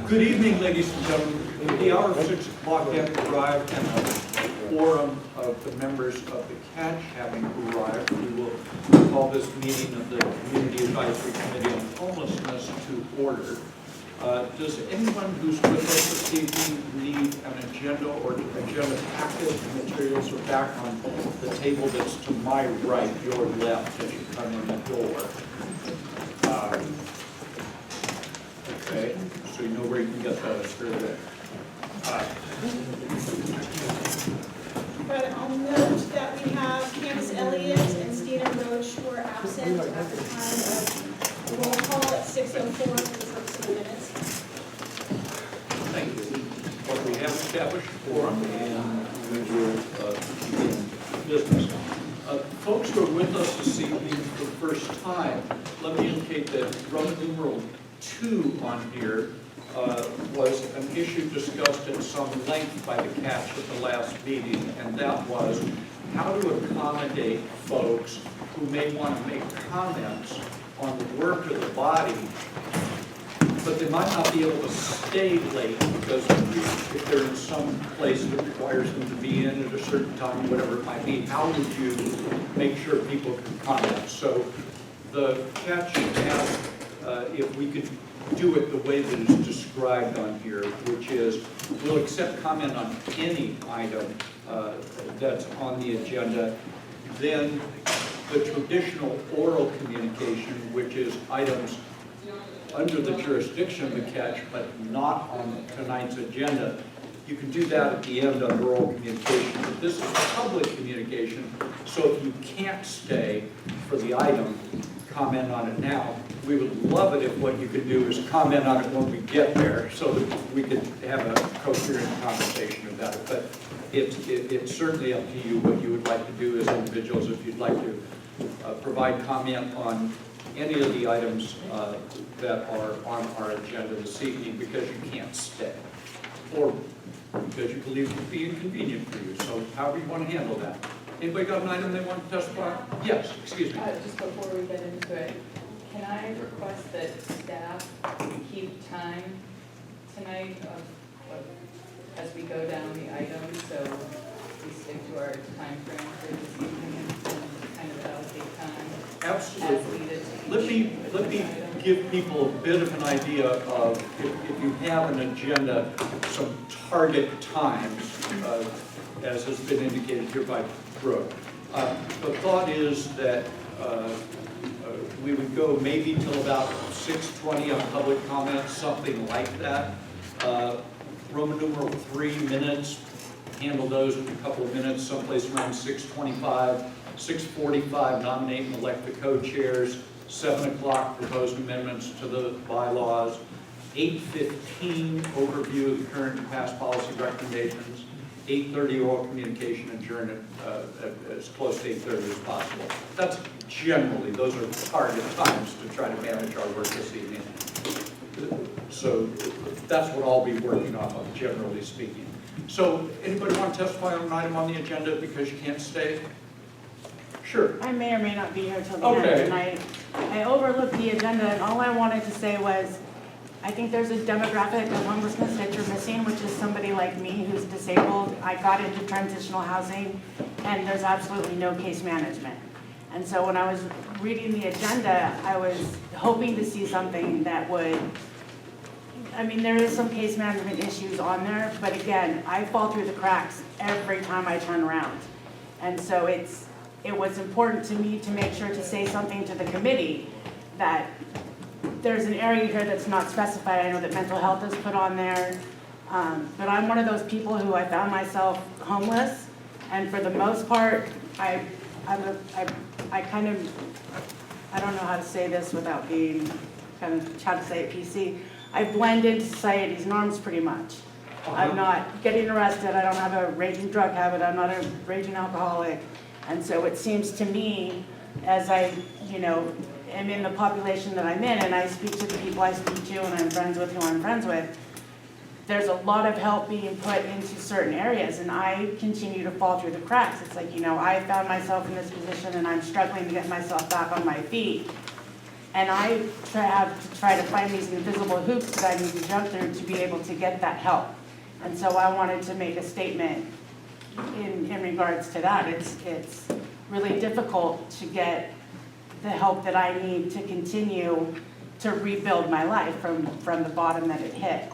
Good evening, ladies and gentlemen. The hour of 6 o'clock have arrived, and a quorum of the members of the CACH having arrived, we will call this meeting of the Community Advisory Committee on Homelessness to order. Does anyone who's with us this evening need an agenda or agenda packet? The materials are back on the table that's to my right, your left, as you come in the door. Okay, so you know where you can get those through there. But I'll note that we have Candace Elliott and Stephen Roach who are absent at the time of the roll call at 6:04 for the purpose of the minutes. Thank you. Well, we have established a quorum and we will begin business. Folks who are with us this evening for the first time, let me indicate that Roman numeral 2 on here was an issue discussed at some length by the CACH at the last meeting, and that was how to accommodate folks who may want to make comments on the work of the body, but they might not be able to stay late because if they're in some place that requires them to be in at a certain time, whatever it might be, how would you make sure people can comment? So the CACH has, if we could do it the way that is described on here, which is we'll accept comment on any item that's on the agenda, then the traditional oral communication, which is items under the jurisdiction of the CACH but not on tonight's agenda, you can do that at the end under oral communication. But this is public communication, so if you can't stay for the item, comment on it now. We would love it if what you could do is comment on it when we get there so that we could have a coherent conversation about it. But it's certainly up to you what you would like to do as individuals if you'd like to provide comment on any of the items that are on our agenda this evening because you can't stay or because you believe it would be inconvenient for you. So however you want to handle that. Anybody got an item they want to testify? Yes, excuse me. Just before we get into it, can I request that staff keep time tonight as we go down the items, so we stick to our time frame for this evening and kind of allocate time? Absolutely. Let me give people a bit of an idea of, if you have an agenda, some target times, as has been indicated here by Brooke. The thought is that we would go maybe till about 6:20 on public comments, something like that. Roman numeral 3 minutes, handle those in a couple of minutes, someplace around 6:25. 6:45, nominate and elect the co-chairs. 7 o'clock, proposed amendments to the bylaws. 8:15, overview of the current and past policy recommendations. 8:30, oral communication, adjourn as close to 8:30 as possible. That's generally, those are target times to try to manage our work this evening. So that's what I'll be working off of, generally speaking. So anybody want to testify on an item on the agenda because you can't stay? Sure. I may or may not be here till the Okay. end, and I overlooked the agenda, and all I wanted to say was, I think there's a demographic of homelessness that you're missing, which is somebody like me who's disabled. I got into transitional housing, and there's absolutely no case management. And so when I was reading the agenda, I was hoping to see something that would, I mean, there is some case management issues on there, but again, I fall through the cracks every time I turn around. And so it was important to me to make sure to say something to the committee that there's an area here that's not specified. I know that mental health is put on there, but I'm one of those people who I found myself homeless, and for the most part, I kind of, I don't know how to say this without being kind of how to say it PC. I blend into society's norms pretty much. I'm not getting arrested. I don't have a raging drug habit. I'm not a raging alcoholic. And so it seems to me, as I, am in the population that I'm in, and I speak to the people I speak to, and I'm friends with who I'm friends with, there's a lot of help being put into certain areas, and I continue to fall through the cracks. It's like, I found myself in this position, and I'm struggling to get myself back on my feet. And I try to find these invisible hoops that I need to jump through to be able to get that help. And so I wanted to make a statement in regards to that. It's really difficult to get the help that I need to continue to rebuild my life from the bottom that it hit.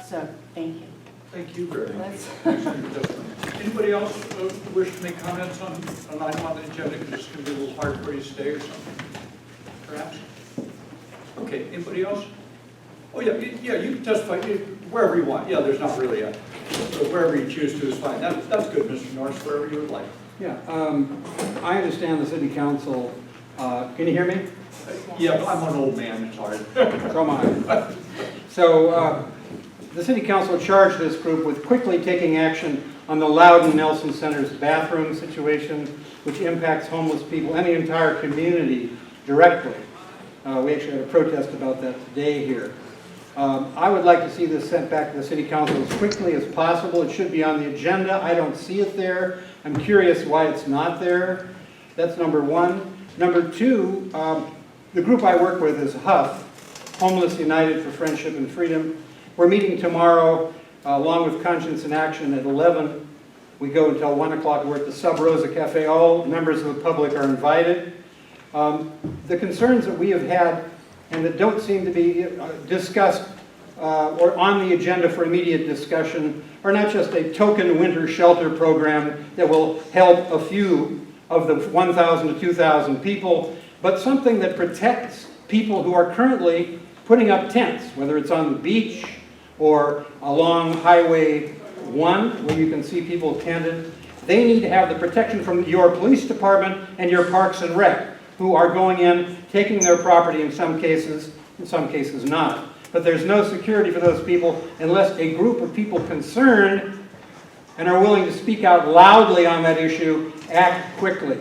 So, thank you. Thank you very much. Thanks for your testimony. Anybody else wish to make comments on an item on the agenda? Because it's going to be a little hard for you to stay or something, perhaps? Okay, anybody else? Oh, yeah, you can testify wherever you want. Yeah, there's not really a, so wherever you choose to is fine. That's good, Mr. Norris, wherever you would like. Yeah, I understand the city council, can you hear me? Yeah, but I'm an old man, it's hard. So am I. So, the city council charged this group with quickly taking action on the Louden Nelson Center's bathroom situation, which impacts homeless people and the entire community directly. We actually had a protest about that today here. I would like to see this sent back to the city council as quickly as possible. It should be on the agenda. I don't see it there. I'm curious why it's not there. That's number one. Number two, the group I work with is HUF, Homeless United for Friendship and Freedom. We're meeting tomorrow, along with Conscience in Action at 11. We go until 1 o'clock. We're at the Sub Rosa Cafe. All members of the public are invited. The concerns that we have had and that don't seem to be discussed or on the agenda for immediate discussion are not just a token winter shelter program that will help a few of the 1,000 to 2,000 people, but something that protects people who are currently putting up tents, whether it's on the beach or along Highway 1, where you can see people tented. They need to have the protection from your police department and your Parks and Rec, who are going in, taking their property in some cases not. But there's no security for those people unless a group of people concerned and are willing to speak out loudly on that issue act quickly.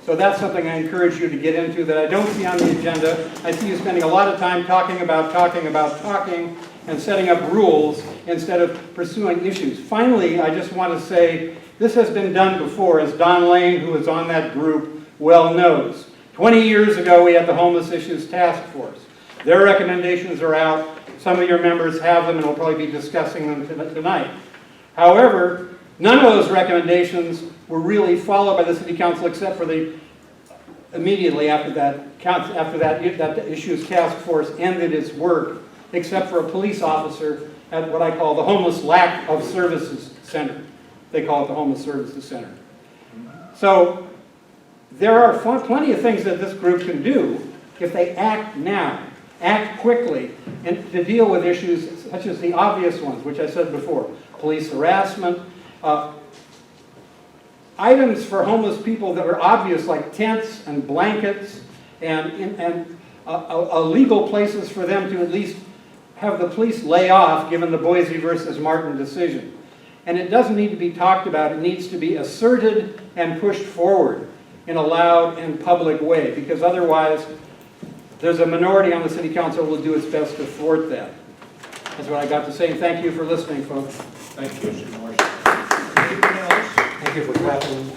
So that's something I encourage you to get into that I don't see on the agenda. I see you spending a lot of time talking and setting up rules instead of pursuing issues. Finally, I just want to say this has been done before, as Don Lane, who is on that group, well knows. 20 years ago, we had the Homeless Issues Task Force. Their recommendations are out. Some of your members have them, and we'll probably be discussing them tonight. However, none of those recommendations were really followed by the City Council, except for immediately after that Issues Task Force ended its work, except for a police officer at what I call the Homeless Lack of Services Center. They call it the Homeless Services Center. So there are plenty of things that this group can do if they act now, act quickly, and to deal with issues such as the obvious ones, which I said before, police harassment, items for homeless people that are obvious, like tents and blankets, and legal places for them to at least have the police lay off, given the Boise versus Martin decision. And it doesn't need to be talked about. It needs to be asserted and pushed forward in a loud and public way, because otherwise there's a minority on the City Council who will do its best to thwart that. That's what I got to say. Thank you for listening, folks. Thank you, Mr. Morris. Anyone else? Thank you for clapping.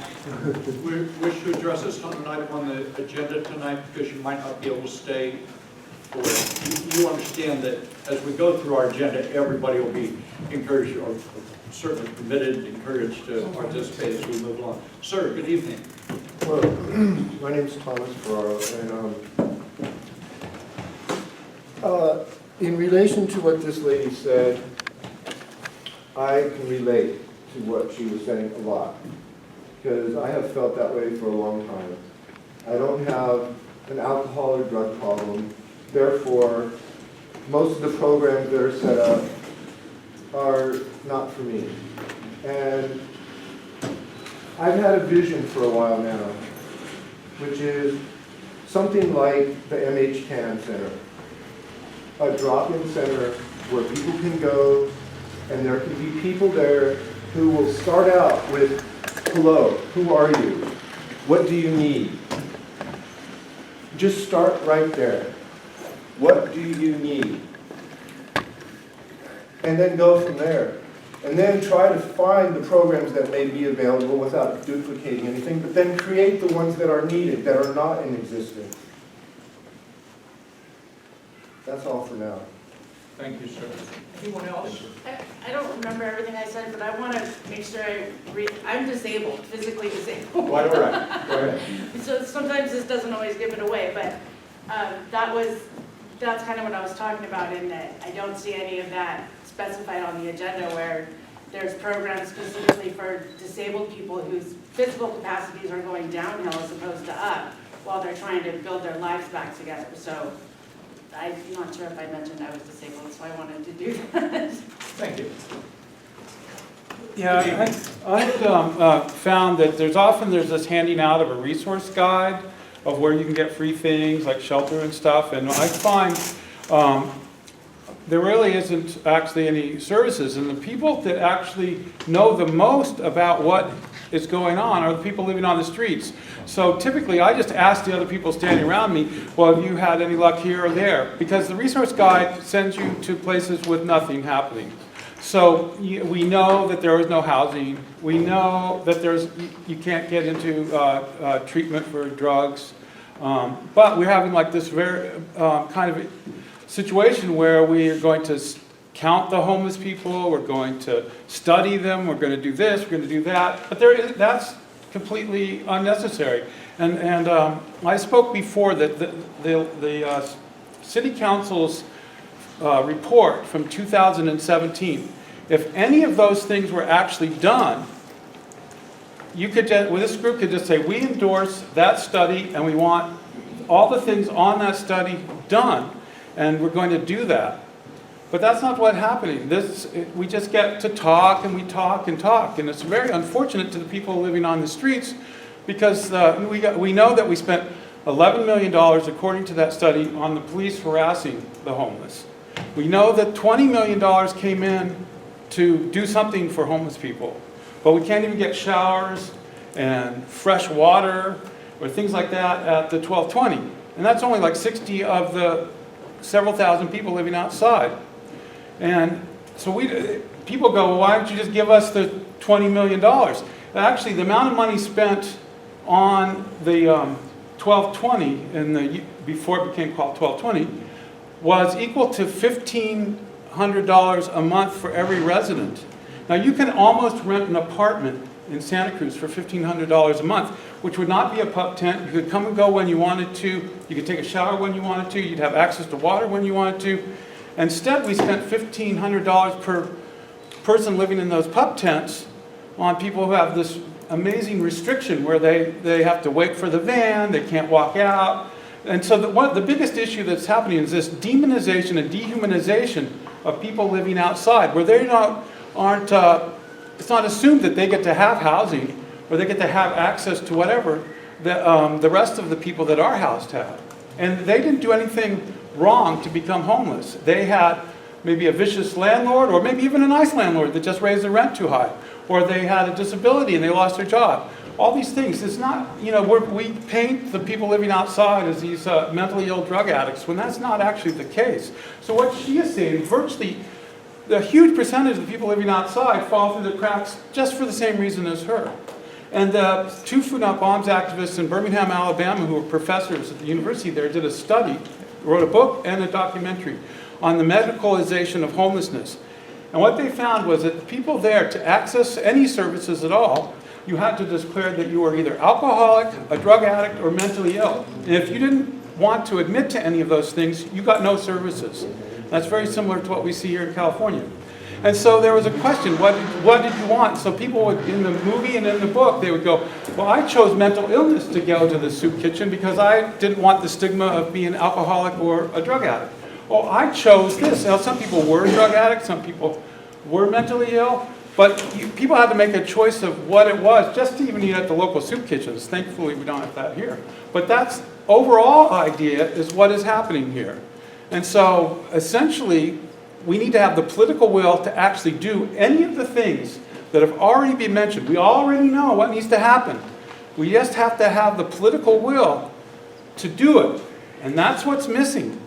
We wish to address this on an item on the agenda tonight because you might not be able to stay for it. You understand that as we go through our agenda, everybody will be encouraged, or certainly permitted, encouraged to participate as we move along. Sir, good evening. Well, my name is Thomas Ferraro, and in relation to what this lady said, I can relate to what she was saying a lot, because I have felt that way for a long time. I don't have an alcohol or drug problem, therefore most of the programs that are set up are not for me. And I've had a vision for a while now, which is something like the MH-TAN Center, a drop-in center where people can go and there can be people there who will start out with, hello, who are you? What do you need? Just start right there. What do you need? And then go from there. And then try to find the programs that may be available without duplicating anything, but then create the ones that are needed, that are not in existence. That's all for now. Thank you, sir. Anyone else? I don't remember everything I said, but I want to make sure I'm disabled, physically disabled. Quite all right. Go ahead. So sometimes this doesn't always give it away, but that's kind of what I was talking about, in that I don't see any of that specified on the agenda, where there's programs specifically for disabled people whose physical capacities are going downhill as opposed to up, while they're trying to build their lives back together. So I'm not sure if I mentioned I was disabled, so I wanted to do that. Thank you. Yeah, I've found that there's this handing out of a resource guide of where you can get free things like shelter and stuff, and I find there really isn't actually any services, and the people that actually know the most about what is going on are the people living on the streets. So typically I just ask the other people standing around me, well, have you had any luck here or there? Because the resource guide sends you to places with nothing happening. So we know that there is no housing. We know that you can't get into treatment for drugs. But we're having like this very kind of situation where we are going to count the homeless people, we're going to study them, we're going to do this, we're going to do that. But that's completely unnecessary. And I spoke before that the City Council's report from 2017, if any of those things were actually done, this group could just say, we endorse that study and we want all the things on that study done, and we're going to do that. But that's not what's happening. We just get to talk and we talk and talk, and it's very unfortunate to the people living on the streets, because we know that we spent $11 million, according to that study, on the police harassing the homeless. We know that $20 million came in to do something for homeless people, but we can't even get showers and fresh water or things like that at the 1220. And that's only like 60 of the several thousand people living outside. And so people go, well, why don't you just give us the $20 million? Actually, the amount of money spent on the 1220, before it became called 1220, was equal to $1,500 a month for every resident. Now, you can almost rent an apartment in Santa Cruz for $1,500 a month, which would not be a pup tent. You could come and go when you wanted to. You could take a shower when you wanted to. You'd have access to water when you wanted to. Instead, we spent $1,500 per person living in those pup tents on people who have this amazing restriction where they have to wait for the van, they can't walk out. And so the biggest issue that's happening is this demonization and dehumanization of people living outside, where it's not assumed that they get to have housing or they get to have access to whatever that the rest of the people that are housed have. And they didn't do anything wrong to become homeless. They had maybe a vicious landlord, or maybe even a nice landlord that just raised the rent too high, or they had a disability and they lost their job. All these things, it's not, we paint the people living outside as these mentally ill drug addicts, when that's not actually the case. So what she is saying, virtually the huge percentage of the people living outside fall through the cracks just for the same reason as her. And the two Food Not Bombs activists in Birmingham, Alabama, who were professors at the university there, did a study, wrote a book and a documentary on the medicalization of homelessness. And what they found was that the people there, to access any services at all, you had to declare that you were either alcoholic, a drug addict, or mentally ill. And if you didn't want to admit to any of those things, you got no services. That's very similar to what we see here in California. And so there was a question, what did you want? So people would, in the movie and in the book, they would go, well, I chose mental illness to go to the soup kitchen because I didn't want the stigma of being an alcoholic or a drug addict. Oh, I chose this. Now, some people were drug addicts, some people were mentally ill, but people had to make a choice of what it was, just to even eat at the local soup kitchens. Thankfully, we don't have that here. But that's overall idea is what is happening here. And so, essentially, we need to have the political will to actually do any of the things that have already been mentioned. We already know what needs to happen. We just have to have the political will to do it. And that's what's missing.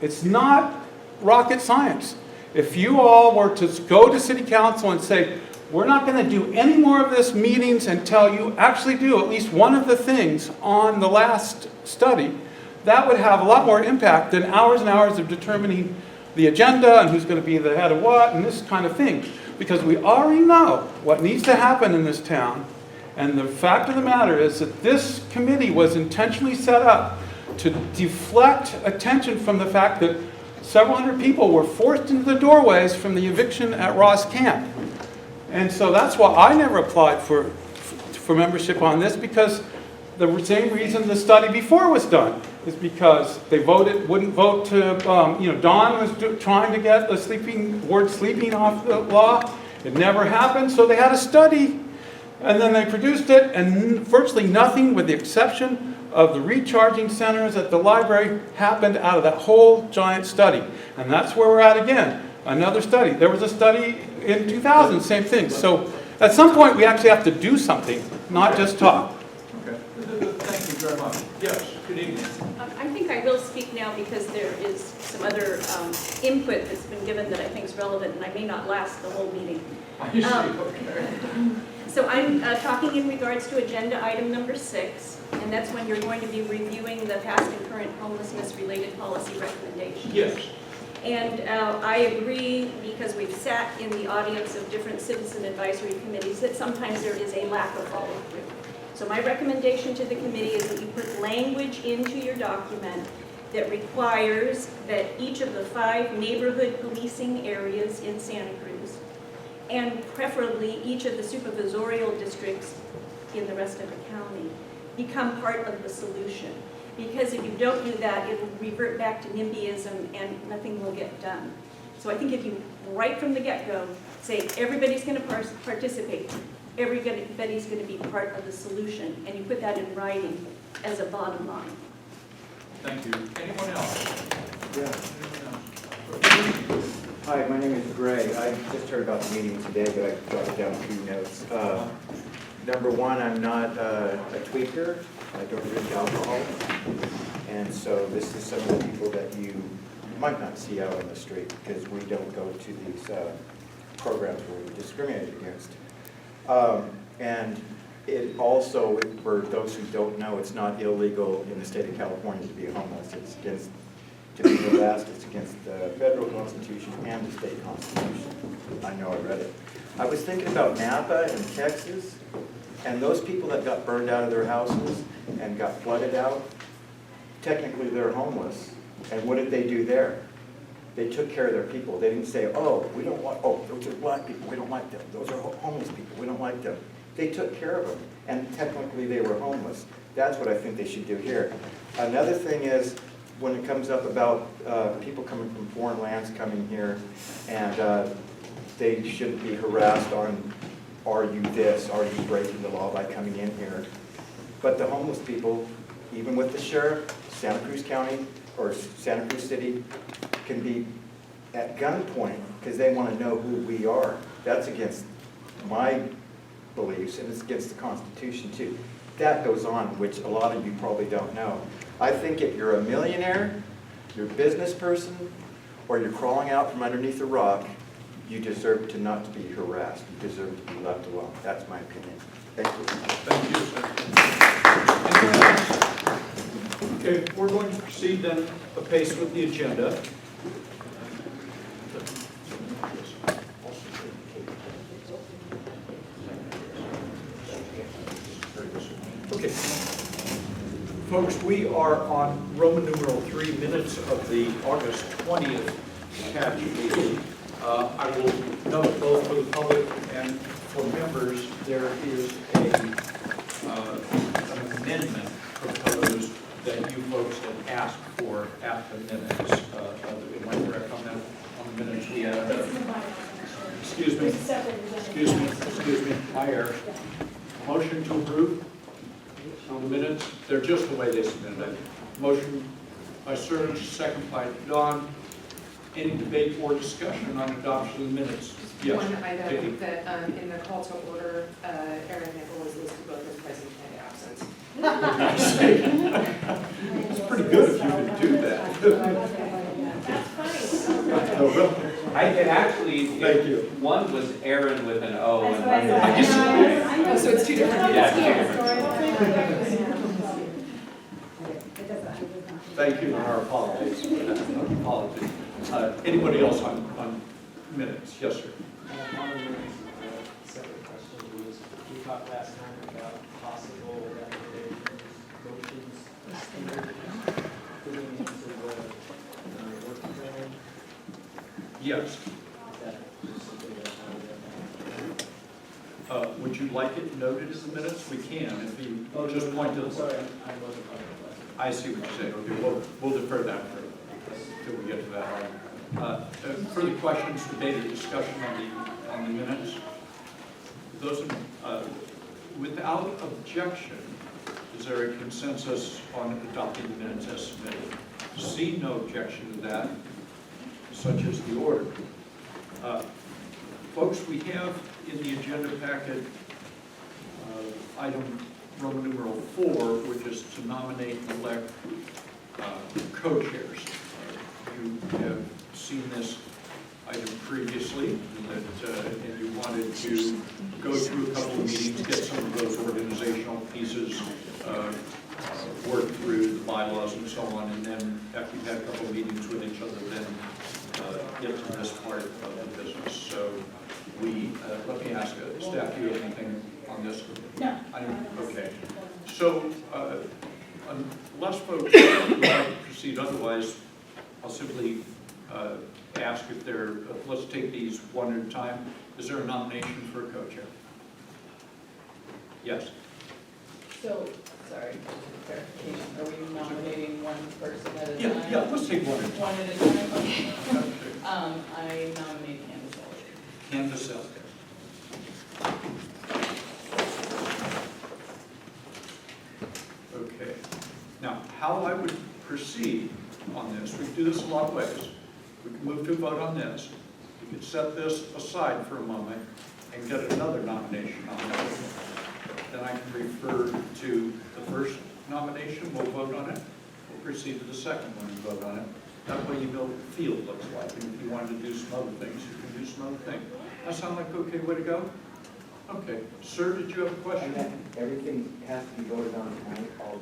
It's not rocket science. If you all were to go to City Council and say, we're not going to do any more of this meetings until you actually do at least one of the things on the last study, that would have a lot more impact than hours and hours of determining the agenda and who's going to be the head of what and this kind of thing. Because we already know what needs to happen in this town. And the fact of the matter is that this committee was intentionally set up to deflect attention from the fact that several hundred people were forced into the doorways from the eviction at Ross Camp. And so that's why I never applied for membership on this, because the same reason the study before was done is because they wouldn't vote to, Don was trying to get the word sleeping off the law. It never happened, so they had a study, and then they produced it, and virtually nothing, with the exception of the recharging centers at the library, happened out of that whole giant study. And that's where we're at again, another study. There was a study in 2000, same thing. So at some point, we actually have to do something, not just talk. Okay. Thank you very much. Yes, good evening. I think I will speak now because there is some other input that's been given that I think is relevant, and I may not last the whole meeting. I see, okay. So I'm talking in regards to agenda item number 6, and that's when you're going to be reviewing the past and current homelessness-related policy recommendations. Yes. And I agree, because we've sat in the audience of different citizen advisory committees, that sometimes there is a lack of follow-through. So my recommendation to the committee is that you put language into your document that requires that each of the 5 neighborhood policing areas in Santa Cruz, and preferably each of the supervisorial districts in the rest of the county, become part of the solution. Because if you don't do that, it will revert back to NIMBYism and nothing will get done. So I think if you, right from the get-go, say everybody's going to participate, everybody's going to be part of the solution, and you put that in writing as a bottom line. Thank you. Anyone else? Yeah. Anyone else? Hi, my name is Greg. I just heard about the meeting today, but I jotted down a few notes. Number one, I'm not a tweaker. I don't drink alcohol. And so this is some of the people that you might not see out on the street, because we don't go to these programs where we're discriminated against. And it also, for those who don't know, it's not illegal in the state of California to be homeless. It's against, to be harassed, it's against the federal constitution and the state constitution. I know, I read it. I was thinking about Napa and Texas, and those people that got burned out of their houses and got flooded out, technically they're homeless. And what did they do there? They took care of their people. They didn't say, oh, we don't want, oh, those are black people, we don't like them. Those are homeless people, we don't like them. They took care of them, and technically they were homeless. That's what I think they should do here. Another thing is, when it comes up about people coming from foreign lands coming here, and they shouldn't be harassed on, are you this, are you breaking the law by coming in here? But the homeless people, even with the sheriff, Santa Cruz County, or Santa Cruz City, can be at gunpoint because they want to know who we are. That's against my beliefs, and it's against the Constitution too. That goes on, which a lot of you probably don't know. I think if you're a millionaire, you're a business person, or you're crawling out from underneath a rock, you deserve to not to be harassed. You deserve to be left alone. That's my opinion. Thank you. Thank you, sir. Anyone else? Okay, we're going to proceed then apace with the agenda. Okay. Folks, we are on Roman numeral 3, minutes of the August 20th CACH meeting. I will note both for the public and for members, there is an amendment proposed that you folks had asked for at the minutes. Am I correct on that? On the minutes we had? Excuse me. Excuse me. I err. Motion to approve on the minutes. They're just the way they submitted it. Motion by Serge, second by Don. Any debate or discussion on adoption of the minutes? Yes. One Katie. item that in the call to order, Aaron Nickel is listed both as present and absent. It's pretty good if you could do that. That's funny. Oh, really? I could actually, Thank you. one was Aaron with an O and That's one what I with said. Oh, so it's two different. Yeah, it's two different. Thank Thank you, and our apologies. Apologies. Anybody else on minutes? Yes, sir. Separate question was, we talked last time about possible recommendations, motions, putting into the work plan. Yes. Is that just something that Would you like it noted in the minutes? We can, if you just point to the... Sorry, I wasn't part of the question. I see what you're saying. Okay, we'll defer that until we get to that item. Further questions, debate, or discussion on the minutes? Those without objection, is there a consensus on adopting the minutes as submitted? See no objection to that, such as the order. Folks, we have in the agenda packet item Roman numeral 4, which is to nominate and elect co-chairs. You have seen this item previously, and you wanted to go through a couple of meetings, get some of those organizational pieces, work through the bylaws and so on, and then after you've had a couple of meetings with each other, then get to this part of the business. So let me ask staff, do you have anything on this? No. Okay. So unless folks would like to proceed otherwise, I'll simply ask if there, let's take these one at a time. Is there a nomination for a co-chair? Yes. So, sorry, clarification, are we nominating one person at a Yeah, time? yeah, let's take one at a time. One at a time, okay. I nominate Candace Elliott. Candace Elliott. Okay. Now, how I would proceed on this, we can do this a lot of ways. We can move to a vote on this. We can set this aside for a moment and get another nomination on that. Then I can refer to the first nomination, we'll vote on it. We'll proceed to the second one and vote on it. That way you know what the field looks like. And if you wanted to do some other things, you can do some other things. That sound like okay way to go? Okay. Sir, did you have a question? Everything has to be voted on tonight, all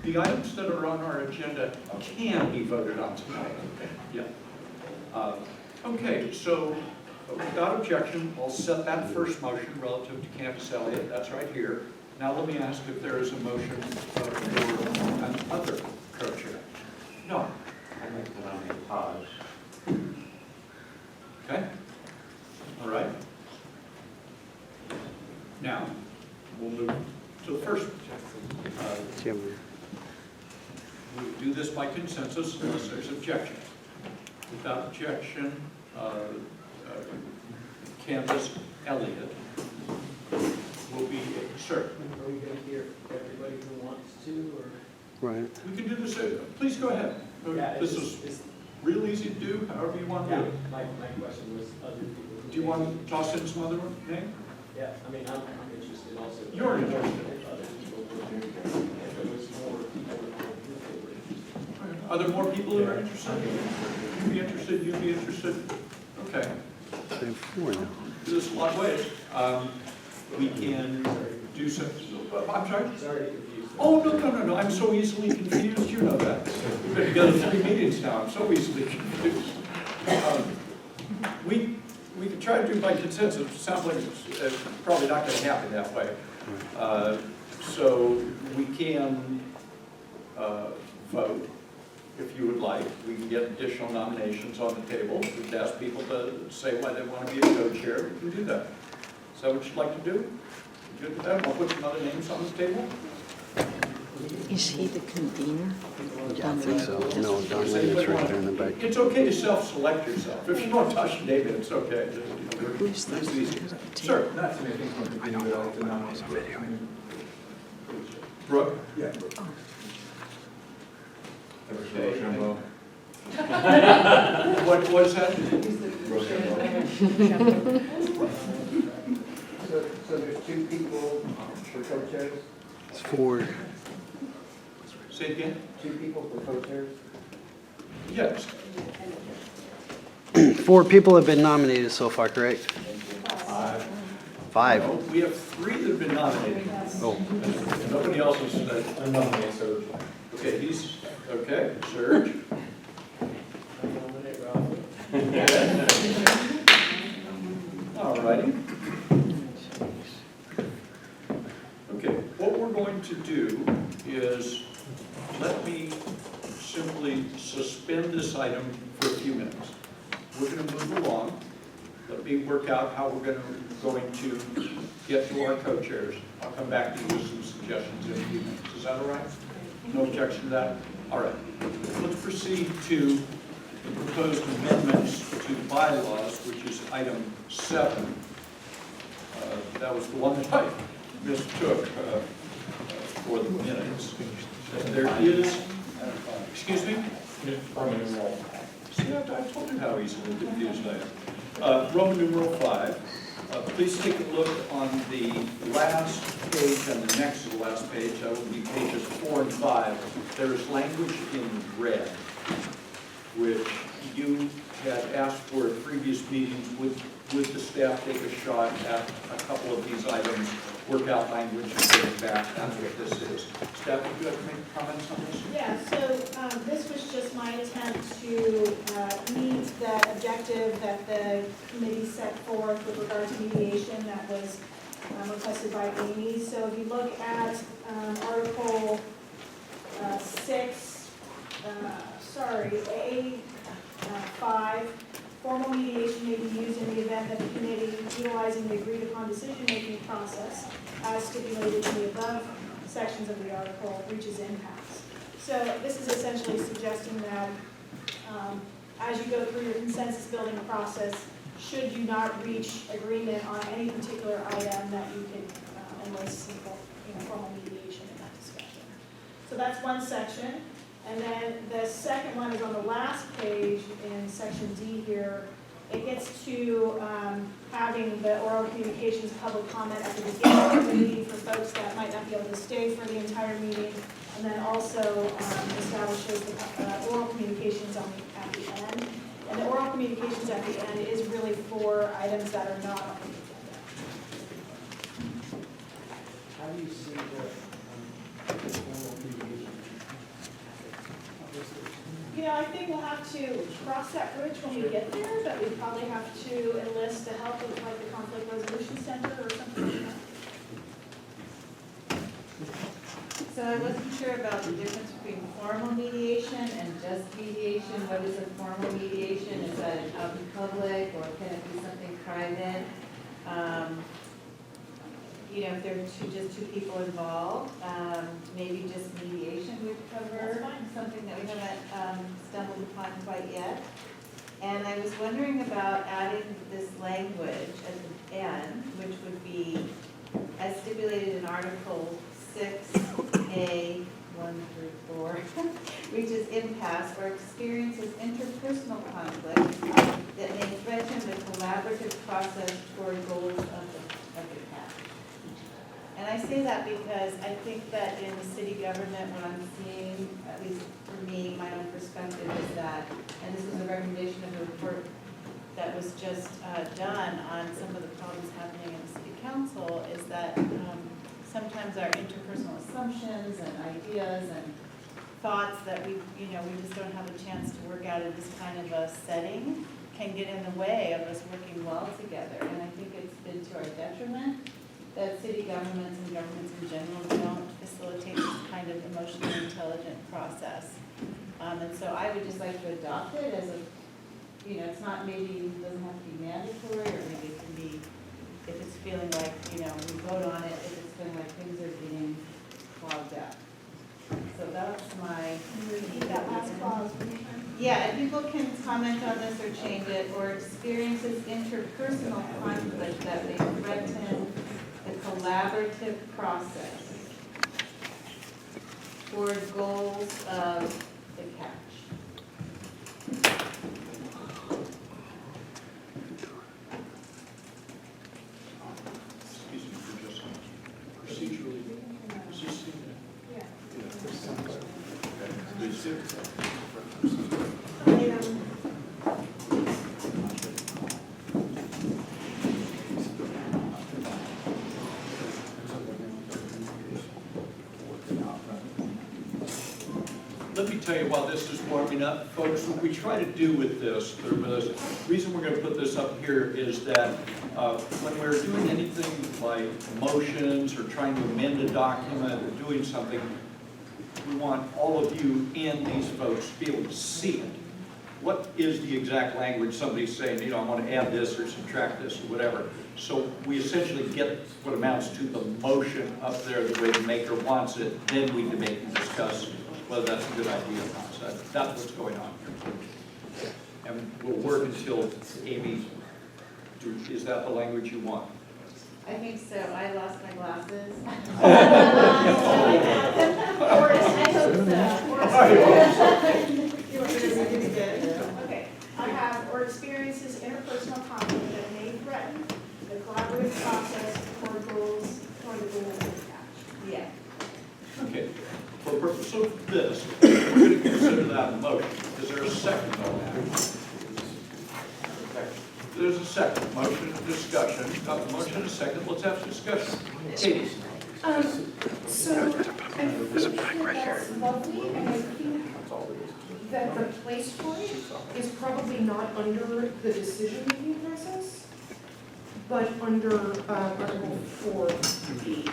The items that are on our agenda can be voted on tonight. Yeah. Okay, so without objection, I'll set that first motion relative to Candace Elliott. That's right here. Now let me ask if there is a motion for another co-chair. No. I'd like to nominate Taj. Okay. All right. Now, we'll move to the first. We do this by consensus unless there's objection. Without objection, Candace Elliott will be, sir. Are we going to hear everybody who wants to, or? Right. We can do this, please go ahead. Yeah, This is real easy to do, however you want to do it. My question was other people. Do you want to toss in some other name? Yeah, I mean, I'm interested also. You're interested. If other people were interested, if there was more people who were interested. Are there more people who are interested? You'd be interested, you'd be interested? Okay. Do this a lot of ways. We can do some, I'm sorry? Sorry to confuse. Oh, no. I'm so easily confused. You know that. We've been together 3 meetings now. I'm so easily confused. We can try to do by consensus. It sounds like it's probably not going to happen that way. So we can vote if you would like. We can get additional nominations on the table. We can ask people to say why they want to be a co-chair. We can do that. Is that what you'd like to do? Good with that? I'll put some other names on the table. Is he the convener? Yeah, I think so. No, Don Leonard's right there in the back. It's okay to self-select yourself. If you want to touch David, it's okay. Who's that? Sure. Not to make things more confusing, but I like to nominate. Brooke? Yeah. Okay. What is that? So there's 2 people for co-chairs? It's 4. Say it again? 2 people for co-chairs? Yes. 4 people have been nominated so far, correct? 5. No, we have 3 that have been nominated. Oh. Nobody else is, I'm nominated, so. okay, he's, Okay, Serge? I nominate Ralph. All righty. Okay, what we're going to do is, let me simply suspend this item for a few minutes. We're going to move along. Let me work out how we're going to get to our co-chairs. I'll come back to you with some suggestions in a few minutes. Is that all right? No objection to that? All right. Let's proceed to the proposed amendments to bylaws, which is item 7. That was the one that I mistook for the minutes. There is, excuse me? See, I told you how easily confused I am. Roman numeral 5. Please take a look on the last page and the next to the last page. That will be pages 4 and 5. There is language in red, which you had asked for at previous meetings. Would the staff take a shot at a couple of these items, work out language, and bring it back? That's what this is. Staff, would you like to make comments on this? Yeah, so this was just my attempt to meet the objective that the committee set forth with regard to mediation that was requested by Amy. So if you look at Article 6, A5, formal mediation may be used in the event that the committee, utilizing the agreed-upon decision-making process as stipulated in the above sections of the article, reaches impasse. So this is essentially suggesting that as you go through your consensus building process, should you not reach agreement on any particular item, that you could enlist formal mediation in that discussion. So that's one section. And then the second one is on the last page in section D here. It gets to having the oral communications public comment at the beginning of the meeting for folks that might not be able to stay for the entire meeting. And then also establishes the oral communications at the end. And the oral communications at the end is really for items that are not on the agenda. How do you see the formal mediation? I think we'll have to cross that bridge when we get there, but we probably have to enlist the help of like the conflict resolution center or something like that. So I wasn't sure about the difference between formal mediation and just mediation. What is a formal mediation? Is that out in public, or can it be something private? If there are just two people involved, maybe just mediation would cover something that we haven't stumbled upon quite yet. And I was wondering about adding this language at the end, which would be as stipulated in Article 6A, 1 through 4, which is impasse or experiences interpersonal conflict that may threaten the collaborative process toward goals of the CACH. And I say that because I think that in the city government, what I'm seeing, at least for me, my own perspective is that, and this was a recommendation of the report that was just done on some of the problems happening in the city council, is that sometimes our interpersonal assumptions and ideas and thoughts that we just don't have a chance to work out in this kind of a setting can get in the way of us working well together. And I think it's been to our detriment that city governments and governments in general don't facilitate this kind of emotionally intelligent process. And so I would just like to adopt it as a, it's not, maybe it doesn't have to be mandatory, or maybe it can be, if it's feeling like, we vote on it, if it's feeling like things are getting clogged up. So that's my. Repeat that last clause. Yeah, and people can comment on this or change it, or experiences interpersonal conflict that may threaten the collaborative process toward goals of the CACH. Excuse me for just procedurally. Is this the- Yeah. Okay. Is it- Let me me tell you while this is warming up, folks, what we try to do with this, the reason we're going to put this up here is that when we're doing anything like motions or trying to amend a document or doing something, we want all of you and these folks to be able to see it. What is the exact language somebody's saying, you know, I want to add this or subtract this or whatever. So we essentially get what amounts to the motion up there the way the maker wants it, then we debate and discuss whether that's a good idea or not. So that's what's going on here. And we'll work until Amy, is that the language you want? I think so. I lost my glasses. I Okay, I have, or experiences interpersonal conflict that may threaten the collaborative process or the goals of the CACH. Yeah. Okay, for the purpose of this, we're going to consider that a motion. Is there a second on that? There's a second. Motion and discussion. Got the motion and a second. Let's have discussion. Katie. So, I think that's lovely, and I think that the place for it is probably not under the decision-making process, but under Article 4B,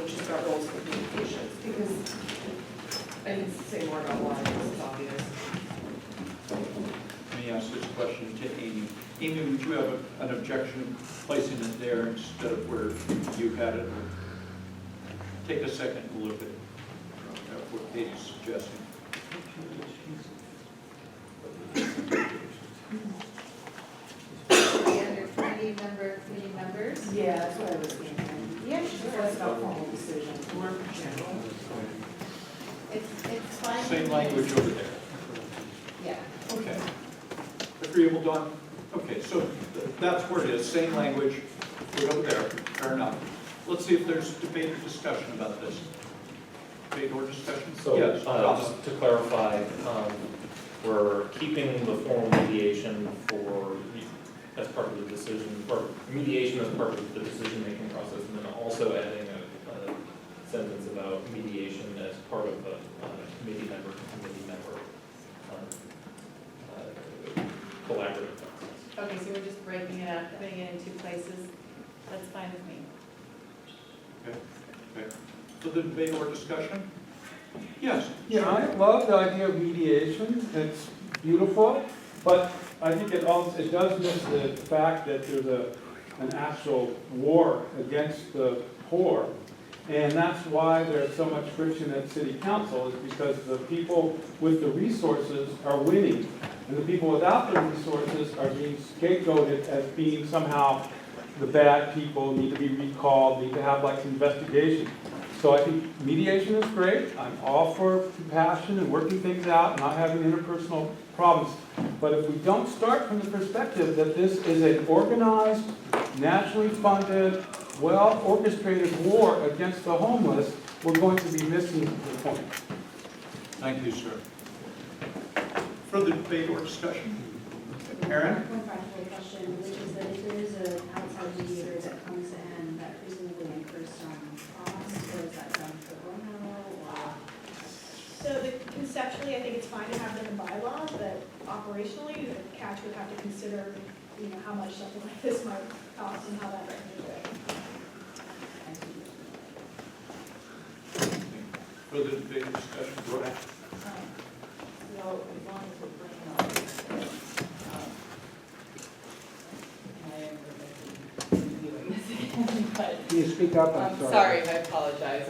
which is about roles for communications, because I need to say more about why this is obvious. Let me ask this question to Amy. Amy, would you have an objection placing it there instead of where you had it? Take a second and look at what Katie's suggesting. Under committee members? Yeah, that's what I was thinking. Yeah, sure. That's about formal decisions, or general. It's fine. Same language over there. Yeah. Okay. Agreeable, Don? Okay, so that's where it is, same language, right over there, fair enough. Let's see if there's debate or discussion about this. Debate or discussion? So, Yes, just to clarify, we're keeping the formal mediation as part of the decision, or mediation as part of the decision-making process, and then also adding a sentence about mediation as part of the committee member collaborative process. Okay, so we're just breaking it up, putting it in two places. That's fine with me. Okay. So the debate or discussion? Yes. Yeah, I love the idea of mediation. It's beautiful, but I think it does miss the fact that there's an actual war against the poor. And that's why there's so much friction at city council, is because the people with the resources are winning. And the people without the resources are being scapegoated as being somehow the bad people, need to be recalled, need to have like some investigation. So I think mediation is great. I'm all for compassion and working things out, not having interpersonal problems. But if we don't start from the perspective that this is an organized, nationally funded, well-orchestrated war against the homeless, we're going to be missing the point. Thank you, sir. Further debate or discussion? Aaron? One practical question, which is that if there is an outside mediator that comes in, that presumably incurs some cost, or is that done pro bono, or? So conceptually, I think it's fine to have it in the bylaws, but operationally, the CACH would have to consider, how much something like this might cost and how that might be doing. Further debate or discussion? Go ahead. So as long as we're bringing up, I am reviewing this again, but. Can you speak up? I'm I'm sorry, I apologize.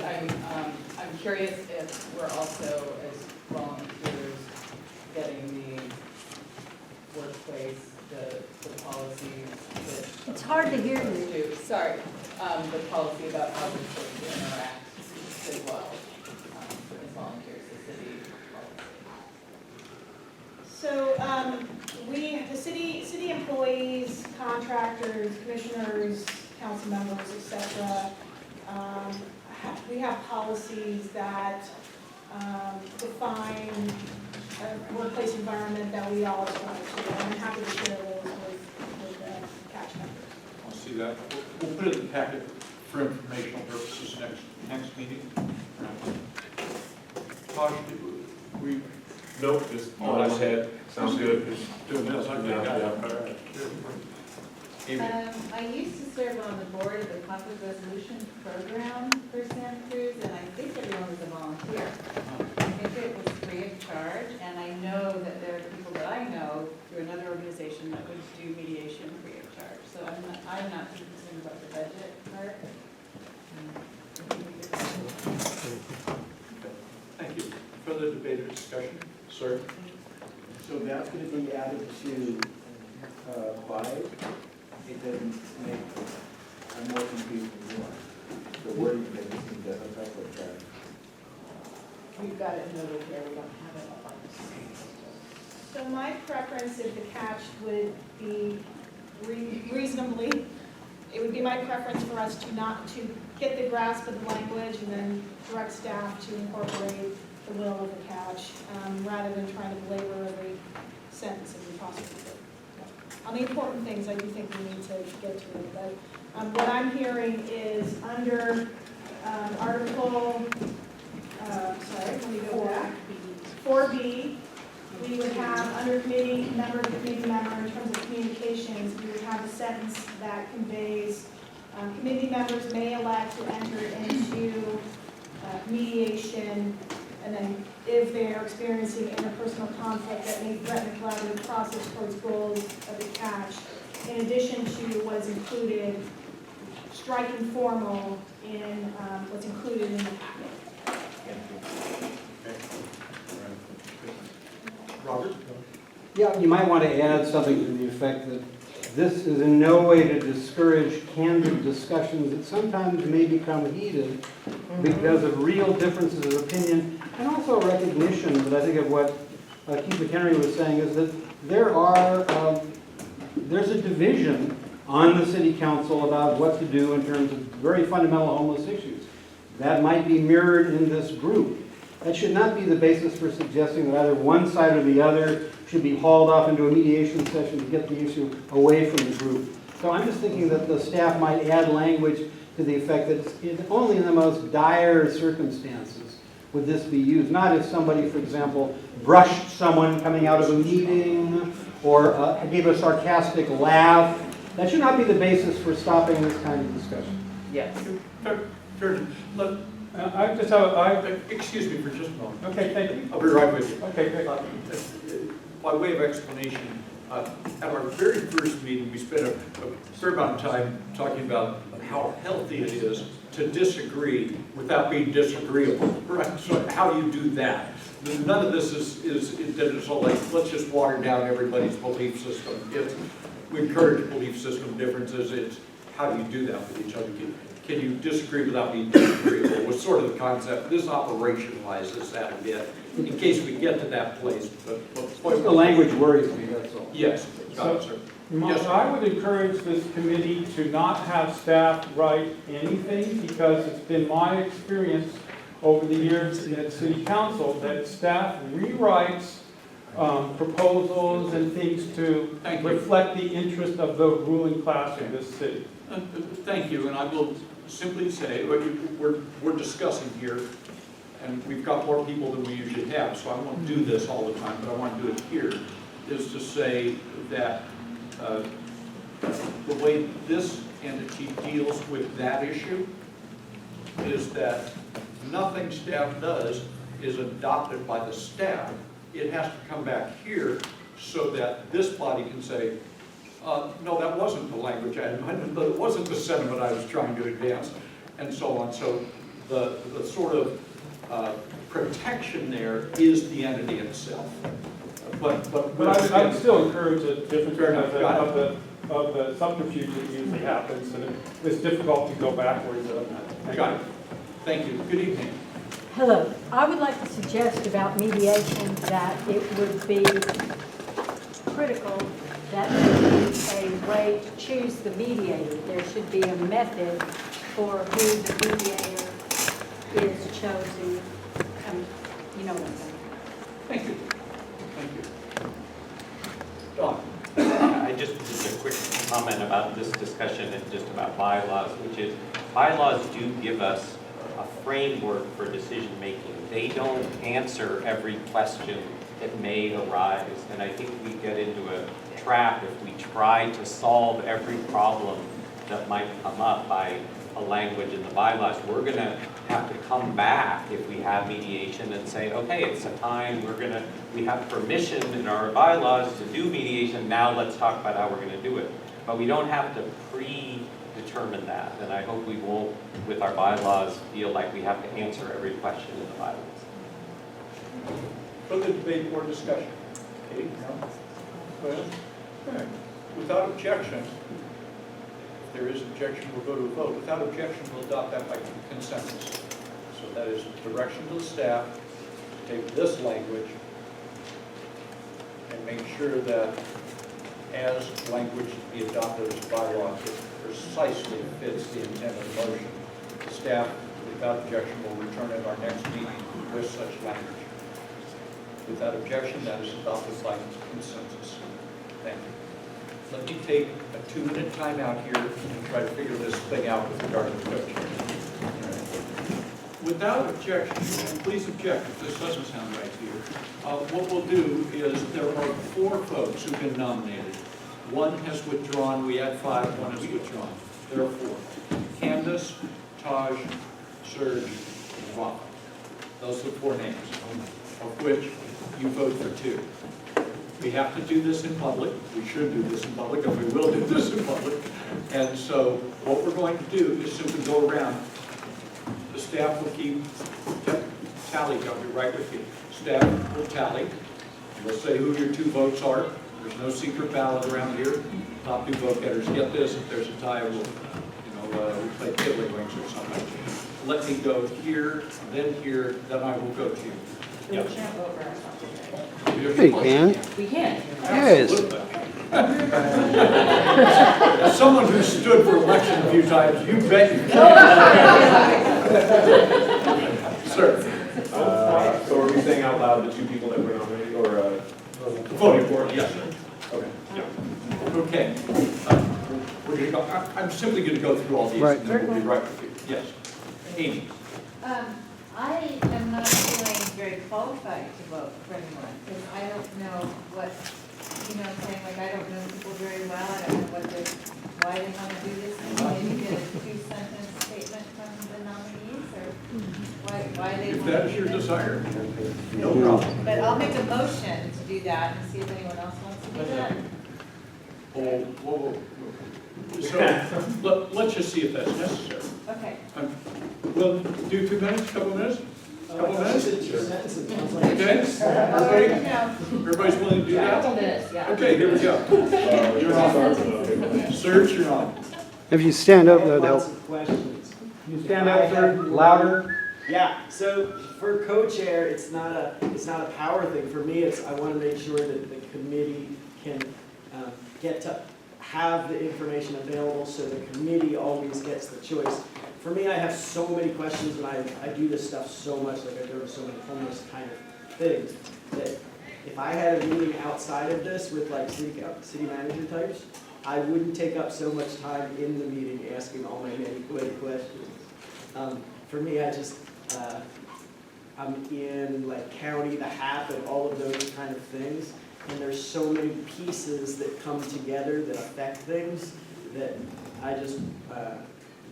I'm curious if we're also, as volunteers, getting the workplace, the policies that. It's hard to hear you. Sorry, the policy about how we're supposed to interact as well, as volunteers, the city policy. So, the city employees, contractors, commissioners, council members, et cetera, we have policies that define a workplace environment that we all aspire to, and I'm happy to share those with the CACH members. I'll see that. We'll put it in the packet for informational purposes next meeting. Taj, We, nope, just what I said. Sounds good. Just doing this, I think. I used to serve on the board of the conflict resolution program for Santa Cruz, and I think everyone was a volunteer. I think it was free of charge, and I know that there are people that I know through another organization that would do mediation free of charge. So I'm not too concerned about the budget part. Thank you. Further debate or discussion? Sir? So that's going to be added to 5. It doesn't make, I'm more confused than you are. The wording that this thing doesn't affect what that. We've got it noted here, we don't have it up on the screen. So my preference, if the catch would be reasonably, it would be my preference for us to not, to get the grasp of the language and then direct staff to incorporate the will of the catch, rather than trying to belabor every sentence if we possibly could. On the important things, I do think we need to get to it, but what I'm hearing is under Article, sorry, let me go back. 4B, we would have under committee member to committee member in terms of communications, we would have a sentence that conveys committee members may elect to enter into mediation, and then if they are experiencing interpersonal conflict that may threaten the collaborative process towards goals of the catch, in addition to what is included, striking formal in what's included in the packet. Robert? Yeah, you might want to add something to the effect that this is in no way to discourage candid discussions that sometimes may become heated because of real differences of opinion, and also recognition that I think of what Keith McHenry was saying is that there's a division on the city council about what to do in terms of very fundamental homeless issues. That might be mirrored in this group. That should not be the basis for suggesting that either one side or the other should be hauled off into a mediation session to get the issue away from the group. So I'm just thinking that the staff might add language to the effect that it's only in the most dire circumstances would this be used. Not if somebody, for example, brushed someone coming out of a meeting or gave a sarcastic laugh. That should not be the basis for stopping this kind of discussion. Yes. Look, I just have, excuse me for just a moment. okay, thank you. I'll be right with you. Okay, great. By way of explanation, at our very first meeting, we spent a fair amount of time talking about how healthy it is to disagree without being disagreeable, right? So how do you do that? None of this is that it's all like, let's just water down everybody's belief system. We encourage belief system differences. It's how do you do that with each other? Can you disagree without being disagreeable? Was sort of the concept. This operationalizes that a bit in case we get to that place. But The language worries me, that's all. yes, got it, sir. Yes, sir. I would encourage this committee to not have staff write anything, because it's been my experience over the years at City Council that staff rewrites proposals and things to reflect the interest of the ruling class of this city. Thank you, and I will simply say, we're discussing here, and we've got more people than we usually have, so I won't do this all the time, but I want to do it here, is to say that the way this entity deals with that issue is that nothing staff does is adopted by the staff. It has to come back here so that this body can say, no, that wasn't the language I had in mind, but it wasn't the sentiment I was trying to advance, and so on. So the sort of protection there is the entity itself. But I would still encourage a different kind of the subterfuge that usually happens, and it's difficult to go backwards on that. Got it. Thank you. Good evening. Hello. I would like to suggest about mediation that it would be critical that there be a way to choose the mediator. There should be a method for who the mediator is chosen. You know what I'm saying. Thank you. Thank you. Don. Just a quick comment about this discussion and just about bylaws, which is bylaws do give us a framework for decision-making. They don't answer every question that may arise, and I think we get into a trap if we try to solve every problem that might come up by a language in the bylaws. We're going to have to come back if we have mediation and say, okay, it's a time we have permission in our bylaws to do mediation, now let's talk about how we're going to do it. But we don't have to predetermine that, and I hope we won't, with our bylaws, feel like we have to answer every question in the bylaws. Further debate or discussion? Okay, no? Well, okay. Without objection, if there is objection, we'll go to a vote. Without objection, we'll adopt that by consensus. So that is direction to the staff to take this language and make sure that as language to be adopted as bylaw, it precisely fits the intent of the motion. The staff, without objection, will return at our next meeting with such language. Without objection, that is adopted by consensus. Thank you. Let me take a 2-minute timeout here and try to figure this thing out with regard to the co-chair. Without objection, and please object if this doesn't sound right to you, what we'll do is there are 4 folks who've been nominated. 1 has withdrawn. We had 5. 1 has withdrawn. There are 4. Candace, Taj, Serge, and Rafa. Those are the 4 names, of which you vote for 2. We have to do this in public. We should do this in public, and we will do this in public. And so what we're going to do is simply go around. The staff will keep tally. I'll be right with you. Staff will tally. We'll say who your 2 votes are. There's no secret ballot around here. Top 2 vote getters get this. If there's a tie, we'll, we play tiddlywinks or something. Let me go here, then I will go to you. We can't vote for ourselves. Hey, man. We can. Yes. As someone who stood for election a few times, you bet you can. Sir. So are we saying out loud the 2 people that were nominated, or voting for it? Yes, sir. Okay. Yeah. Okay. We're going to go. I'm simply going to go through all these, and then we'll be right with you. Yes. Amy. I am not feeling very qualified to vote for anyone, because I don't know what, what I'm saying, like, I don't know people very well, I don't know why they want to do this, maybe get a 2-sentence statement from the nominees, or why they If want to that is do your this. desire, no problem. But I'll make a motion to do that, and see if anyone else wants to do that. Whoa. So let's just see if that's necessary. Okay. We'll do 2 minutes, couple minutes? Couple minutes? Okay? Everybody's willing to do that? Couple minutes, yeah. Okay, here we go. You're on. Serge, you're on. If you stand up, that would help. Lots of questions. You stand up, sir, louder. Yeah, so for co-chair, it's not a power thing. For me, I want to make sure that the committee can get to have the information available, so the committee always gets the choice. For me, I have so many questions, and I do this stuff so much, like I do so many homeless kind of things, that if I had a meeting outside of this with like city manager types, I wouldn't take up so much time in the meeting asking all my many questions. For me, I'm in like county, the HAP, and all of those kind of things, and there's so many pieces that come together that affect things that I just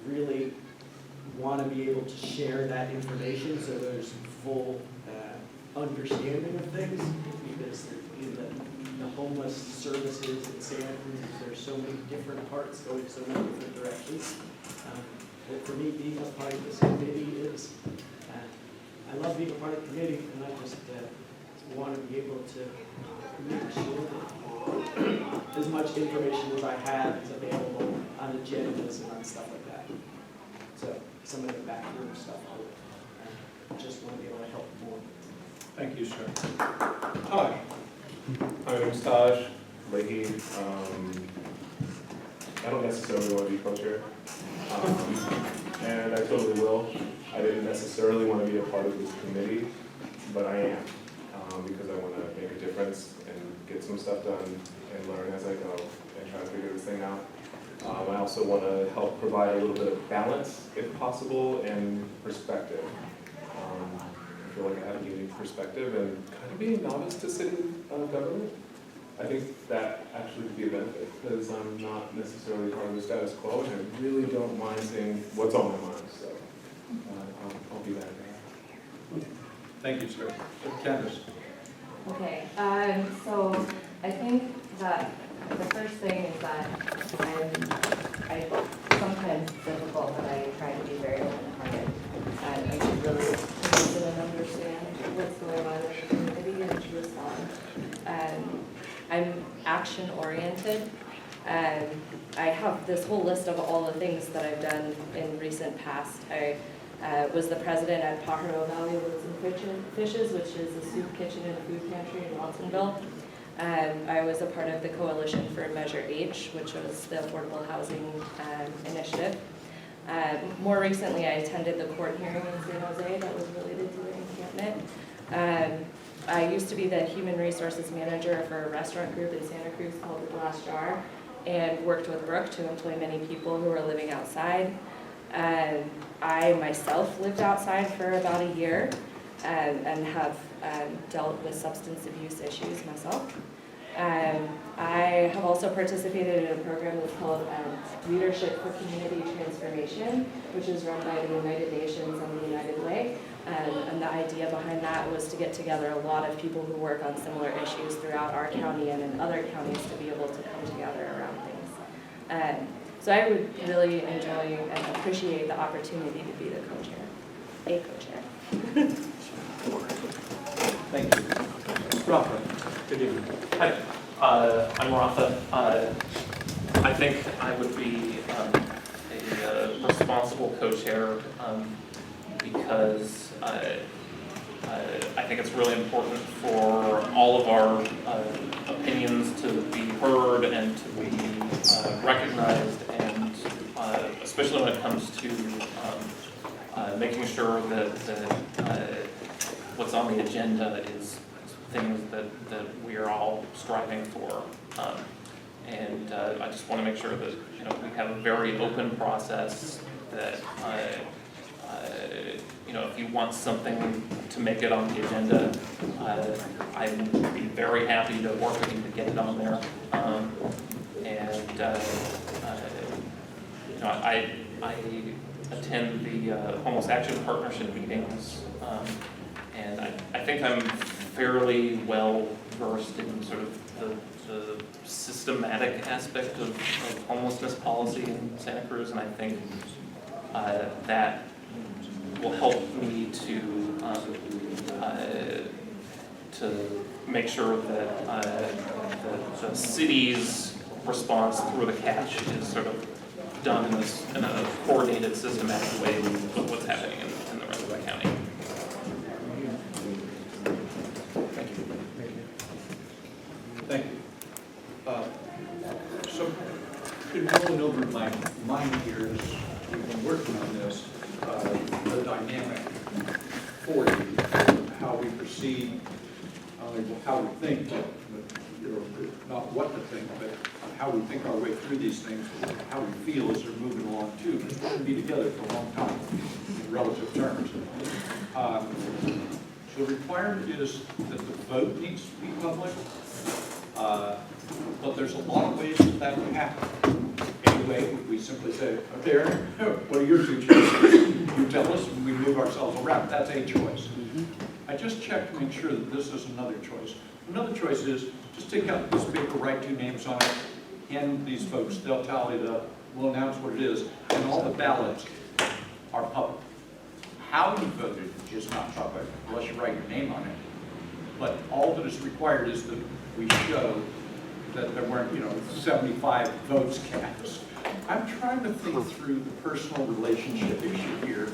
really want to be able to share that information so there's full understanding of things, because in the homeless services in Santa Cruz, there's so many different parts going so many different directions. But for me, being a part of this committee is, I love being a part of the committee, and I just want to be able to make sure that as much information as I have is available on agendas and on stuff like that. So some of the backroom stuff, I just want to be able to help more. Thank you, sir. Taj. My name's Taj Leahy. I don't necessarily want to be co-chair, and I totally will. I didn't necessarily want to be a part of this committee, but I am, because I want to make a difference and get some stuff done and learn as I go and try to figure this thing out. I also also want to help provide a little bit of balance, if possible, and perspective. I feel like I have a unique perspective, and kind of being novice to city government, I think that actually could be a benefit, because I'm not necessarily part of the status quo, and I really don't mind saying what's on my mind, so I'll be that guy. Thank you, sir. Candace. Okay, so I think that the first thing is that I sometimes it's difficult, but I try to be very open-hearted. And I should really listen and understand what's going on in the community and to respond. I'm action-oriented, and I have this whole list of all the things that I've done in recent past. I was the president at Pajaro Valley Woods and Fishes, which is a soup kitchen and a food pantry in Watsonville. I was a part of the Coalition for Measure H, which was the affordable housing initiative. More recently, I attended the court hearing in San Jose that was related to the encampment. I used to be the human resources manager for a restaurant group in Santa Cruz called The Glass Jar, and worked with Brooke to employ many people who were living outside. I myself lived outside for about a year and have dealt with substance abuse issues myself. I have also participated in a program that's called Leadership for Community Transformation, which is run by the United Nations and the United Way. And the idea behind that was to get together a lot of people who work on similar issues throughout our county and in other counties to be able to come together around things. So I would really enjoy and appreciate the opportunity to be the co-chair, a co-chair. Thank you. Rafa, good evening. Hi, I'm Rafa. I think I would be a responsible co-chair because I think it's really important for all of our opinions to be heard and to be recognized, and especially when it comes to making sure that what's on the agenda is things that we are all striving for. And I just want to make sure that we have a very open process, that if you want something to make it on the agenda, I'd be very happy to work with you to get it on there. I attend the Homeless Action Partnership meetings, and I think I'm fairly well versed in sort of the systematic aspect of homelessness policy in Santa Cruz, and I think that will help me to make sure that the city's response through the CACH is sort of done in a coordinated, systematic way with what's happening in the rest of the county. Thank you. So, been rolling over in my mind here as we've been working on this, the dynamic for you, how we perceive, how we think, but not what to think, but how we think our way through these things, how we feel as they're moving along too. We're going to be together for a long time in relative terms. So the requirement is that the vote needs to be public. But there's a lot of ways that can happen. Anyway, we simply say, okay, Aaron, what are your two choices? You tell us and we move ourselves around. That's a choice. I just checked to make sure that this is another choice. Another choice is just take out this paper, write 2 names on it, hand these folks, they'll tally it up, we'll announce what it is, and all the ballots are public. How you voted is not public unless you write your name on it. But all that is required is that we show that there weren't, 75 votes cast. I'm trying to think through the personal relationship issue here.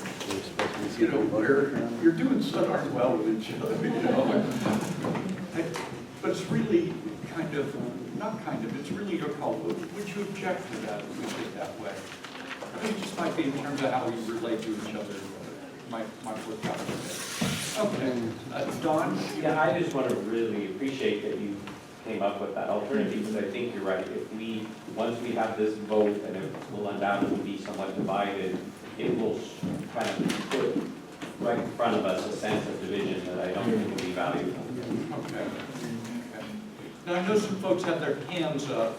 Where you're doing so darn well with each other, But it's really it's really your call. Would you object to that if we did it that way? I think it just might be in terms of how we relate to each other. Might work out a bit. Okay. Don? Yeah, I just want to really appreciate that you came up with that alternative, because I think you're right. If we, once we have this vote, and it will undoubtedly be somewhat divided, it will kind of put right in front of us a sense of division that I don't think will be valuable. Okay. Now, I know some folks had their hands up,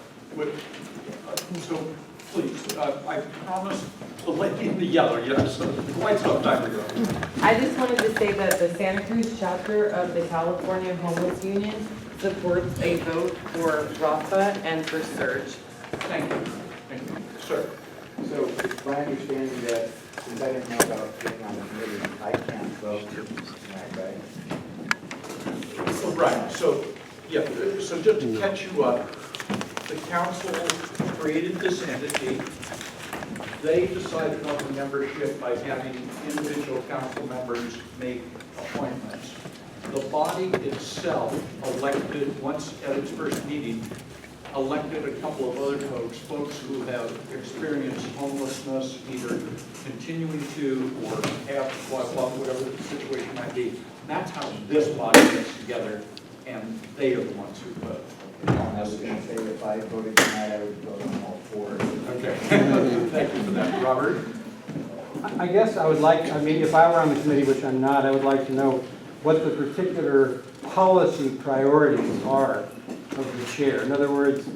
so please, I promise the lady in the yellow, yes, quite some time ago. I just wanted to say that the Santa Cruz chapter of the California Homeless Union supports a vote for RAFA and for surge. Thank you. Thank you. Sir. So it's my understanding that, since I didn't know about being on the committee, I can't vote tonight, right? Right, so, yeah, so just to catch you up, the council created this entity. They decided on the membership by having individual council members make appointments. The body itself elected, once at its first meeting, elected a couple of other folks who have experienced homelessness, either continuing to or have, whatever the situation might be. That's how this body gets together, and they are the ones who vote. I was going to say, if I voted tonight, I would vote on all four. Okay. Thank you for that, Robert. I guess I would like, I mean, if I were on the committee, which I'm not, I would like to know what the particular policy priorities are of the chair. In other words,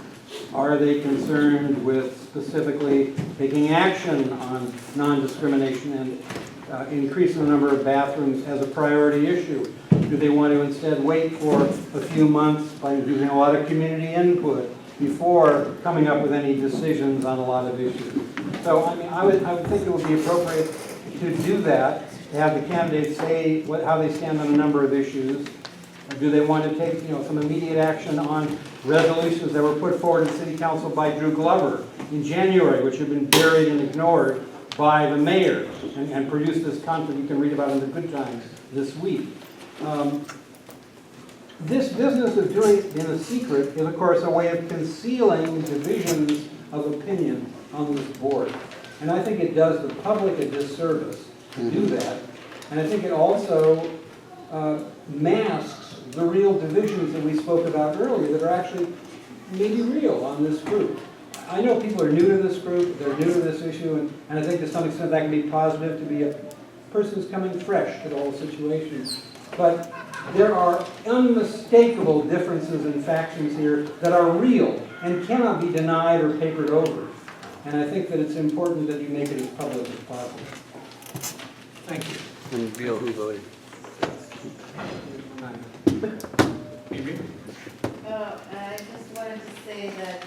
are they concerned with specifically taking action on non-discrimination and increasing the number of bathrooms as a priority issue? Do they want to instead wait for a few months by using a lot of community input before coming up with any decisions on a lot of issues? So, I mean, I would think it would be appropriate to do that, to have the candidates say how they stand on a number of issues. Or do they want to take, some immediate action on resolutions that were put forward in City Council by Drew Glover in January, which have been buried and ignored by the mayor and produced this conflict you can read about in the Good Times this week. This business of doing it in a secret is, of course, a way of concealing divisions of opinion on this board. And I think it does the public a disservice to do that. And I think it also masks the real divisions that we spoke about earlier that are actually maybe real on this group. I know people are new to this group, they're new to this issue, and I think to some extent that can be positive to be a person who's coming fresh to the whole situation. But there are unmistakable differences in factions here that are real and cannot be denied or papered over. And I think that it's important that you make it as public as possible. Thank you. And reveal who voted. I just wanted to say that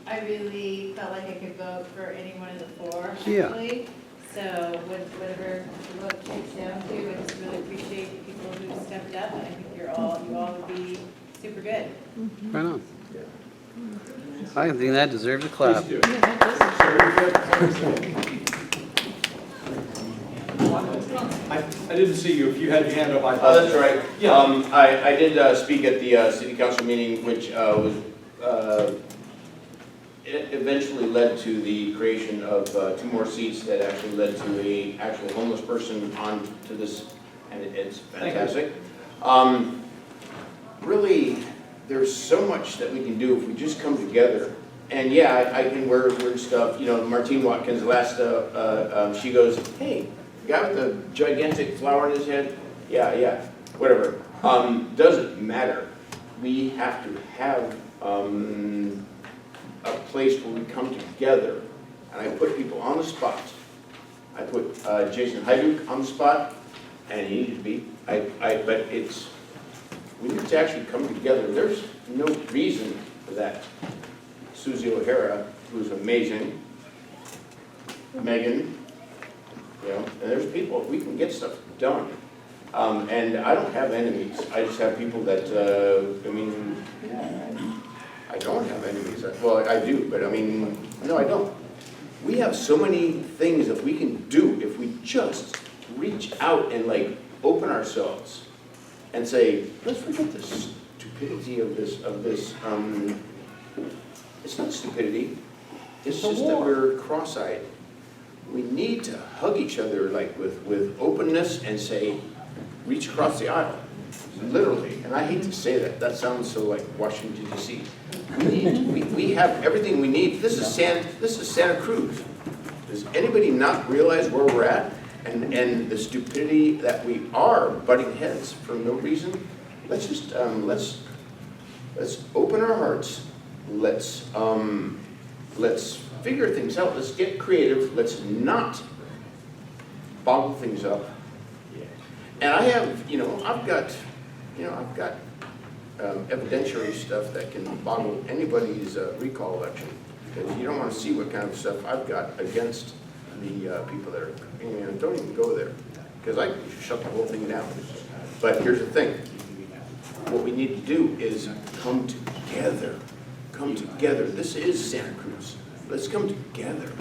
I really felt like I could vote for any one of the four, actually. So whatever the vote shakes down to, I just really appreciate the people who stepped up, and I think you all would be super good. Right on. I think that deserves a clap. Please do. I didn't see you. If you had your hand up, I thought. That's right. Yeah. I did speak at the city council meeting, which was it eventually led to the creation of 2 more seats that actually led to a actual homeless person on to this, and it's fantastic. Really, there's so much that we can do if we just come together. And yeah, I can wear weird stuff. Martine Watkins last, she goes, "Hey, guy with the gigantic flower in his head." Yeah, whatever. Doesn't matter. We have to have a place where we come together. And I put people on the spot. I put Jason Hayduk on the spot, and he needed to be. But we need to actually come together. There's no reason for that. Susie O'Hara, who's amazing, Megan, and there's people, we can get stuff done. And I don't have enemies. I just have people that, I don't have enemies. Well, I do, but no, I don't. We have so many things that we can do if we just reach out and open ourselves and say, let's forget the stupidity of this. It's not stupidity. It's just that we're cross-eyed. We need to hug each other with openness and say, reach across the aisle. literally, and I hate to say that, that sounds so like Washington DC. We have everything we need. This is Santa Cruz. Does anybody not realize where we're at and the stupidity that we are butting heads for no reason? Let's just let's open our hearts. Let's figure things out. Let's get creative. Let's not boggle things up. And I have, I've got evidentiary stuff that can boggle anybody's recall election, because you don't want to see what kind of stuff I've got against the people that are, don't even go there, because I shut the whole thing down. But here's the thing. What we need to do is come together. Come together. This is Santa Cruz. Let's come together.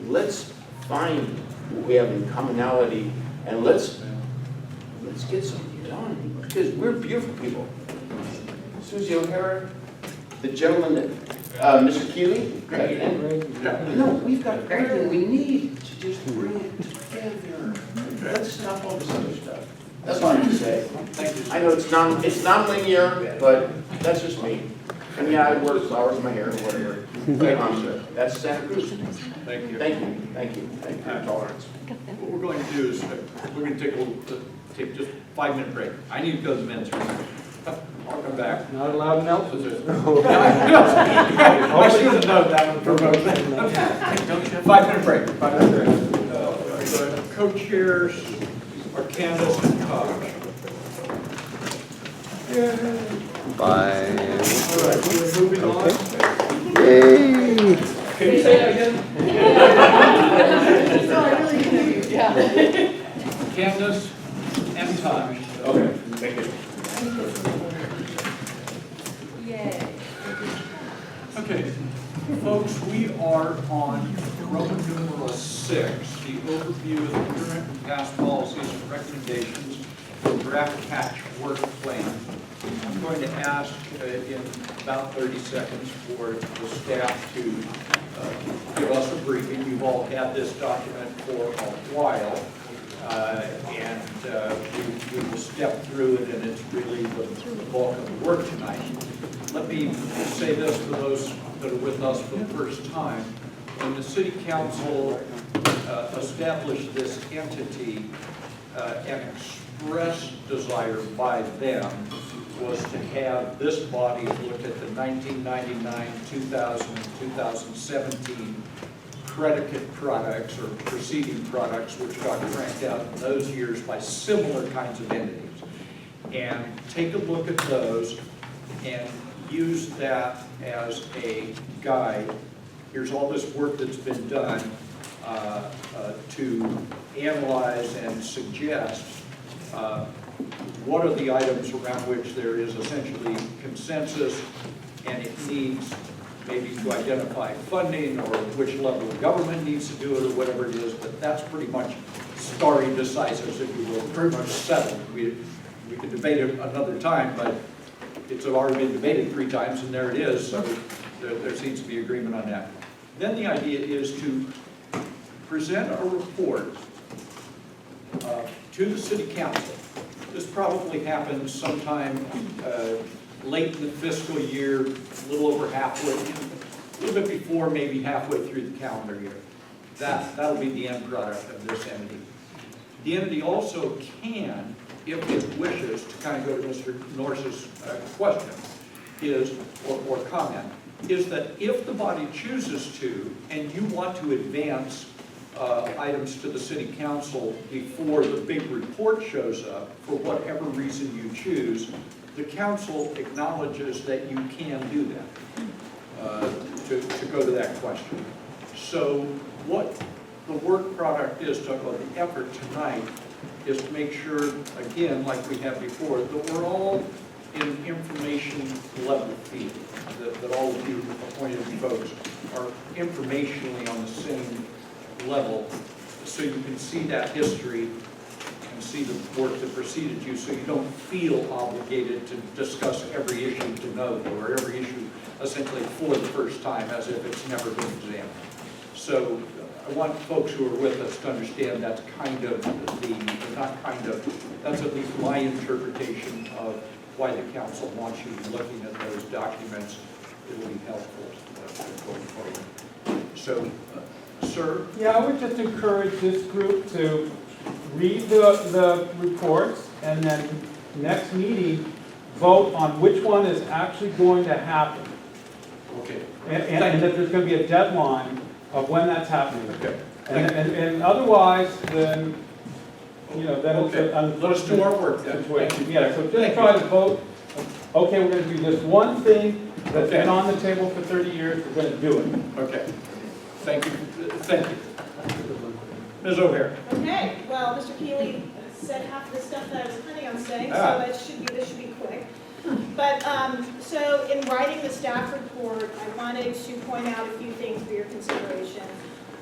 Let's find what we have in commonality, and let's get something done, because we're beautiful people. Susie O'Hara, the gentleman that, Mr. Keeley, we've got everything we need to just bring it together. Let's stop all this other stuff. That's all I have to say. Thank you. I know it's non-linear, but that's just me. And yeah, I wear flowers in my hair or whatever. That's Santa Cruz. Thank you. Thank you. Thank you. Thank you for your tolerance. What we're going to do is, we're going to take just a 5-minute break. I need to go to the men's room. I'll come back. Not allowed in Elton. I should have known that one for both. 5-minute break. 5-minute break. The co-chairs are Candace and CACH. Bye. All right, we're moving on. Yay! Can you say that again? Candace and CACH. Okay, thank you. Yay. Okay, folks, we are on Roman numeral 6, the overview of the current and past policies and recommendations for draft CACH Work Plan. I'm going to ask in about 30 seconds for the staff to give us a briefing. You've all had this document for a while, and we will step through it, and it's really the bulk of the work tonight. Let me say this for those that are with us for the first time. When the City Council established this entity, an express desire by them was to have this body look at the 1999, 2000, and 2017 predicate products or preceding products which got cranked out in those years by similar kinds of entities. And take a look at those and use that as a guide. Here's all this work that's been done to analyze and suggest what are the items around which there is essentially consensus, and it needs maybe to identify funding or which level of government needs to do it or whatever it is, but that's pretty much stare decisis, if you will, pretty much settled. We could debate it another time, but it's already been debated 3 times, and there it is, so there seems to be agreement on that. Then the idea is to present a report to the City Council. This probably happens sometime late in the fiscal year, a little over halfway, a little bit before, maybe halfway through the calendar year. That'll be the end product of this entity. The entity also can, if it wishes, to kind of go to Mr. Norse's question, or comment, is that if the body chooses to, and you want to advance items to the City Council before the big report shows up, for whatever reason you choose, the Council acknowledges that you can do that, to go to that question. So what the work product is, the effort tonight, is to make sure, again, like we have before, that we're all in information level field, that all of you appointed folks are informationally on the same level, so you can see that history and see the work that preceded you, so you don't feel obligated to discuss every issue de novo, or every issue essentially for the first time, as if it's never been examined. So I want folks who are with us to understand that's kind of that's at least my interpretation of why the council wants you to be looking at those documents. It will be helpful going forward. So, sir? Yeah, I would just encourage this group to read the reports and then next meeting, vote on which one is actually going to happen. Okay. And that there's going to be a deadline of when that's happening. Okay. And otherwise, then, you know, then it's Okay. an Let us do our work then. situation. Yeah, so just try to vote, okay, we're going to do this one thing that's been on the table for 30 years, we're going to do it. Okay. Thank you. Thank you. Ms. O'Hare. Okay, well, Mr. Keeley said half of the stuff that I was planning on saying, so this should be quick. But, so in writing the staff report, I wanted to point out a few things for your consideration.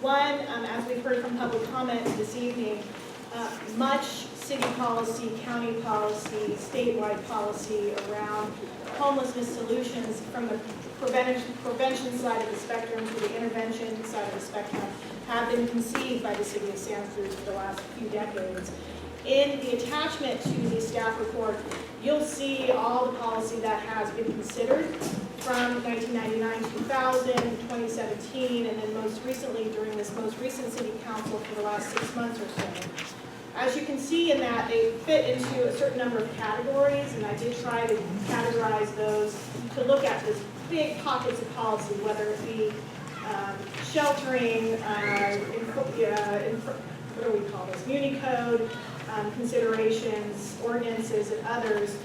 One, as we've heard from public comment this evening, much city policy, county policy, statewide policy around homelessness solutions from the prevention side of the spectrum to the intervention side of the spectrum have been conceived by the city of Santa Cruz for the last few decades. In the attachment to the staff report, you'll see all the policy that has been considered from 1999, 2000, 2017, and then most recently during this most recent city council for the last 6 months or so. As you can see in that, they fit into a certain number of categories, and I did try to categorize those to look at those big pockets of policy, whether it be sheltering, what do we call this, Muni Code, considerations, ordinances, and others.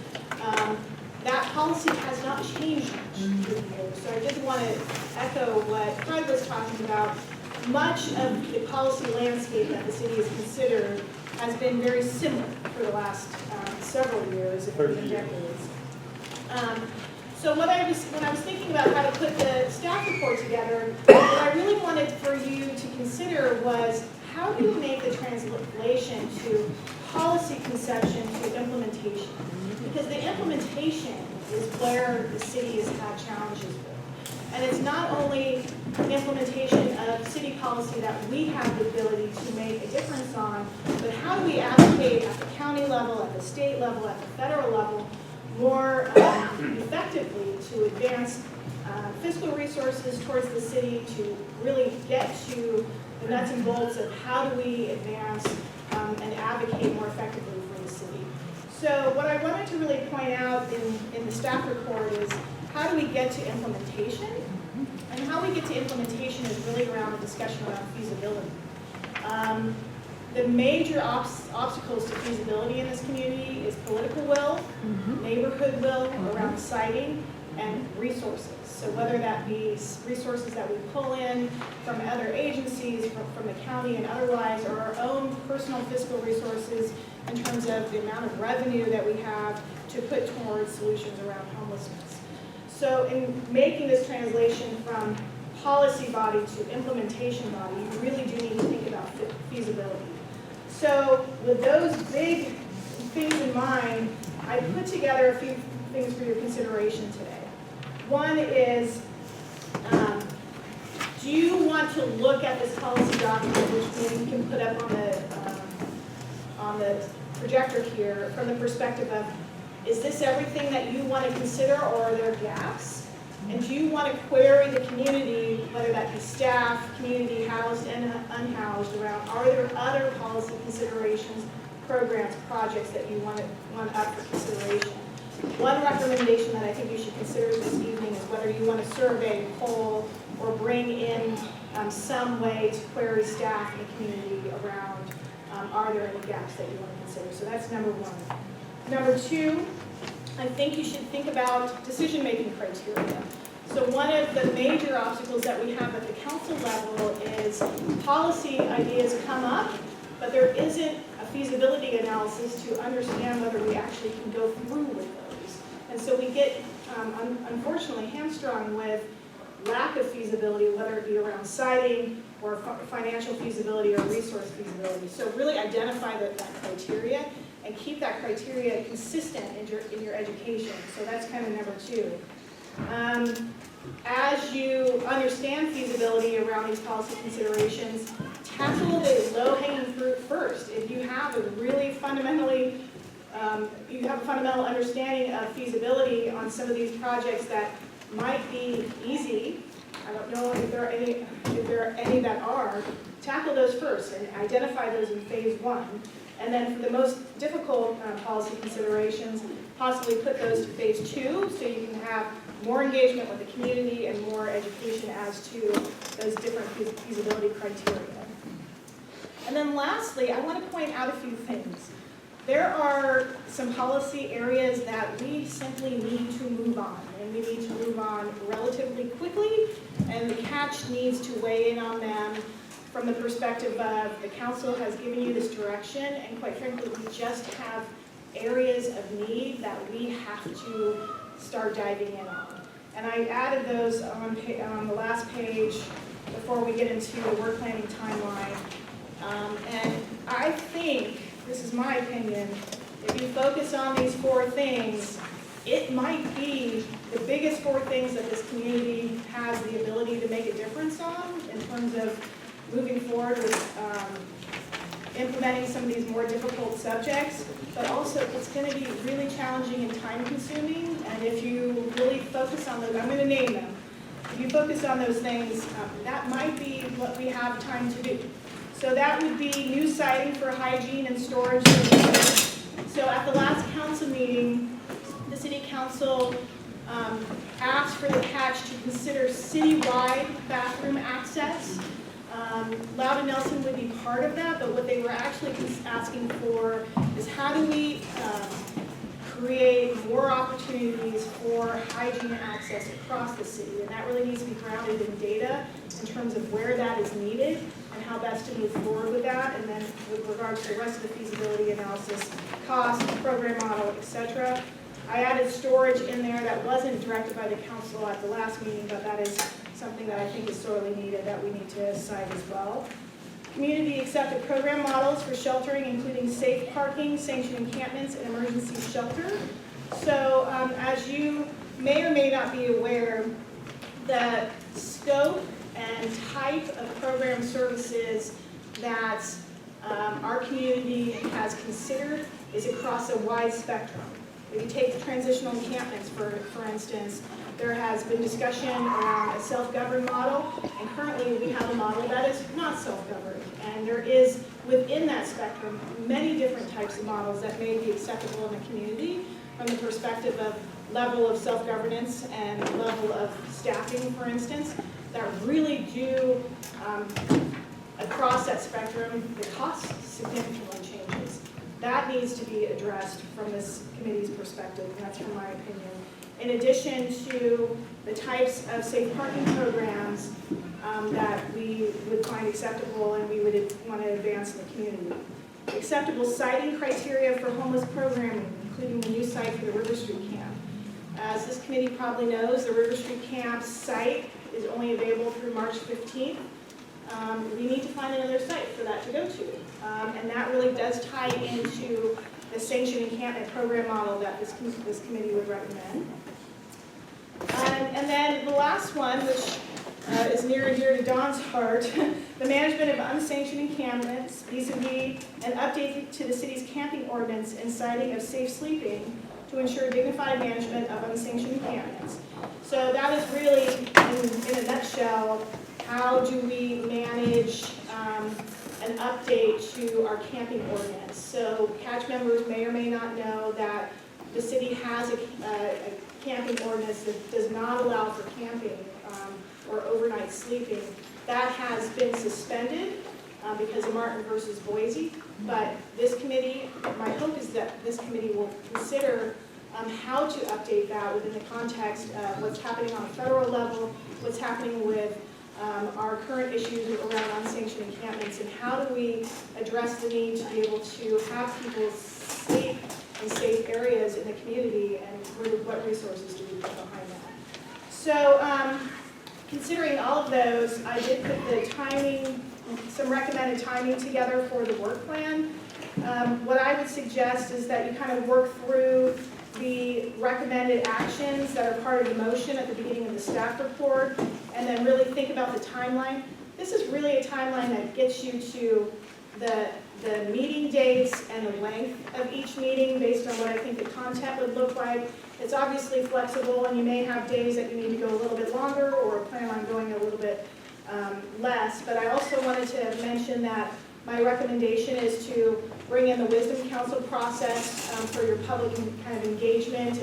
That policy has not changed much through the years. So I just want to echo what Craig was talking about. Much of the policy landscape that the city has considered has been very similar for the last several years, if not decades. So when I was thinking about how to put the staff report together, what I really wanted for you to consider was how do you make the translation to policy conception to implementation? Because the implementation is where the city has had challenges with. And it's not only implementation of city policy that we have the ability to make a difference on, but how do we advocate at the county level, at the state level, at the federal level, more effectively to advance fiscal resources towards the city to really get to the nuts and bolts of how do we advance and advocate more effectively for the city. So what I wanted to really point out in the staff report is how do we get to implementation? And how we get to implementation is really around a discussion around feasibility. The major obstacles to feasibility in this community is political will, neighborhood will around siting, and resources. So whether that be resources that we pull in from other agencies, from the county and otherwise, or our own personal fiscal resources in terms of the amount of revenue that we have to put towards solutions around homelessness. So in making this translation from policy body to implementation body, you really do need to think about feasibility. So with those big things in mind, I put together a few things for your consideration today. One is, do you want to look at this policy document, which maybe you can put up on the projector here, from the perspective of, is this everything that you want to consider, or are there gaps? And do you want to query the community, whether that be staff, community housed and unhoused, around are there other policy considerations, programs, projects that you want up for consideration? One recommendation that I think you should consider this evening is whether you want to survey, poll, or bring in some way to query staff and the community around are there any gaps that you want to consider. So that's number one. Number two, I think you should think about decision-making criteria. So one of the major obstacles that we have at the council level is policy ideas come up, but there isn't a feasibility analysis to understand whether we actually can go through with those. And so we get, unfortunately, hamstrung with lack of feasibility, whether it be around siting or financial feasibility or resource feasibility. So really identify that criteria and keep that criteria consistent in your education. So that's kind of number two. As you understand feasibility around these policy considerations, tackle the low-hanging fruit first. If you have a really fundamentally, you have a fundamental understanding of feasibility on some of these projects that might be easy, I don't know if there are any that are, tackle those first and identify those in phase 1. And then for the most difficult policy considerations, possibly put those to phase 2 so you can have more engagement with the community and more education as to those different feasibility criteria. And then lastly, I want to point out a few things. There are some policy areas that we simply need to move on, and we need to move on relatively quickly, and the CACH needs to weigh in on them from the perspective of the council has given you this direction, and quite frankly, we just have areas of need that we have to start diving in on. And I added those on the last page before we get into the work planning timeline. And I think, this is my opinion, if you focus on these 4 things, it might be the biggest 4 things that this community has the ability to make a difference on in terms of moving forward with implementing some of these more difficult subjects, but also it's going to be really challenging and time consuming, and if you really focus on those, I'm going to name them, if you focus on those things, that might be what we have time to do. So that would be new siting for hygiene and storage services. So at the last council meeting, the city council asked for the CACH to consider citywide bathroom access. Louden Nelson would be part of that, but what they were actually asking for is how do we create more opportunities for hygiene access across the city, and that really needs to be grounded in data in terms of where that is needed and how best to move forward with that, and then with regard to the rest of the feasibility analysis, cost, program model, etc. I added storage in there that wasn't directed by the council at the last meeting, but that is something that I think is sorely needed that we need to cite as well. Community accepted program models for sheltering, including safe parking, sanctioned encampments, and emergency shelter. So as you may or may not be aware, the scope and type of program services that our community has considered is across a wide spectrum. If you take the transitional encampments, for instance, there has been discussion around a self-governed model, and currently we have a model that is not self-governed. And there is, within that spectrum, many different types of models that may be acceptable in the community from the perspective of level of self-governance and level of staffing, for instance, that really do, across that spectrum, the cost significantly changes. That needs to be addressed from this committee's perspective, and that's from my opinion. In addition to the types of safe parking programs that we would find acceptable and we would want to advance in the community. Acceptable siting criteria for homeless programming, including the new site for the River Street Camp. As this committee probably knows, the River Street Camp site is only available through March 15th. We need to find another site for that to go to. And that really does tie into the sanctioned encampment program model that this committee would recommend. And then the last one, which is near and dear to Dawn's heart, the management of unsanctioned encampments vis-a-vis an update to the city's camping ordinance and citing of safe sleeping to ensure dignified management of unsanctioned encampments. So that is really, in a nutshell, how do we manage an update to our camping ordinance. So CACH members may or may not know that the city has a camping ordinance that does not allow for camping or overnight sleeping. That has been suspended because of Martin versus Boise. But this committee, my hope is that this committee will consider how to update that within the context of what's happening on a federal level, what's happening with our current issues around unsanctioned encampments, and how do we address the need to be able to have people sleep in safe areas in the community, and what resources do we put behind that. So considering all of those, I did put the timing, some recommended timing together for the work plan. What I would suggest is that you kind of work through the recommended actions that are part of the motion at the beginning of the staff report, and then really think about the timeline. this is really a timeline that gets you to the meeting dates and the length of each meeting based on what I think the content would look like. It's obviously flexible, and you may have days that you need to go a little bit longer or plan on going a little bit less. But I also wanted to mention that my recommendation is to bring in the Wisdom Council process for your public kind of engagement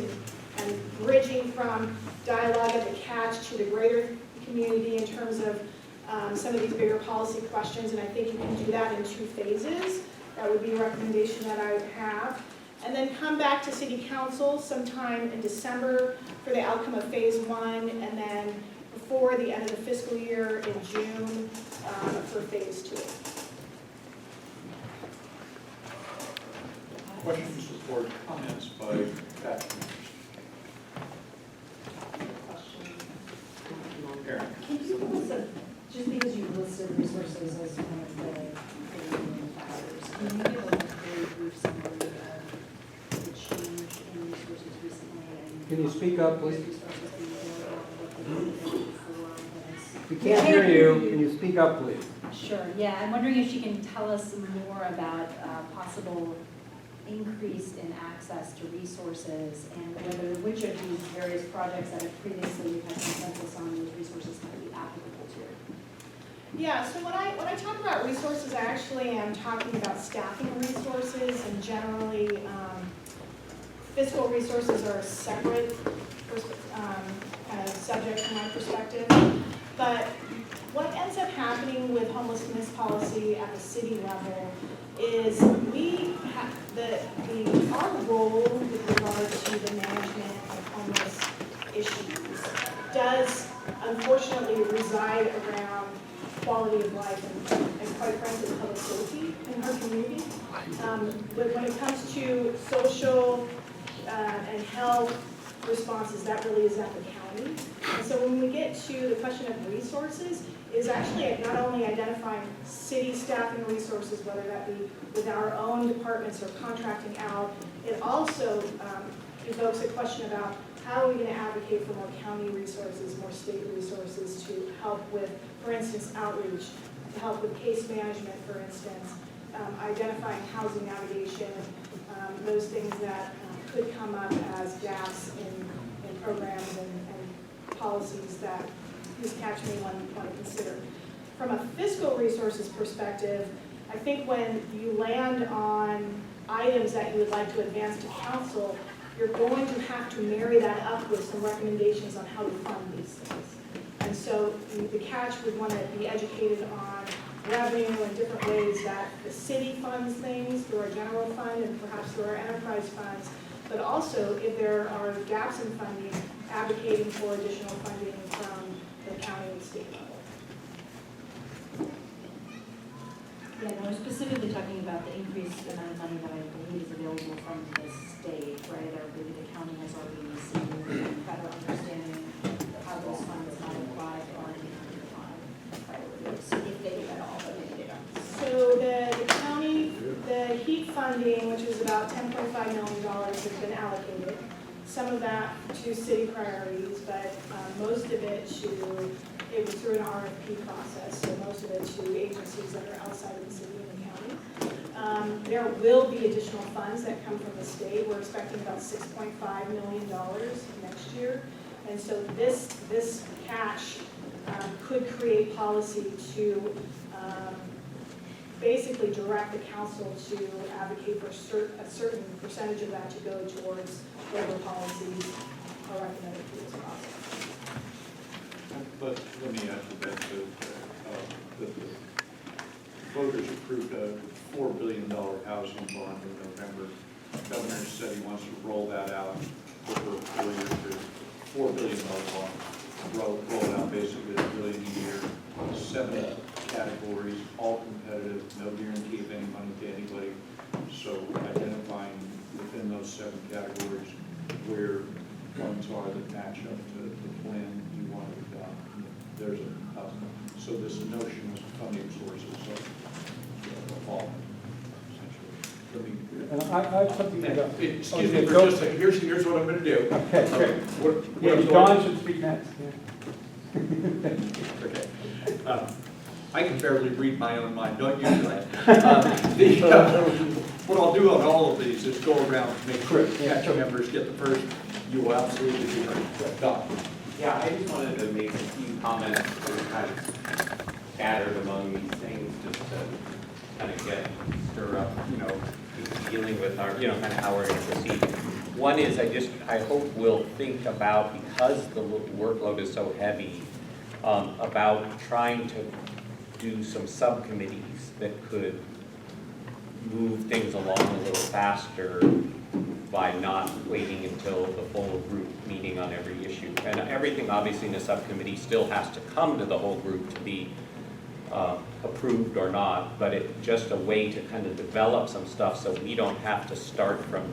and bridging from dialogue at the CACH to the greater community in terms of some of these bigger policy questions, and I think you can do that in 2 phases. That would be a recommendation that I would have. And then come back to City Council sometime in December for the outcome of phase 1, and then before the end of the fiscal year in June for phase 2. Questions or comments by CACH members? Aaron. Can you give us just because you listed resources as one of the factors, can you give a very brief summary of the change in resources recently? And Can you speak up, please? resources being available, what they were before, that is- We can't hear you. Can you speak up, please? Sure, yeah, I'm wondering if she can tell us more about possible increase in access to resources and which of these various projects that have previously we've had consensus on those resources might be applicable to. Yeah, so when I talk about resources, I actually am talking about staffing resources, and generally fiscal resources are a separate kind of subject from my perspective. But what ends up happening with homelessness policy at the city level is we have our role with regard to the management of homeless issues does unfortunately reside around quality of life and quite frankly public safety in our community. But when it comes to social and health responses, that really is at the county. And so when we get to the question of resources, is actually not only identifying city staffing resources, whether that be with our own departments or contracting out, it also evokes a question about how are we going to advocate for more county resources, more state resources to help with, for instance, outreach, to help with case management, for instance, identifying housing navigation, those things that could come up as gaps in programs and policies that these CACH may want to consider. From a fiscal resources perspective, I think when you land on items that you would like to advance to council, you're going to have to marry that up with some recommendations on how to fund these things. And so the CACH would want to be educated on revenue and different ways that the city funds things through our general fund and perhaps through our enterprise funds, but also if there are gaps in funding, advocating for additional funding from the county and state level. Yeah, no, I'm specifically talking about the increased amount of money that I believe is available from the state, right? I believe the county has already received and better understanding of how those funds might apply to our priorities, if they do at all, but maybe they don't. So the county, the HEAP funding, which is about $10.5 million, has been allocated. Some of that to city priorities, but most of it was through an RFP process, so most of it to agencies that are outside of the city and the county. There will be additional funds that come from the state. We're expecting about $6.5 million next year. And so this CACH could create policy to basically direct the council to advocate for a certain percentage of that to go towards whatever policies are recommended through this process. But let me add to that, that the voters approved a $4 billion housing bond in November. The governor said he wants to roll that out over 4 years to $4 billion bond. Roll it out basically $1 billion a year, 7 categories, all competitive, no guarantee of any money to anybody. So identifying within those 7 categories where funds are that match up to the plan you want to adopt. There's so this notion of funding sources of all, essentially. And I have something to go. Excuse me for just a second. Here's what I'm going to do. Okay, great. Yeah, Dawn should speak next. Okay. I can barely read my own mind, don't you, Glenn? What I'll do on all of these is go around and make sure CACH members get the first. You will absolutely be right. Don. Yeah, I just wanted to make a few comments that are kind of scattered among these things, just to kind of stir up, dealing with our, kind of how we're going to proceed. One is I hope we'll think about, because the workload is so heavy, about trying to do some subcommittees that could move things along a little faster by not waiting until the full group meeting on every issue. And everything obviously in a subcommittee still has to come to the whole group to be approved or not, but it's just a way to kind of develop some stuff so we don't have to start from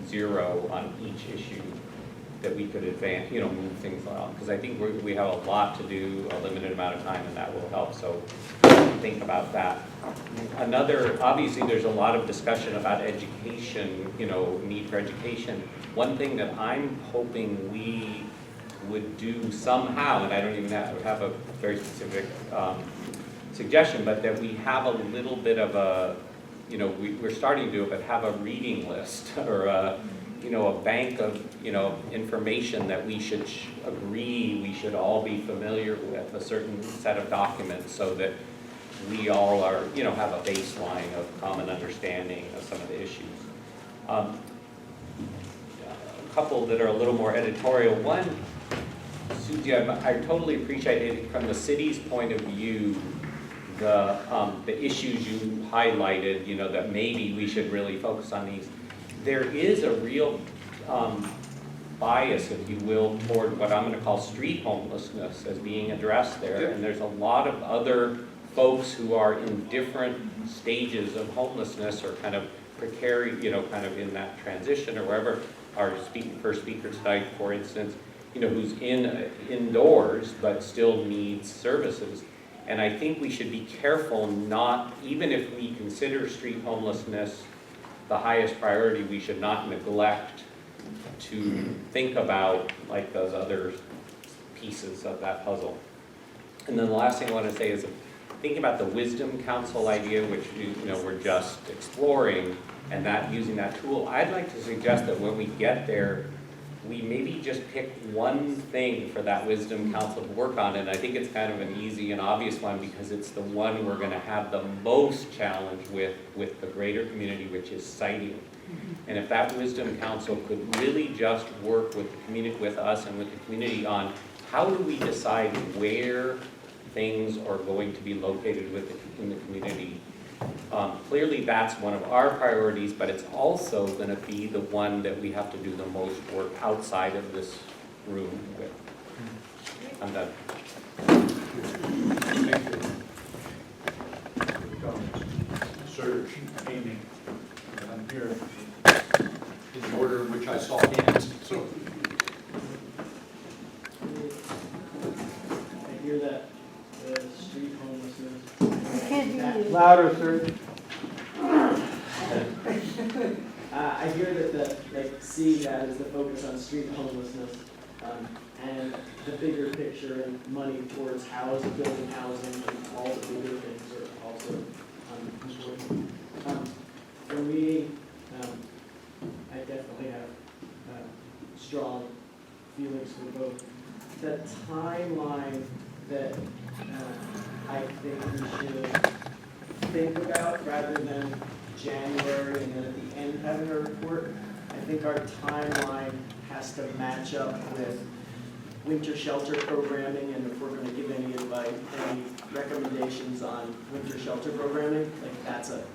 zero on each issue, that we could advance, move things along. Because I think we have a lot to do, a limited amount of time, and that will help. So think about that. Obviously there's a lot of discussion about education, need for education. One thing that I'm hoping we would do somehow, and I don't even have a very specific suggestion, but that we have a little bit of a, we're starting to do it, but have a reading list or a bank of, information that we should agree we should all be familiar with, a certain set of documents, so that we all are, have a baseline of common understanding of some of the issues. A couple that are a little more editorial. One, Susie, I totally appreciate it from the city's point of view, the issues you highlighted, that maybe we should really focus on these. There is a real bias, if you will, toward what I'm going to call street homelessness as being addressed there. And there's a lot of other folks who are in different stages of homelessness or kind of precarious, kind of in that transition or wherever. Our first speaker tonight, for instance, who's indoors but still needs services. And I think we should be careful not, even if we consider street homelessness the highest priority, we should not neglect to think about like those other pieces of that puzzle. And then the last thing I want to say is thinking about the Wisdom Council idea, which we're just exploring, and using that tool. I'd like to suggest that when we get there, we maybe just pick one thing for that Wisdom Council to work on, and I think it's kind of an easy and obvious one because it's the one we're going to have the most challenge with the greater community, which is siting. And if that Wisdom Council could really just work with the community, with us and with the community on how do we decide where things are going to be located in the community. Clearly that's one of our priorities, but it's also going to be the one that we have to do the most work outside of this room with. I'm done. Thank you. Serge, Amy, I'm here in the order in which I saw hands. So I hear that the street homelessness. Can't hear you. Louder, sir. I hear that see that as the focus on street homelessness, and the bigger picture and money towards building housing and all the bigger things are also important. For me, I definitely have strong feelings for both. The timeline that I think we should think about rather than January and then at the end having a report, I think our timeline has to match up with winter shelter programming, and if we're going to give any advice, any recommendations on winter shelter programming, like that's a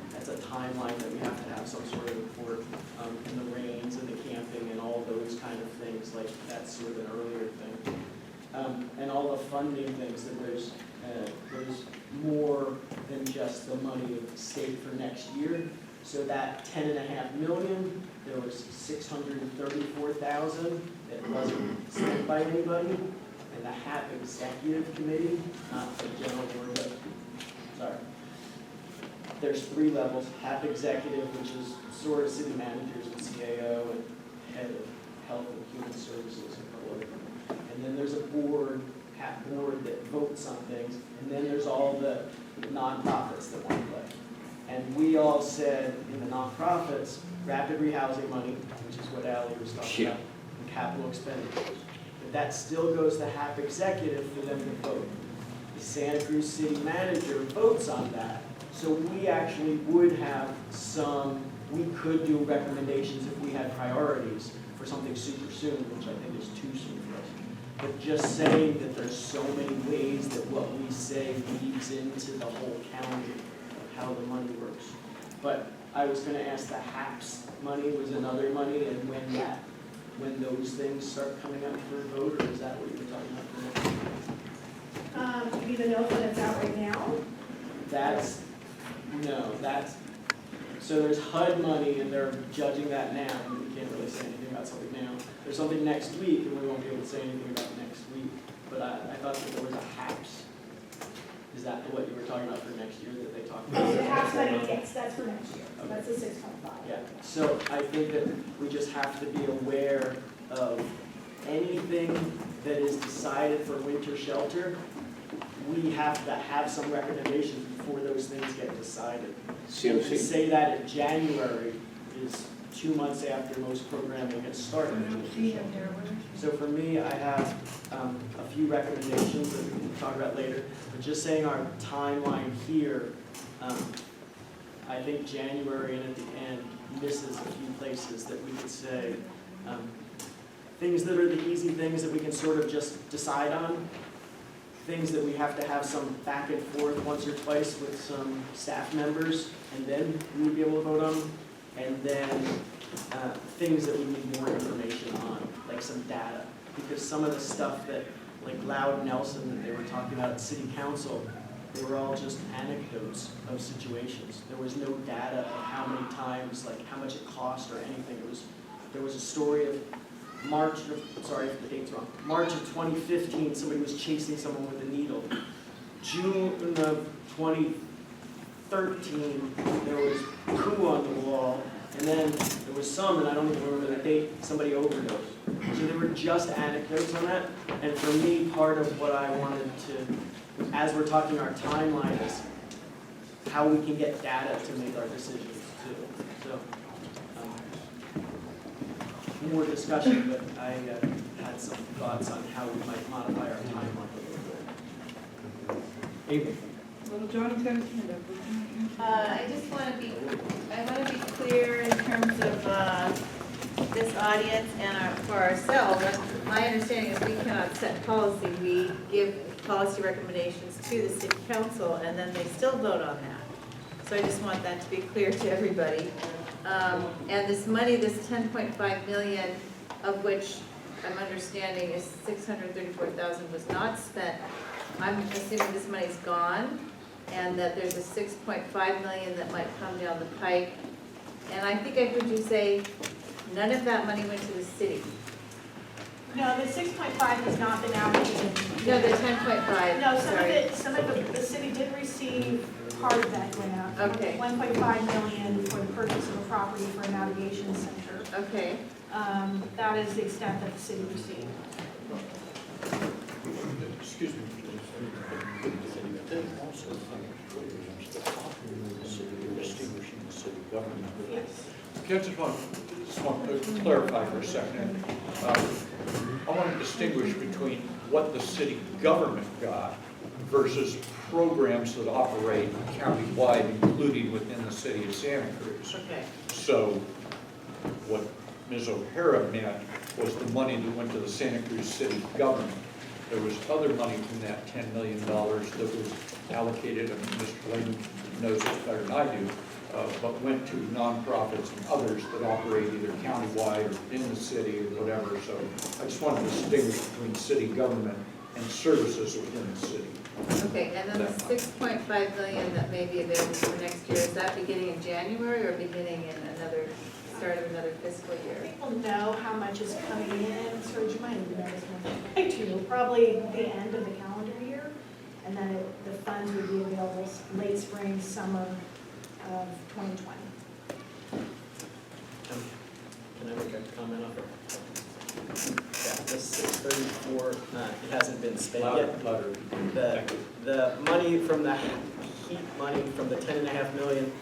timeline that we have to have some sort of report, and the rains and the camping and all those kind of things, like that's sort of an earlier thing. And all the funding things, that there's more than just the money of the state for next year. So that $10.5 million, there was $634,000 that wasn't spent by anybody, and the HAP Executive Committee, not the general board, but sorry. There's 3 levels: HAP Executive, which is sort of city managers and CAO and head of Health and Human Services and co-worker. And then there's a board CAP board that votes on things, and then there's all the nonprofits that want to play. And we all said in the nonprofits, rapid rehousing money, which is what Ally was talking about, and capital expenditures. But that still goes to HAP executive for them to vote. The Santa Cruz city manager votes on that. So we actually would have we could do recommendations if we had priorities for something super soon, which I think is too soon for us. But just saying that there's so many ways that what we say leads into the whole county of how the money works. But I was gonna ask, the HAPS money was another money, and when those things start coming up for a vote, or is that what you were talking about? You mean the note that's out right now? So there's HUD money, and they're judging that now, and we can't really say anything about something now. There's something next week, and we won't be able to say anything about next week, but I thought that there was a HAPS. Is that what you were talking about for next year that they talked about? The HAPS money, yes, that's for next year. Okay. That's the 6.5. Yeah, so I think that we just have to be aware of anything that is decided for winter shelter. We have to have some recommendations before those things get decided. And to say that in January is 2 months after most programming gets started. So for me, I have a few recommendations that we can talk about later, but just saying our timeline here, I think January and at the end misses a few places that we could say, things that are the easy things that we can sort of just decide on, things that we have to have some back and forth once or twice with some staff members, and then we would be able to vote on them, and then things that we need more information on, like some data, because some of the stuff that, like Louden, Nelson, that they were talking about at City Council, they were all just anecdotes of situations. There was no data of how many times, like how much it cost or anything. There was a story of March if the date's wrong, March of 2015, somebody was chasing someone with a needle. June of 2013, there was poo on the wall, and then there was some, and I don't even remember the date, somebody overdosed. So there were just anecdotes on that, and for me, part of what I wanted to, as we're talking our timeline, is how we can get data to make our decisions too. So, more discussion, but I had some thoughts on how we might modify our timeline a little bit. Amy? Well, John's got his hand up. I just want to be clear in terms of this audience and for ourselves. My understanding is we cannot set policy. We give policy recommendations to the city council, and then they still vote on that. So I just want that to be clear to everybody. And this money, this 10.5 million, of which I'm understanding is 634,000 was not spent. I'm assuming this money's gone, and that there's a 6.5 million that might come down the pike. And I think I heard you say none of that money went to the city. No, the 6.5 has not been allocated. No, the 10.5. No, sorry. some of it, the city did receive part of that went out. Okay. 1.5 million for the purchase of a property for a navigation center. Okay. That is the extent that the city received. Excuse me. Distinguishing the city government. Yes. Okay, I just want to clarify for a second. I want to distinguish between what the city government got versus programs that operate countywide, including within the city of Santa Cruz. Okay. So what Ms. O'Hara meant was the money that went to the Santa Cruz city government. There was other money from that $10 million that was allocated, and Mr. Layden knows it better than I do, but went to nonprofits and others that operate either countywide or in the city or whatever. So I just want to distinguish between city government and services within the city. Okay, and then the 6.5 million that may be available for next year, is that beginning in January or beginning in start of another fiscal year? People know how much is coming in, so you might even know this more than I do, probably the end of the calendar year, and then the funds would be available late spring, summer of 2020. Can I make a comment on it? the 634, it hasn't been spent yet. The money from the heat money from the 10.5 million,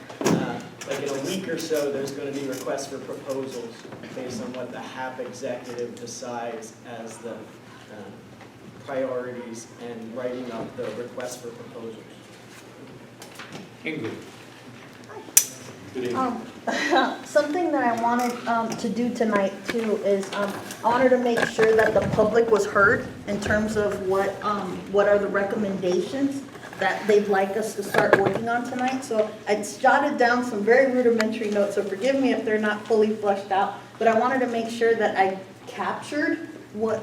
like in a week or so, there's going to be requests for proposals based on what the HAP executive decides as the priorities and writing up the request for proposals. Ingrid. Something that I wanted to do tonight too is I wanted to make sure that the public was heard in terms of what are the recommendations that they'd like us to start working on tonight. So I jotted down some very rudimentary notes, so forgive me if they're not fully fleshed out, but I wanted to make sure that I captured what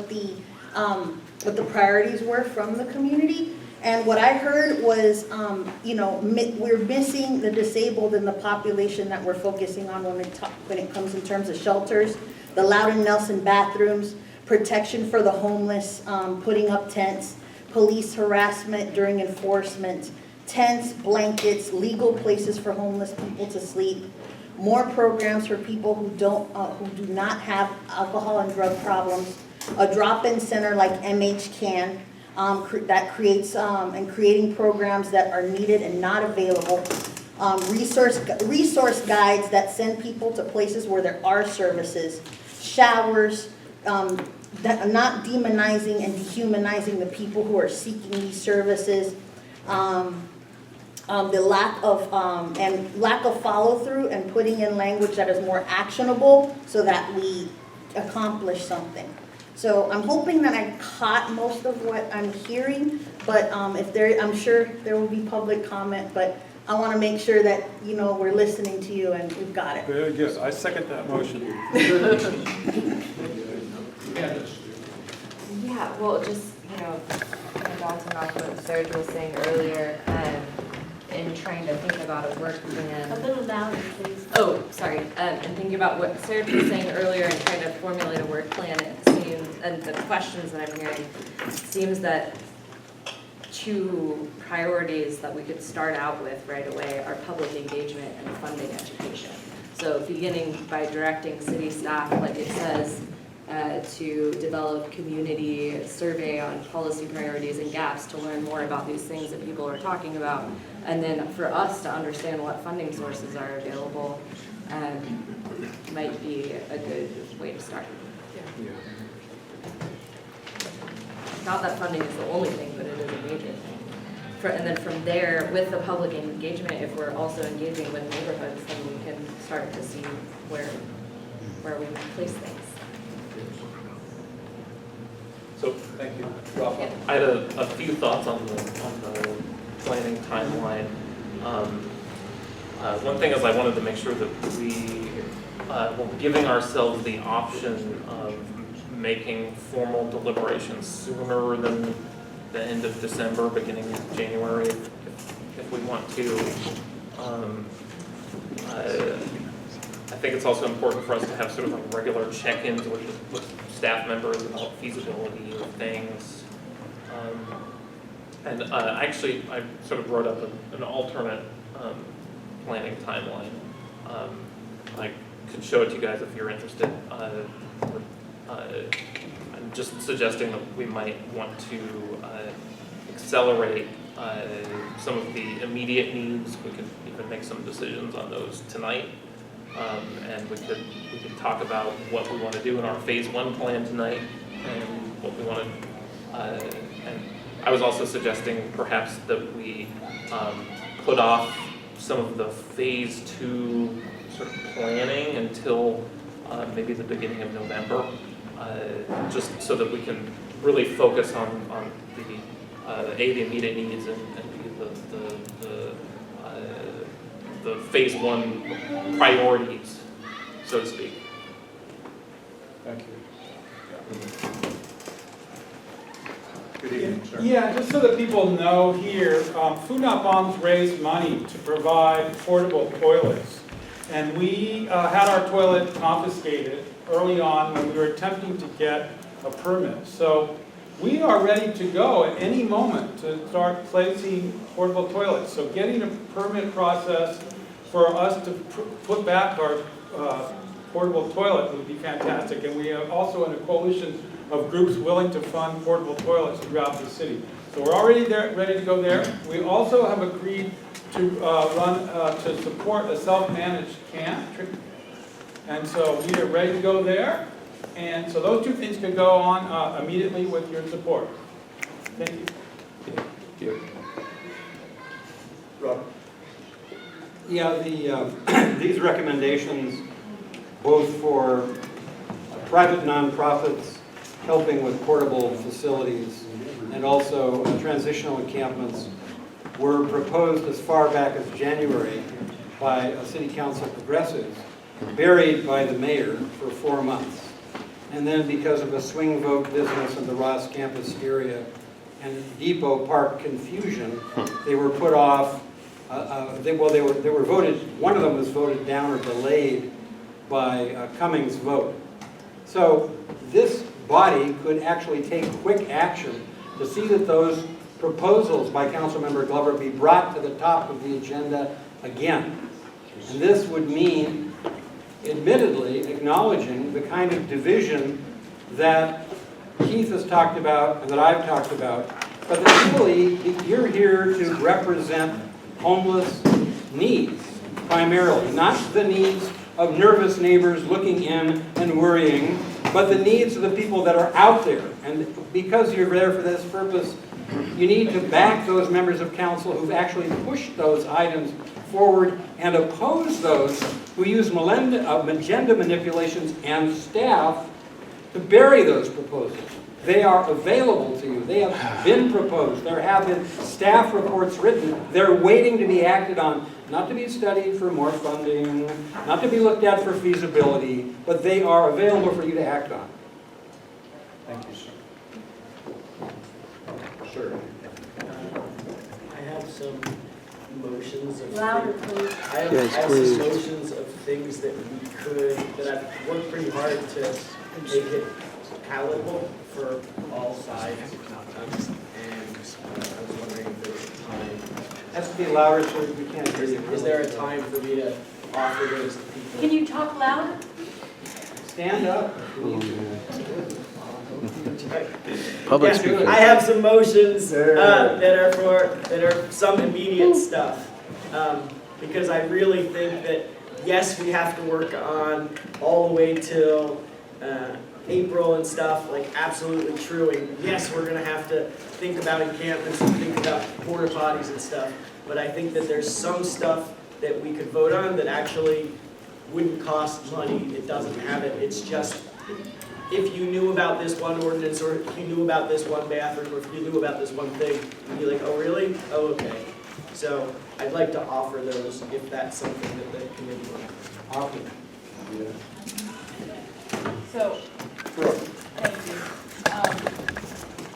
the priorities were from the community. And what I heard was, we're missing the disabled in the population that we're focusing on when it comes in terms of shelters, the Louden Nelson bathrooms, protection for the homeless, putting up tents, police harassment during enforcement, tents, blankets, legal places for homeless people to sleep, more programs for people who do not have alcohol and drug problems, a drop-in center like MH Can, that creates and creating programs that are needed and not available. Resource guides that send people to places where there are services. Showers, that not demonizing and dehumanizing the people who are seeking these services. The lack of follow through and putting in language that is more actionable so that we accomplish something. So I'm hoping that I caught most of what I'm hearing, but I'm sure there will be public comment, but I want to make sure that, we're listening to you and we've got it. Very good. I second that motion. Yeah, well, just, bouncing off what Serge was saying earlier, in trying to think about a work plan. A little louder, please. Oh, sorry. And thinking about what Serge was saying earlier and trying to formulate a work plan, it seems, and the questions that I'm hearing, it seems that two priorities that we could start out with right away are public engagement and funding education. So beginning by directing city staff, like it says, to develop community survey on policy priorities and gaps to learn more about these things that people are talking about. And then for us to understand what funding sources are available might be a good way to start. Yeah. Not that funding is the only thing, but it is a major thing. And then from there, with the public engagement, if we're also engaging with neighborhoods, then we can start to see where we place things. So, thank you. I had a few thoughts on the planning timeline. One thing is I wanted to make sure that we were giving ourselves the option of making formal deliberations sooner than the end of December, beginning of January, if we want to. I think it's also important for us to have sort of like regular check-ins with staff members about feasibility of things. Actually, I sort of wrote up an alternate planning timeline. I could show it to you guys if you're interested. I'm just suggesting that we might want to accelerate some of the immediate needs. We could even make some decisions on those tonight. And we could talk about what we want to do in our phase 1 plan tonight and what we want to, and I was also suggesting perhaps that we put off some of the phase 2 sort of planning until maybe the beginning of November, just so that we can really focus on the immediate needs and the phase 1 priorities, so to speak. Thank you. Good evening, sir. Yeah, just so that people know here, Food Not Bombs raised money to provide portable toilets. And we had our toilet confiscated early on when we were attempting to get a permit. So we are ready to go at any moment to start placing portable toilets. So getting a permit process for us to put back our portable toilet would be fantastic. And we are also in a coalition of groups willing to fund portable toilets throughout the city. So we're already there, ready to go there. We also have agreed to to support a self-managed camp. And so we are ready to go there. And so those two things could go on immediately with your support. Thank you. Thank you. Rob? Yeah, these recommendations, both for private nonprofits helping with portable facilities and also transitional encampments, were proposed as far back as January by a city council progressives, buried by the mayor for 4 months. And then because of a swing vote business in the Ross campus area and Depot Park confusion, they were put off. They were voted. One of them was voted down or delayed by Cummings' vote. So this body could actually take quick action to see that those proposals by Councilmember Glover be brought to the top of the agenda again. And this would mean, admittedly, acknowledging the kind of division that Keith has talked about and that I've talked about, but that really you're here to represent homeless needs primarily, not the needs of nervous neighbors looking in and worrying, but the needs of the people that are out there. And because you're there for this purpose, you need to back those members of council who've actually pushed those items forward and oppose those who use agenda manipulations and staff to bury those proposals. They are available to you. They have been proposed. There have been staff reports written. They're waiting to be acted on, not to be studied for more funding, not to be looked at for feasibility, but they are available for you to act on. Thank you, sir. Sure. I have some motions of Louder, things. please. I have some motions of things that we could, that I've worked pretty hard to make it palatable for all sides. And I was wondering if there's time. Has to be louder so we can't hear you. Is there a time for me to offer those to people? Can you talk louder? Stand up. Public Yeah, speaking. I have some motions that are some immediate stuff. Because I really think that, yes, we have to work on all the way till April and stuff, like absolutely true. And yes, we're gonna have to think about encampments and think about porta potties and stuff. But I think that there's some stuff that we could vote on that actually wouldn't cost money. It doesn't have it. It's just, if you knew about this one ordinance, or if you knew about this one bathroom, or if you knew about this one thing, you'd be like, oh really? Oh, okay. So I'd like to offer those if that's something that the committee would offer. So, thank you.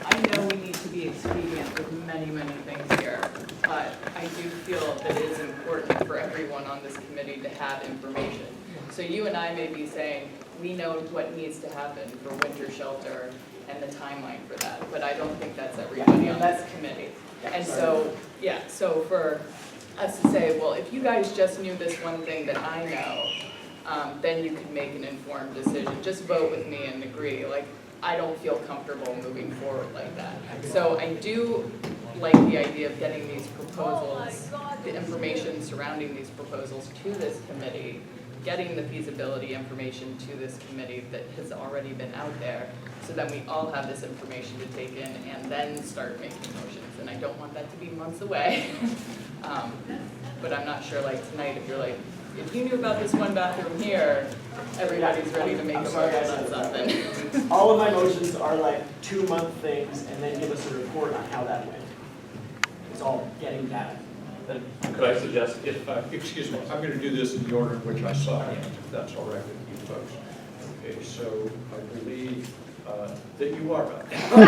I know we need to be expedient with many, many things here, but I do feel that it is important for everyone on this committee to have information. So you and I may be saying, we know what needs to happen for winter shelter and the timeline for that, but I don't think that's everybody on this committee. And so, yeah, so for us to say, well, if you guys just knew this one thing that I know, then you could make an informed decision. Just vote with me and agree. Like, I don't feel comfortable moving forward like that. So I do like the idea of getting these proposals, the information surrounding these proposals to this committee, getting the feasibility information to this committee that has already been out there, so that we all have this information to take in and then start making motions. And I don't want that to be months away. But I'm not sure, like tonight, if you're like, if you knew about this one bathroom here, everybody's ready to make a motion on something. All of my motions are like 2-month things, and then give us a report on how that went. It's all getting data. Could I suggest if, Excuse me, I'm going to do this in the order in which I saw it, if that's all right with you folks. Okay, so I believe that you are up. I'd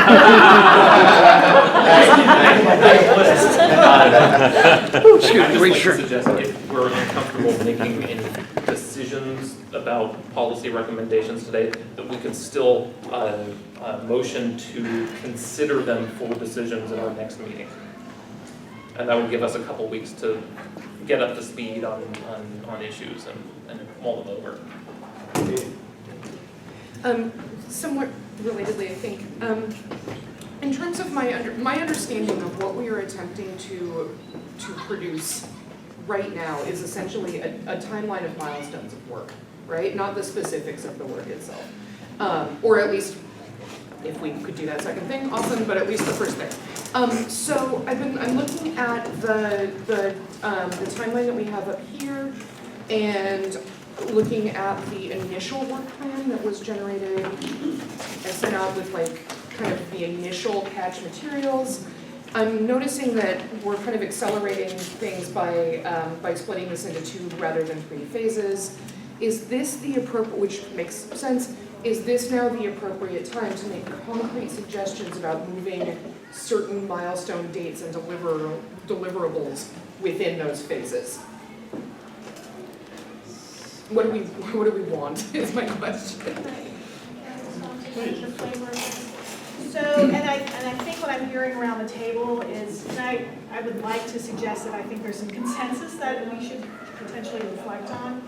like to suggest if we're uncomfortable making any decisions about policy recommendations today, that we could still motion to consider them full decisions in our next meeting. And that would give us a couple weeks to get up to speed on issues and mull them over. Somewhat relatedly, I think, in terms of my understanding of what we are attempting to produce right now is essentially a timeline of milestones of work, right? Not the specifics of the work itself. Or at least, if we could do that second thing, awesome, but at least the first thing. So I'm looking at the timeline that we have up here and looking at the initial work plan that was generated and sent out with like kind of the initial CACH materials. I'm noticing that we're kind of accelerating things by splitting this into 2 rather than 3 phases. Is this the appropriate, which makes sense, is this now the appropriate time to make concrete suggestions about moving certain milestone dates and deliverables within those phases? What do we want is my question. So, and I think what I'm hearing around the table is, and I would like to suggest that I think there's some consensus that we should potentially reflect on.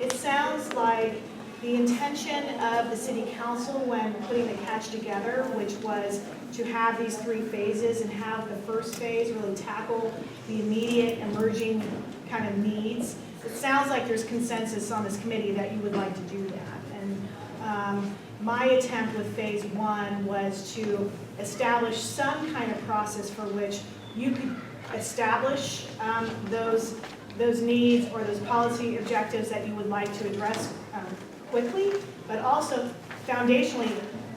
It sounds like the intention of the city council when putting the CACH together, which was to have these 3 phases and have the first phase really tackle the immediate emerging kind of needs. It sounds like there's consensus on this committee that you would like to do that. And my attempt with phase 1 was to establish some kind of process for which you could establish those needs or those policy objectives that you would like to address quickly, but also foundationally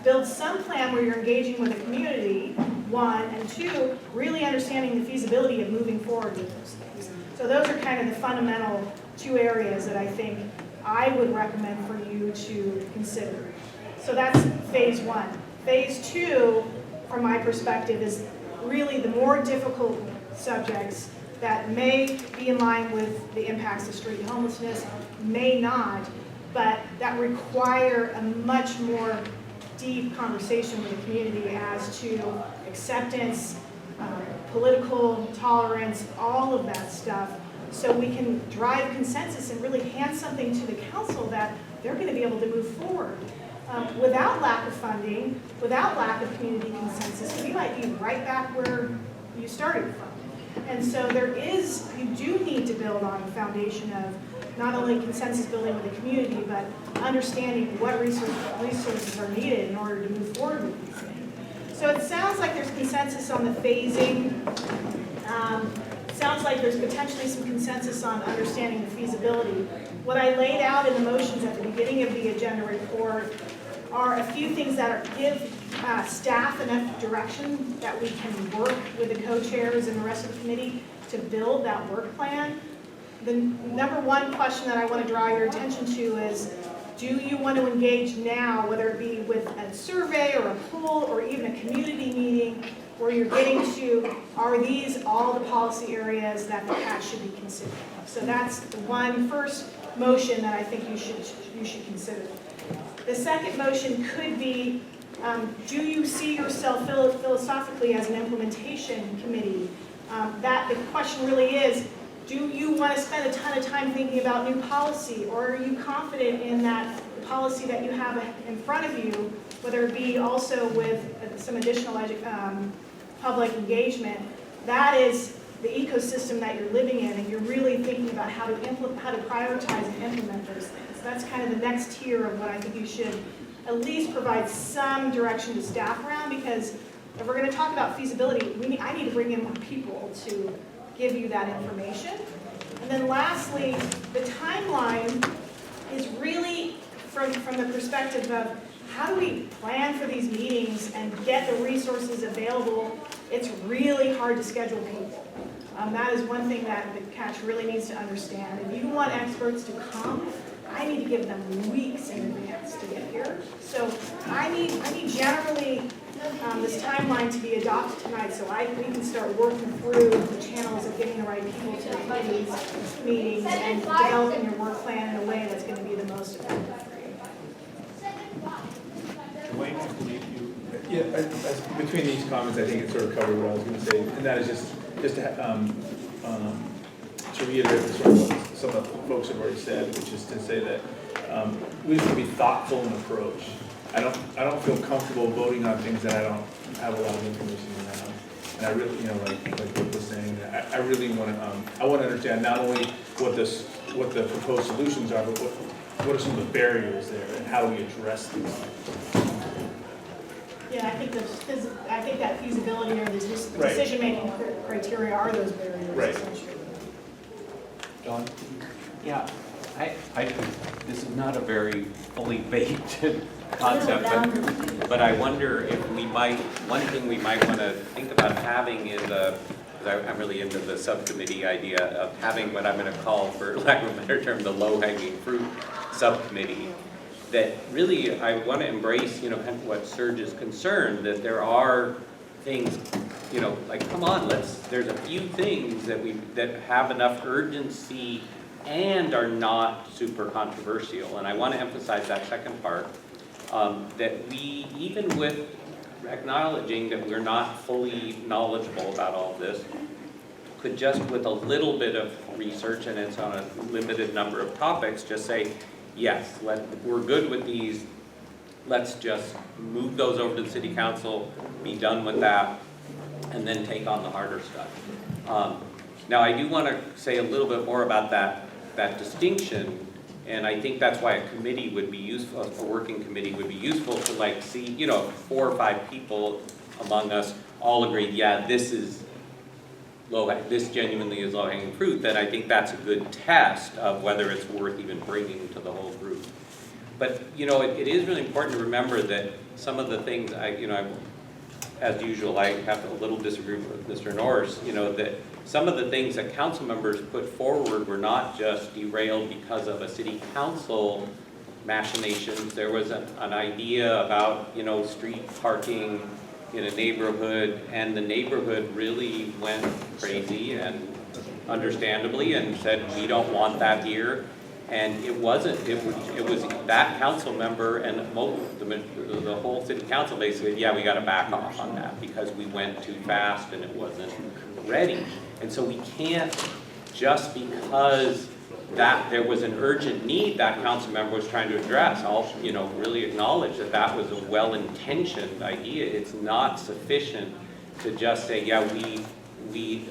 build some plan where you're engaging with the community, 1, and 2, really understanding the feasibility of moving forward with those things. So those are kind of the fundamental 2 areas that I think I would recommend for you to consider. So that's phase 1. Phase 2, from my perspective, is really the more difficult subjects that may be in line with the impacts of street homelessness, may not, but that require a much more deep conversation with the community as to acceptance, political tolerance, all of that stuff, so we can drive consensus and really hand something to the council that they're going to be able to move forward. Without lack of funding, without lack of community consensus, we might be right back where you started from. And so you do need to build on the foundation of not only consensus building with the community, but understanding what resources are needed in order to move forward with these things. So it sounds like there's consensus on the phasing. It sounds like there's potentially some consensus on understanding the feasibility. What I laid out in the motions at the beginning of the agenda report are a few things that give staff enough direction that we can work with the co-chairs and the rest of the committee to build that work plan. The number 1 question that I want to draw your attention to is, do you want to engage now, whether it be with a survey or a poll or even a community meeting, where you're getting to, are these all the policy areas that the CACH should be considering? So that's the first motion that I think you should consider. The second motion could be, do you see yourself philosophically as an implementation committee? The question really is, do you want to spend a ton of time thinking about new policy, or are you confident in that the policy that you have in front of you, whether it be also with some additional public engagement, that is the ecosystem that you're living in, and you're really thinking about how to prioritize and implement those things. That's kind of the next tier of what I think you should at least provide some direction to staff around, because if we're going to talk about feasibility, I need to bring in more people to give you that information. And then lastly, the timeline is really from the perspective of how do we plan for these meetings and get the resources available. It's really hard to schedule people. That is one thing that the CACH really needs to understand. If you want experts to come, I need to give them weeks in advance to get here. So I need generally this timeline to be adopted tonight, so we can start working through the channels of getting the right people to the meetings and developing your work plan in a way that's going to be the most effective for you. Yeah, between these comments, I think it sort of covered what I was going to say, and that is just to reiterate sort of what some of the folks have already said, which is to say that we have to be thoughtful in approach. I don't feel comfortable voting on things that I don't have a lot of information around. And I really, like Rick was saying, I really want to, I want to understand not only what the proposed solutions are, but what are some of the barriers there and how do we address these? Yeah, I think that feasibility or the decision-making criteria are those barriers. Right. Essentially. Don? Yeah, I think this is not a very fully baked concept, but I wonder if one thing we might want to think about having in I'm really into the subcommittee idea of having what I'm going to call, for lack of a better term, the low-hanging fruit subcommittee. That really, I want to embrace, kind of what Serge is concerned, that there are things, like, come on, there's a few things that have enough urgency and are not super controversial. And I want to emphasize that second part, that we, even with acknowledging that we're not fully knowledgeable about all of this, could just with a little bit of research, and it's on a limited number of topics, just say, yes, we're good with these, let's just move those over to the city council, be done with that, and then take on the harder stuff. Now, I do want to say a little bit more about that distinction, and I think that's why a committee would be useful, a working committee would be useful to see, 4 or 5 people among us all agreed, yeah, this genuinely is low-hanging fruit, then I think that's a good test of whether it's worth even bringing to the whole group. But, it is really important to remember that some of the things, as usual, I have a little disagreement with Mr. Norris, that some of the things that council members put forward were not just derailed because of a city council machinations. There was an idea about, street parking in a neighborhood, and the neighborhood really went crazy, and understandably, and said, we don't want that here. And it was that council member and the whole city council basically, yeah, we got to back off on that because we went too fast and it wasn't ready. And so we can't, just because there was an urgent need that council member was trying to address, I'll really acknowledge that was a well-intentioned idea. It's not sufficient to just say, yeah, we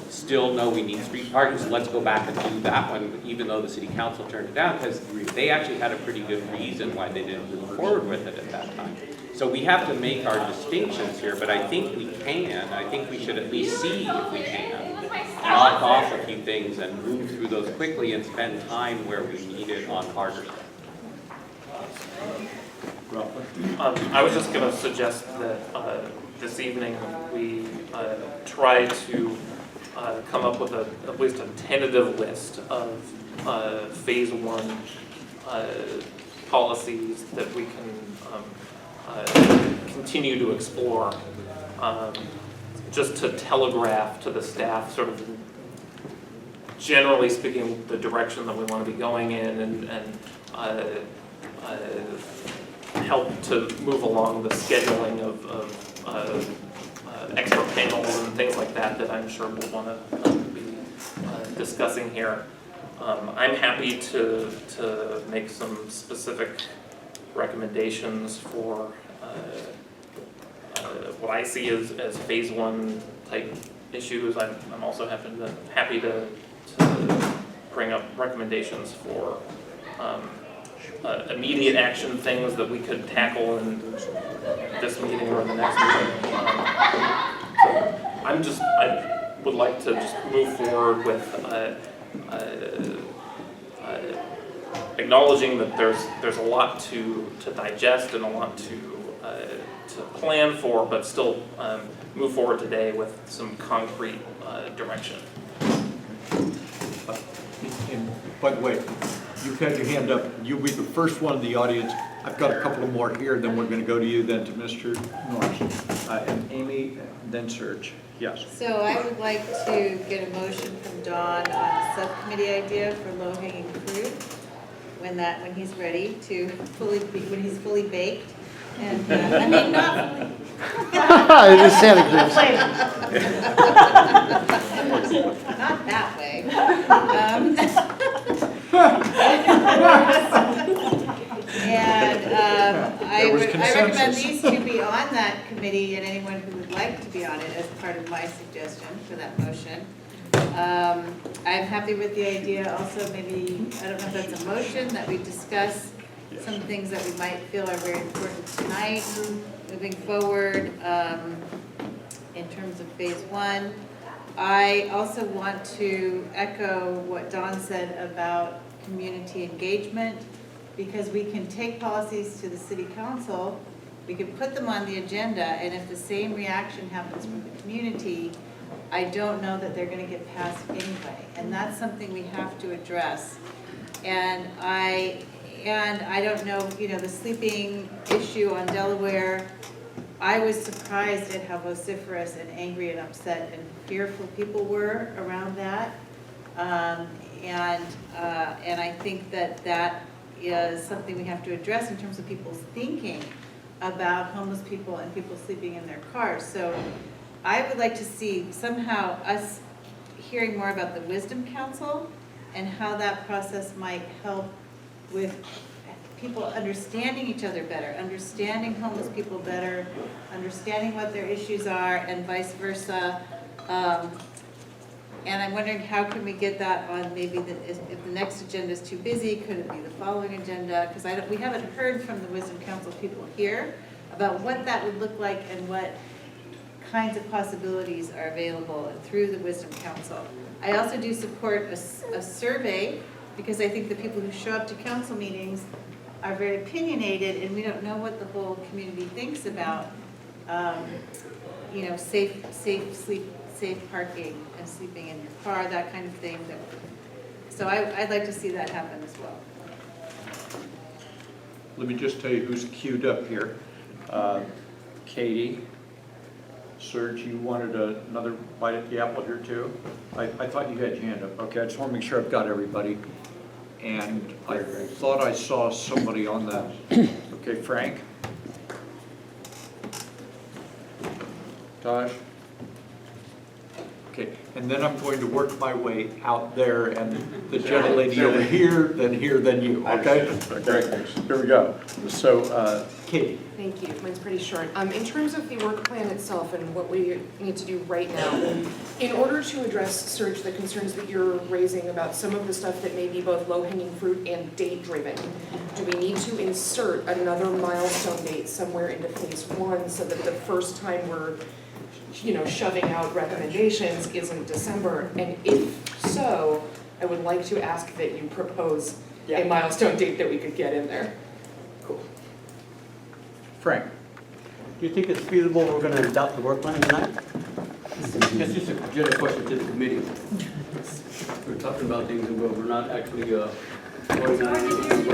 still know we need street parking, so let's go back and do that one, even though the city council turned it down, because they actually had a pretty good reason why they didn't move forward with it at that time. So we have to make our distinctions here, but I think we can. I think we should at least see if we can knock off a few things and move through those quickly and spend time where we need it on harder stuff. I was just going to suggest that this evening we try to come up with at least a tentative list of phase 1 policies that we can continue to explore, just to telegraph to the staff sort of generally speaking the direction that we want to be going in, and help to move along the scheduling of extra panels and things like that I'm sure we'll want to be discussing here. I'm happy to make some specific recommendations for what I see as phase 1 type issues. I'm also happy to bring up recommendations for immediate action things that we could tackle in this meeting or the next meeting. So I would like to just move forward with acknowledging that there's a lot to digest and a lot to plan for, but still move forward today with some concrete direction. And by the way, you've had your hand up. You'll be the first one in the audience. I've got a couple of more here, then we're going to go to you, then to Mr. Norris. And Amy, then Serge. Yes. So I would like to get a motion from Don on a subcommittee idea for low-hanging fruit when he's ready to when he's fully baked. And I mean, not fully. It is Santa Cruz. Not that way. And I committee and anyone who would like to be on it as part of my suggestion for that motion. I'm happy with the idea also, maybe, I don't know if that's a motion, that we discuss some things that we might feel are very important tonight, moving forward, in terms of phase 1. I also want to echo what Dawn said about community engagement, because we can take policies to the city council, we can put them on the agenda, and if the same reaction happens from the community, I don't know that they're gonna get passed anyway, and that's something we have to address. And I don't know, the sleeping issue on Delaware, I was surprised at how vociferous and angry and upset and fearful people were around that. And I think that is something we have to address in terms of people's thinking about homeless people and people sleeping in their cars. So I would like to see somehow us hearing more about the Wisdom Council and how that process might help with people understanding each other better, understanding homeless people better, understanding what their issues are, and vice versa. And I'm wondering, how can we get that on maybe if the next agenda is too busy, could it be the following agenda? Because we haven't heard from the Wisdom Council people here about what that would look like and what kinds of possibilities are available through the Wisdom Council. I also do support a survey, because I think the people who show up to council meetings are very opinionated, and we don't know what the whole community thinks about, safe parking and sleeping in your car, that kind of thing. So I'd like to see that happen as well. Let me just tell you who's queued up here. Katie, Serge, you wanted another bite at the apple here too? I thought you had your hand up. Okay, I just want to make sure I've got everybody. And I thought I saw somebody on that. Okay, Frank? Tosh? Okay, and then I'm going to work my way out there, and the gentlelady over here, then you, okay? Okay, here we go. So, Katie. Thank you. Mine's pretty short. In terms of the work plan itself and what we need to do right now, in order to address, Serge, the concerns that you're raising about some of the stuff that may be both low-hanging fruit and date-driven, do we need to insert another milestone date somewhere into phase 1 so that the first time we're shoving out recommendations is in December? And if so, I would like to ask that you propose a milestone date that we could get in there. Cool. Frank? Do you think it's feasible we're going to adopt the work plan tonight? It's just a general question to the committee. We're talking about things and we're not actually voting on anything.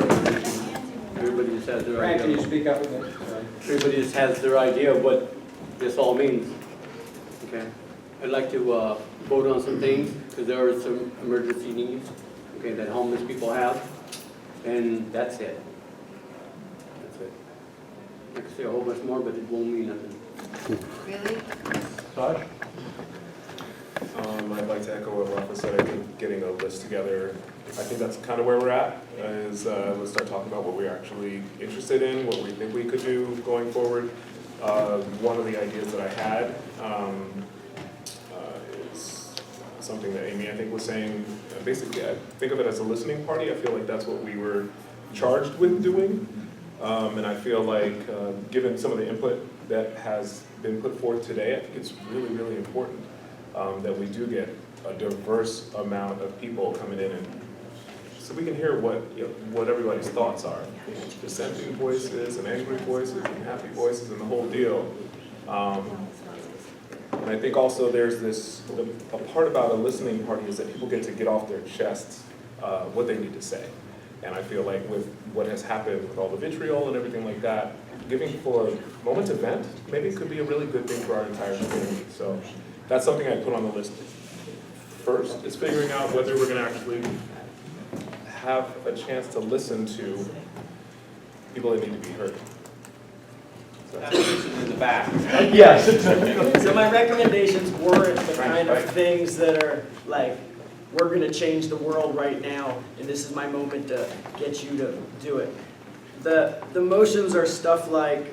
Everybody just has their idea. Frank, can you speak up a bit? Everybody just has their idea of what this all means. Okay, I'd like to vote on some things because there are some emergency needs, okay, that homeless people have, and that's it. That's it. I could say a whole bunch more, but it won't mean nothing. Really? Tosh? I'd like to echo what Rafa said. I think getting a list together, I think that's kind of where we're at, is let's start talking about what we're actually interested in, what we think we could do going forward. One of the ideas that I had is something that Amy, I think, was saying. Basically, I think of it as a listening party. I feel like that's what we were charged with doing. And I feel like, given some of the input that has been put forth today, I think it's really, really important that we do get a diverse amount of people coming in, and so we can hear what everybody's thoughts are. Dissenting voices and angry voices and happy voices and the whole deal. And I think also there's a part about a listening party is that people get to get off their chests what they need to say. And I feel like with what has happened with all the vitriol and everything like that, giving people a moment to vent maybe could be a really good thing for our entire community. So that's something I put on the list first, is figuring out whether we're going to actually have a chance to listen to people that need to be heard. In the back. Yes. So my recommendations weren't the kind of things that are like, we're going to change the world right now, and this is my moment to get you to do it. The motions are stuff like,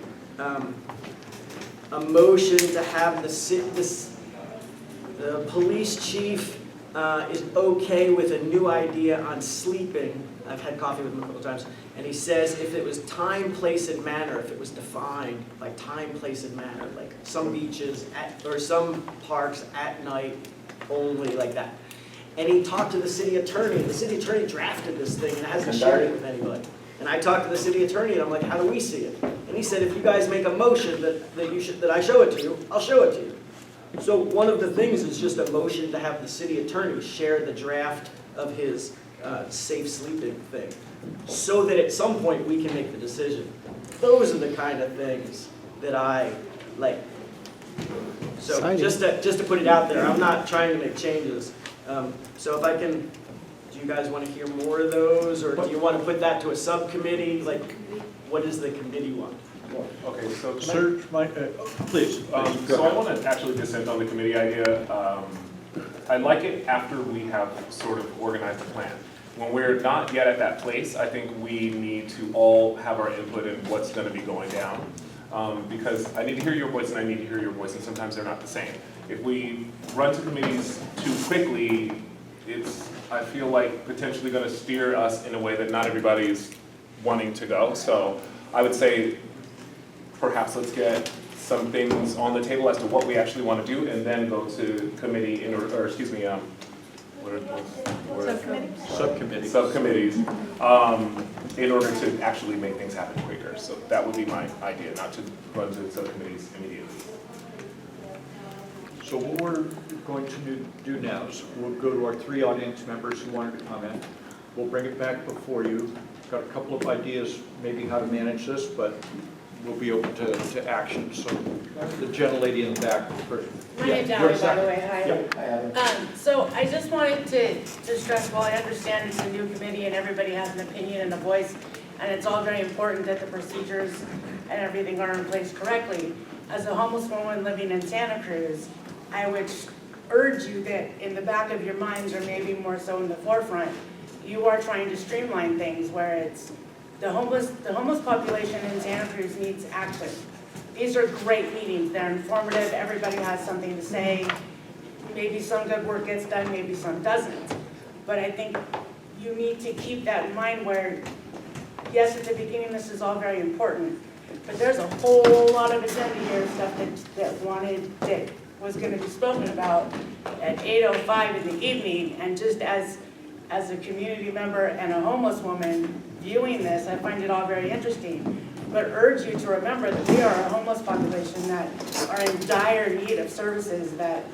a motion to have the police chief is okay with a new idea on sleeping. I've had coffee with him a couple times, and he says if it was time, place, and manner, if it was defined like time, place, and manner, like some beaches or some parks at night only, like that. And he talked to the city attorney, and the city attorney drafted this thing and hasn't shared it with anybody. And I talked to the city attorney, and I'm like, how do we see it? And he said, if you guys make a motion that I show it to you, I'll show it to you. So one of the things is just a motion to have the city attorney share the draft of his safe sleeping thing, so that at some point we can make the decision. Those are the kind of things that I like. So just to put it out there, I'm not trying to make changes. So if I can, do you guys want to hear more of those, or do you want to put that to a subcommittee? Like, what does the committee want? Okay, so Sir, please. So I want to actually dissent on the committee idea. I like it after we have sort of organized a plan. When we're not yet at that place, I think we need to all have our input in what's going to be going down. Because I need to hear your voice and I need to hear your voice, and sometimes they're not the same. If we run to committees too quickly, it's, I feel like, potentially going to steer us in a way that not everybody's wanting to go. So I would say perhaps let's get some things on the table as to what we actually want to do, and then go to committee, subcommittees, in order to actually make things happen quicker. So that would be my idea, not to run to subcommittees immediately. So what we're going to do now is we'll go to our 3 audience members who wanted to comment. We'll bring it back before you. Got a couple of ideas maybe how to manage this, but we'll be open to action. So the gentlelady in the back first. My name's Allie, by the way. Hi. Yep. So I just wanted to stress, while I understand it's a new committee and everybody has an opinion and a voice, and it's all very important that the procedures and everything are in place correctly, as a homeless woman living in Santa Cruz, I would urge you that in the back of your minds, or maybe more so in the forefront, you are trying to streamline things where it's the homeless population in Santa Cruz needs action. These are great meetings, they're informative, everybody has something to say. Maybe some good work gets done, maybe some doesn't. But I think you need to keep that in mind where, yes, at the beginning this is all very important, but there's a whole lot of agenda here, stuff that was going to be spoken about at 8:05 in the evening, and just as a community member and a homeless woman viewing this, I find it all very interesting. But urge you to remember that we are a homeless population that are in dire need of services that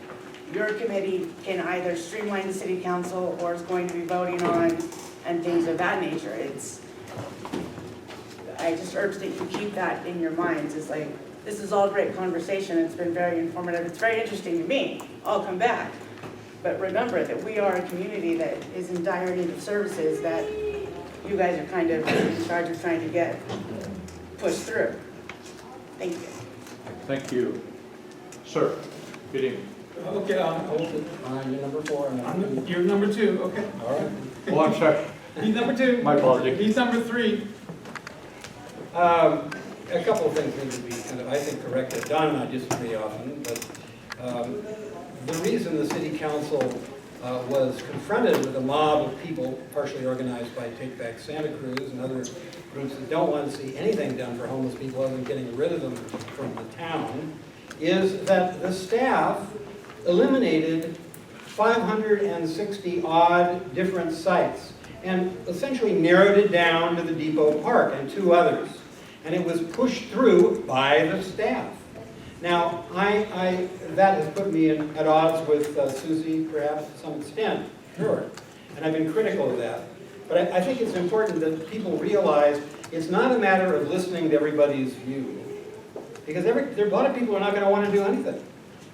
your committee can either streamline the city council or is going to be voting on, and things of that nature. I just urge that you keep that in your minds. It's like, this is all great conversation. It's been very informative. It's very interesting to me. I'll come back. But remember that we are a community that is in dire need of services that you guys are kind of in charge of trying to get pushed through. Thank you. Thank you. Sir, good evening. Okay, you're number 4. You're number 2, okay. All right. Well, I'm sorry. He's number 2. My apologies. He's number 3. A couple of things need to be kind of, I think, corrected. Don and I disagree often, but the reason the city council was confronted with a mob of people, partially organized by Take Back Santa Cruz and other groups that don't want to see anything done for homeless people other than getting rid of them from the town, is that the staff eliminated 560 odd different sites and essentially narrowed it down to the Depot Park and 2 others. And it was pushed through by the staff. Now, that has put me at odds with Susie, perhaps to some extent, sure. And I've been critical of that. But I think it's important that people realize it's not a matter of listening to everybody's view. Because there are a lot of people who are not going to want to do anything.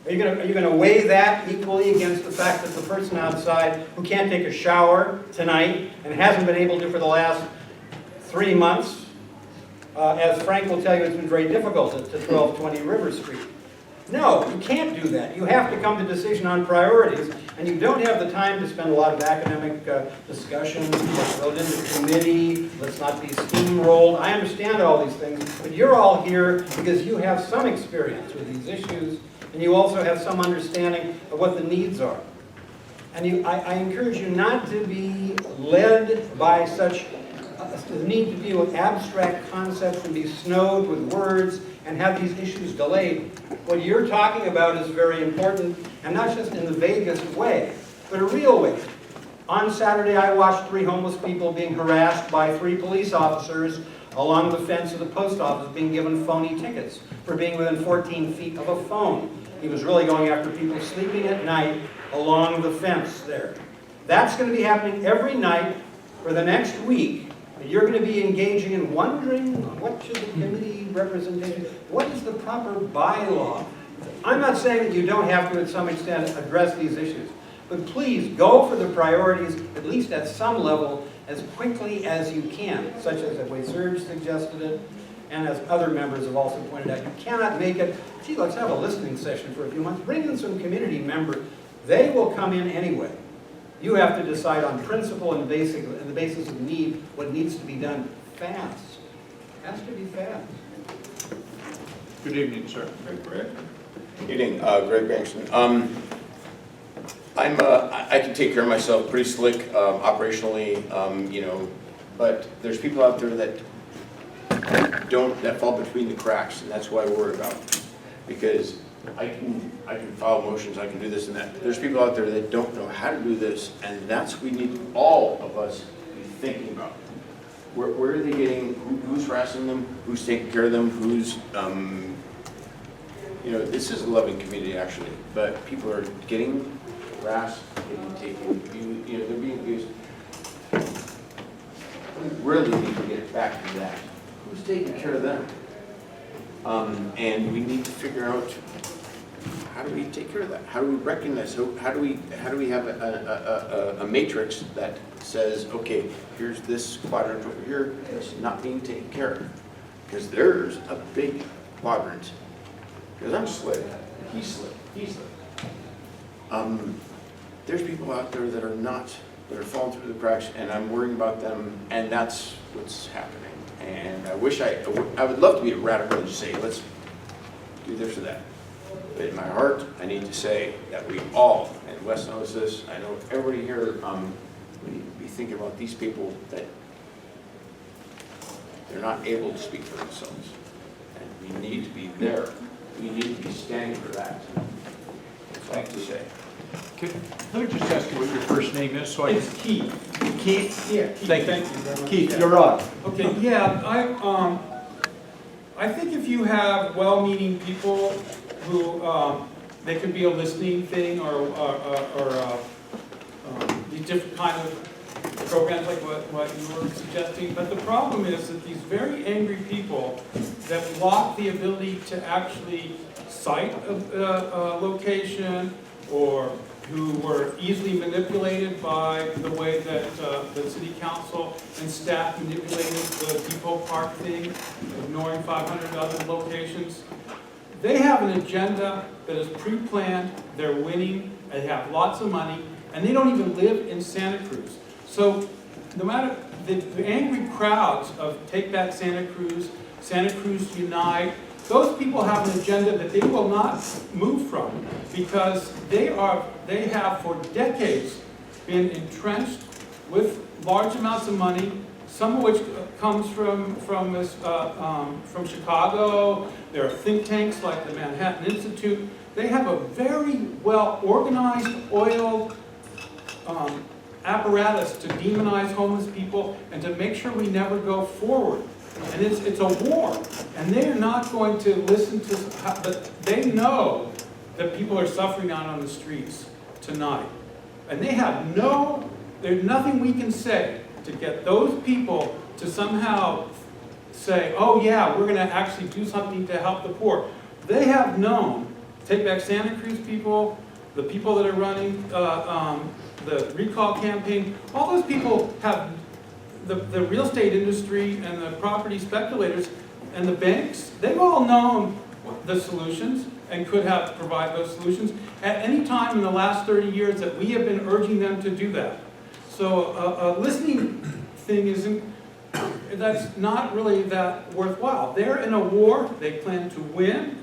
Are you going to weigh that equally against the fact that the person outside who can't take a shower tonight and hasn't been able to for the last 3 months, as Frank will tell you, it's been very difficult at 1220 River Street. No, you can't do that. You have to come to decision on priorities, and you don't have the time to spend a lot of academic discussion, let's vote into committee, let's not be steamrolled. I understand all these things, but you're all here because you have some experience with these issues, and you also have some understanding of what the needs are. And I encourage you not to be led by such the need to deal with abstract concepts and be snowed with words and have these issues delayed. What you're talking about is very important, and not just in the vaguest way, but a real way. On Saturday, I watched 3 homeless people being harassed by 3 police officers along the fence of the post office, being given phony tickets for being within 14 feet of a phone. He was really going after people sleeping at night along the fence there. That's going to be happening every night for the next week. You're going to be engaging in wondering what should the committee representation, what is the proper bylaw? I'm not saying that you don't have to, at some extent, address these issues, but please go for the priorities, at least at some level, as quickly as you can, such as the way Serge suggested it, and as other members have also pointed out. You cannot make it, gee, let's have a listening session for a few months. Bring in some community members. They will come in anyway. You have to decide on principle and the basis of need what needs to be done fast. It has to be fast. Good evening, sir. Greg. Good evening, Greg Bankston. I can take care of myself pretty slick operationally, you know, but there's people out there that fall between the cracks, and that's what I worry about. Because I can file motions, I can do this and that. There's people out there that don't know how to do this, and that's we need all of us be thinking about. Where are they getting, who's harassing them, who's taking care of them, who's, you know, this is a loving community actually, but people are getting harassed, getting taken, you know, they're being abused. We really need to get back to that. Who's taking care of them? And we need to figure out, how do we take care of that? How do we recognize, how do we have a matrix that says, okay, here's this quadrant over here that's not being taken care of? Because there's a big quadrant. Because I'm slick, he's slick, he's slick. There's people out there that are not, that are falling through the cracks, and I'm worrying about them, and that's what's happening. And I wish I would love to be a radical and just say, let's do this or that. But in my heart, I need to say that we all, and Wes knows this, I know everybody here, we need to be thinking about these people that they're not able to speak for themselves. And we need to be there. We need to be standing for that. That's all I have to say. Let me just ask you what your first name is, so It's Keith. Keith? Yeah, Thank you. very much. Keith, you're up. Okay, yeah, I think if you have well-meaning people who, they could be a listening thing or these different kind of programs like what you were suggesting. But the problem is that these very angry people that block the ability to actually cite a location, or who were easily manipulated by the way that the city council and staff manipulated the Depot Park thing, ignoring 500 other locations. They have an agenda that is pre-planned, they're winning, they have lots of money, and they don't even live in Santa Cruz. So no matter the angry crowds of Take Back Santa Cruz Unite, those people have an agenda that they will not move from, because they have for decades been entrenched with large amounts of money, some of which comes from Chicago. There are think tanks like the Manhattan Institute. They have a very well organized, oiled apparatus to demonize homeless people and to make sure we never go forward. And it's a war, and they're not going to listen to, but they know that people are suffering out on the streets tonight. And they have there's nothing we can say to get those people to somehow say, oh yeah, we're going to actually do something to help the poor. They have known, Take Back Santa Cruz people, the people that are running the recall campaign, all those people have the real estate industry and the property speculators and the banks, they've all known the solutions. and could have provided those solutions at any time in the last 30 years that we have been urging them to do that. So a listening thing isn't, that's not really that worthwhile. They're in a war they plan to win,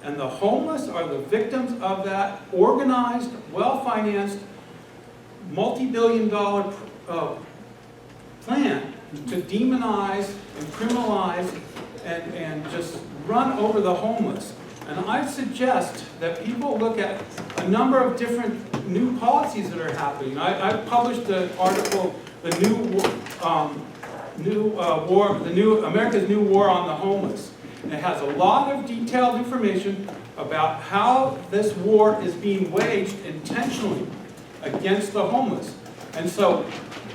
and the homeless are the victims of that organized, well-financed, multi-billion-dollar plan to demonize and criminalize and just run over the homeless. And I suggest that people look at a number of different new policies that are happening. I published an article, America's New War on the Homeless. And it has a lot of detailed information about how this war is being waged intentionally against the homeless. And so,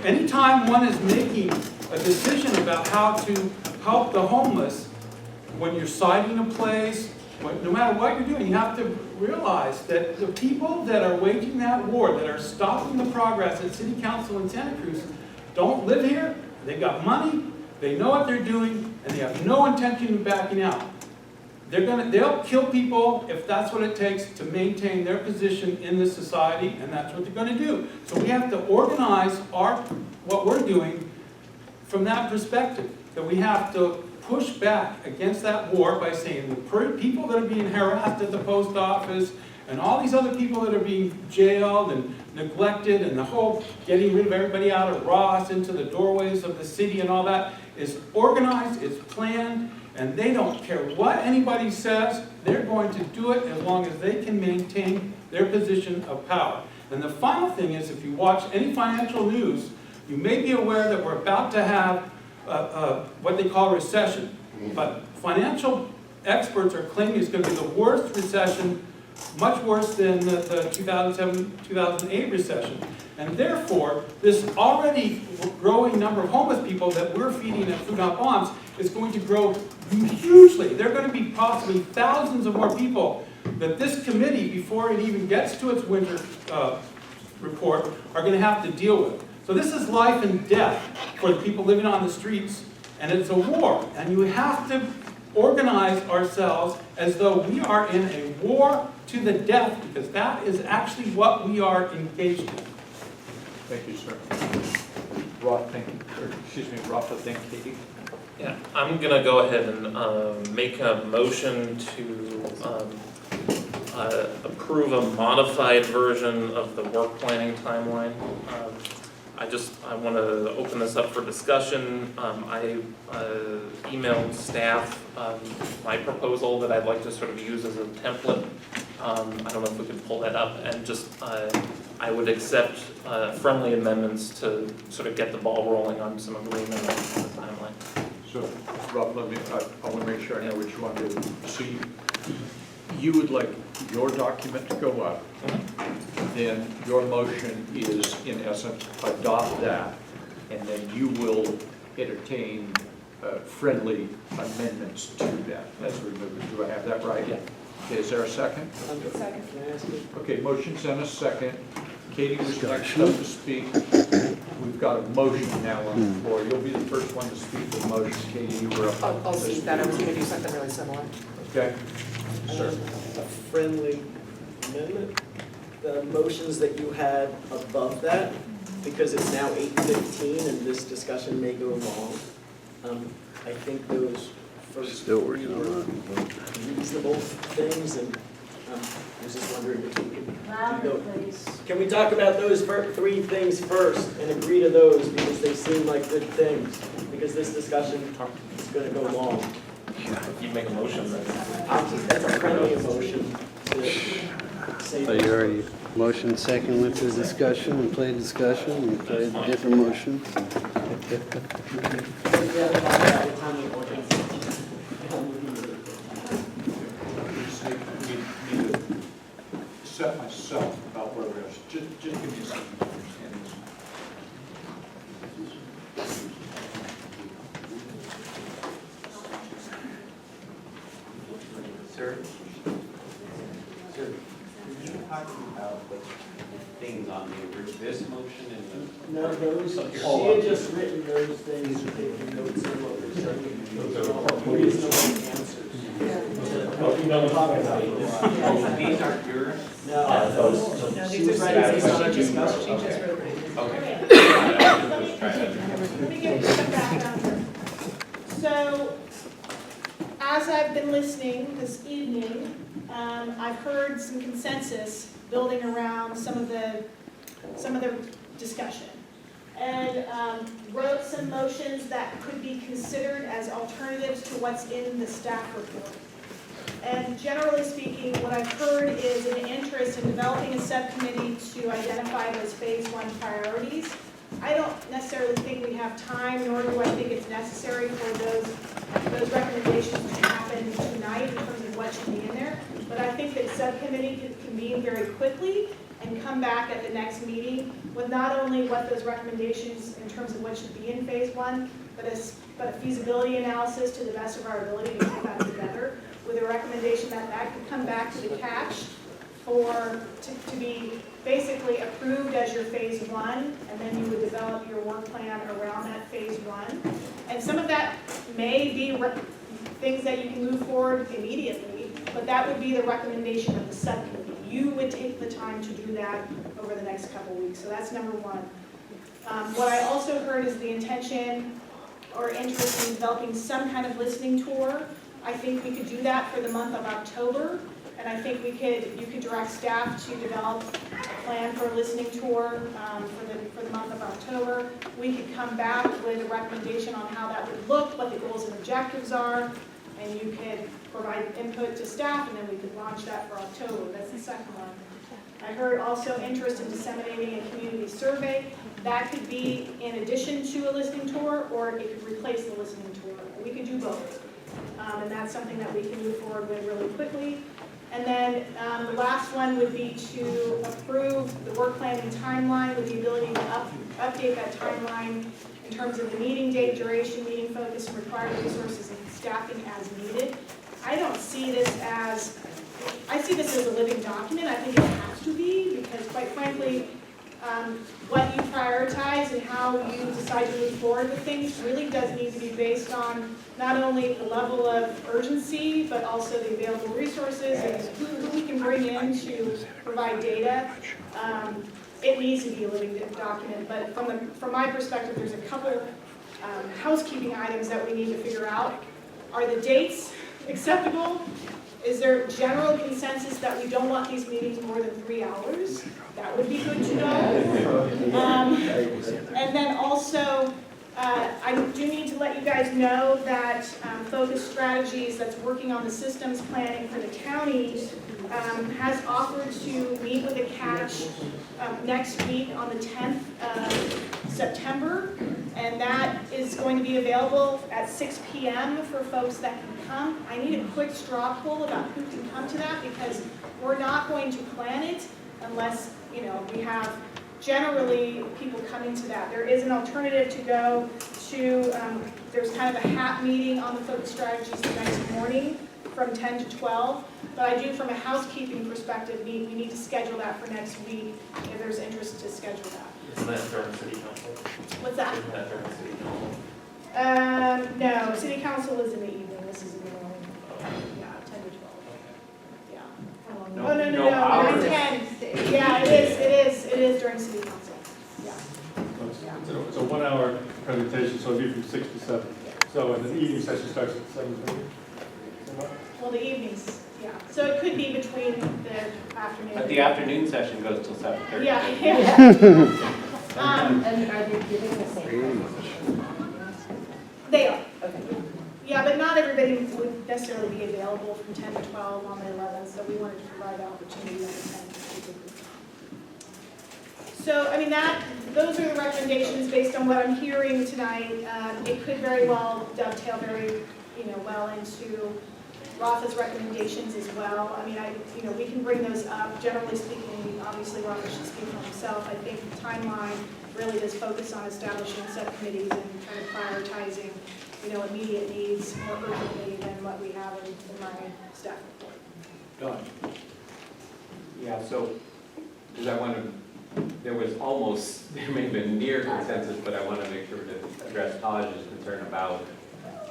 anytime one is making a decision about how to help the homeless, when you're citing a place, no matter what you're doing, you have to realize that the people that are waging that war, that are stopping the progress at City Council in Santa Cruz, don't live here, they've got money, they know what they're doing, and they have no intention of backing out. They'll kill people if that's what it takes to maintain their position in this society, and that's what they're going to do. So we have to organize what we're doing from that perspective, that we have to push back against that war by saying the people that are being harassed at the post office and all these other people that are being jailed and neglected and the whole getting rid of everybody out of Ross into the doorways of the city and all that is organized, it's planned, and they don't care what anybody says, they're going to do it as long as they can maintain their position of power. And the final thing is, if you watch any financial news, you may be aware that we're about to have what they call a recession. But financial experts are claiming it's going to be the worst recession, much worse than the 2007-2008 recession. And therefore, this already growing number of homeless people that we're feeding at Food Not Bombs is going to grow hugely. There are going to be possibly thousands of more people that this committee, before it even gets to its winter report, are going to have to deal with. So this is life and death for the people living on the streets, and it's a war. And you have to organize ourselves as though we are in a war to the death, because that is actually what we are engaged in. Thank you, sir. Rafa, thank Katie. Yeah, I'm gonna go ahead and make a motion to approve a modified version of the work planning timeline. I want to open this up for discussion. I emailed staff my proposal that I'd like to sort of use as a template. I don't know if we could pull that up, and just I would accept friendly amendments to sort of get the ball rolling on some agreement on the timeline. So, Rob, I want to make sure I know what you want to see. You would like your document to go up, then your motion is, in essence, adopt that, and then you will entertain friendly amendments to that as we move. Do I have that right? Yeah. Okay, is there a second? Second, can I ask you? Okay, motion's and a second. Katie was next up to speak. We've got a motion now on the floor. You'll be the first one to speak the motion. Katie, you were up. I'll see that. I was going to do something really similar. Okay. Sir. A friendly amendment, the motions that you had above that, because it's now 8:15 and this discussion may go long, I think those first Still three working were on reasonable things, and I was just wondering if we could do Louder, those. please. Can we talk about those three things first and agree to those because they seem like good things? Because this discussion is going to go long. If you make a motion, then. That's a friendly emotion to say. So you already motion second went through discussion and played discussion and played different motions. Need to set myself about where we're at. Just give me a second to understand this. Sir, could you talk about the things on this motion and the No, those, she had just written those things, and taken notes of what we're saying. Those are all reasonable answers. These aren't yours? No, she was writing these on our discussion. She just wrote it. Okay. Let me give you some background here. So, as I've been listening this evening, I've heard some consensus building around some of the discussion. And wrote some motions that could be considered as alternatives to what's in the staff report. And generally speaking, what I've heard is an interest in developing a subcommittee to identify those phase 1 priorities. I don't necessarily think we have time, nor do I think it's necessary for those recommendations to happen tonight in terms of what should be in there. But I think that subcommittee can convene very quickly and come back at the next meeting with not only what those recommendations in terms of what should be in phase 1, but a feasibility analysis to the best of our ability to put that together with a recommendation that could come back to the CACH to be basically approved as your phase 1, and then you would develop your work plan around that phase 1. And some of that may be things that you can move forward immediately, but that would be the recommendation of the subcommittee. You would take the time to do that over the next couple weeks. So that's number 1. What I also heard is the intention or interest in developing some kind of listening tour. I think we could do that for the month of October, and I think you could direct staff to develop a plan for a listening tour for the month of October. We could come back with a recommendation on how that would look, what the goals and objectives are, and you could provide input to staff, and then we could launch that for October. That's the second one. I heard also interest in disseminating a community survey. That could be in addition to a listening tour, or it could replace the listening tour. We could do both. And that's something that we can move forward with really quickly. And then the last one would be to approve the work planning timeline with the ability to update that timeline in terms of the meeting date, duration, meeting focus, and required resources and staffing as needed. I see this as a living document. I think it has to be, because quite frankly, what you prioritize and how you decide to move forward with things really does need to be based on not only the level of urgency, but also the available resources and who we can bring in to provide data. It needs to be a living document, but from my perspective, there's a couple housekeeping items that we need to figure out. Are the dates acceptable? Is there general consensus that we don't want these meetings more than 3 hours? That would be good to know. And then also, I do need to let you guys know that Focus Strategies, that's working on the systems planning for the county, has offered to meet with the CACH next week on the 10th of September. And that is going to be available at 6 p.m. for folks that can come. I need a quick straw poll about who can come to that, because we're not going to plan it unless, we have generally people coming to that. There is an alternative to go to, there's kind of a hat meeting on the Focus Strategies the next morning from 10 to 12. But I do, from a housekeeping perspective, we need to schedule that for next week if there's interest to schedule that. Isn't that during city council? What's that? Isn't that during city council? No, city council is in the evening, this is in the morning. Yeah, 10 to 12. Yeah. No- Oh, no, no 9 to 10. Yeah, it is during city council. Yeah. It's a 1 hour presentation, so it'll be from 6 to 7. So, and the evening session starts at 7:30. Well, the evenings, yeah. So it could be between the afternoon. But the afternoon session goes till 7:30. Yeah. And are they giving the same? They are. Okay. Yeah, but not everybody would necessarily be available from 10 to 12 on the 11th, so we wanted to provide the opportunity on the 10th. So, those are the recommendations based on what I'm hearing tonight. It could very well dovetail very, well into Rafa's recommendations as well. We can bring those up. Generally speaking, obviously Rafa should speak for himself. I think the timeline really does focus on establishing subcommittees and kind of prioritizing, immediate needs more urgently than what we have in my staff report. Done. Yeah, so, because I want to there was almost, there may have been near consensus, but I want to make sure to address Taj's concern about,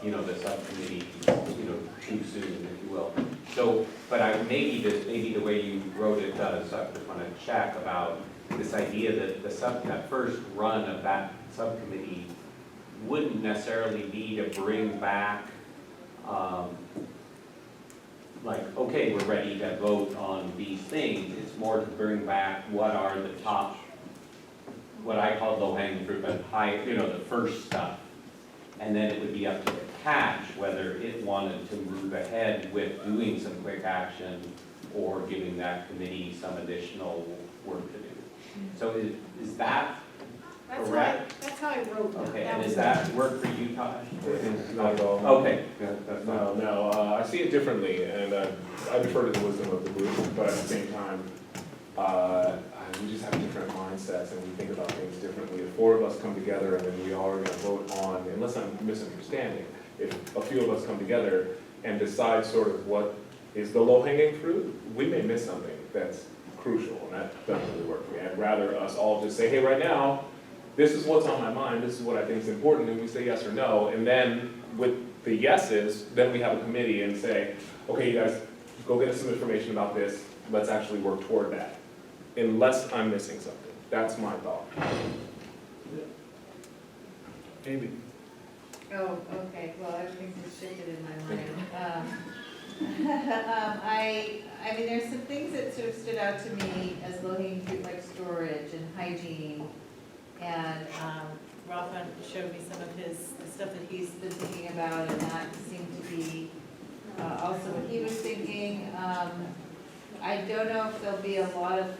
the subcommittee, too soon, if you will. So, but maybe the way you wrote it does, I just want to check about this idea that that first run of that subcommittee wouldn't necessarily be to bring back, okay, we're ready to vote on these things. It's more to bring back what are the top, what I call low-hanging fruit, but high, the first stuff. And then it would be up to the CACH whether it wanted to move ahead with doing some quick action or giving that committee some additional work to do. So is that correct? That's how I wrote that. Okay, and does that work for you, Taj? Not at all. Okay, good, that's fine. No, I see it differently, and I defer to the wisdom of the group, but at the same time, we just have different mindsets and we think about things differently. If four of us come together and then we all are going to vote on, unless I'm misunderstanding, if a few of us come together and decide sort of what is the low-hanging fruit, we may miss something that's crucial, and that doesn't really work for me. I'd rather us all just say, hey, right now, this is what's on my mind, this is what I think is important, and we say yes or no, and then with the yeses, then we have a committee and say, okay, you guys, go get us some information about this, let's actually work toward that, unless I'm missing something. That's my thought. Amy? Oh, okay, well, everything's just shifted in my mind. I mean, there's some things that sort of stood out to me as low-hanging fruit, like storage and hygiene. And Ralph showed me some of the stuff that he's been thinking about, and that seemed to be also what he was thinking. I don't know if there'll be a lot of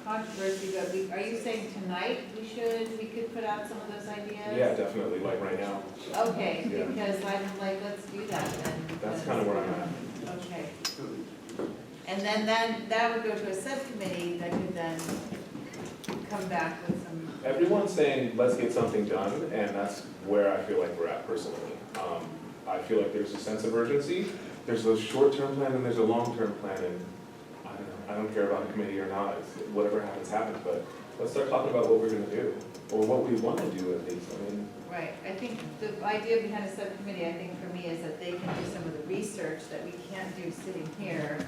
controversy, but are you saying tonight we could put out some of those ideas? Yeah, definitely, like right now. Okay, Yeah. because I'm like, let's do that then. That's kind of where I'm at. Okay. And then that would go to a subcommittee that could then come back with some. Everyone's saying, let's get something done, and that's where I feel like we're at personally. I feel like there's a sense of urgency. There's a short-term plan and there's a long-term plan, and I don't care about a committee or not. Whatever happens, happens, but let's start talking about what we're gonna do, or what we want to do at least. I mean, Right, I think the idea behind a subcommittee, I think for me, is that they can do some of the research that we can't do sitting here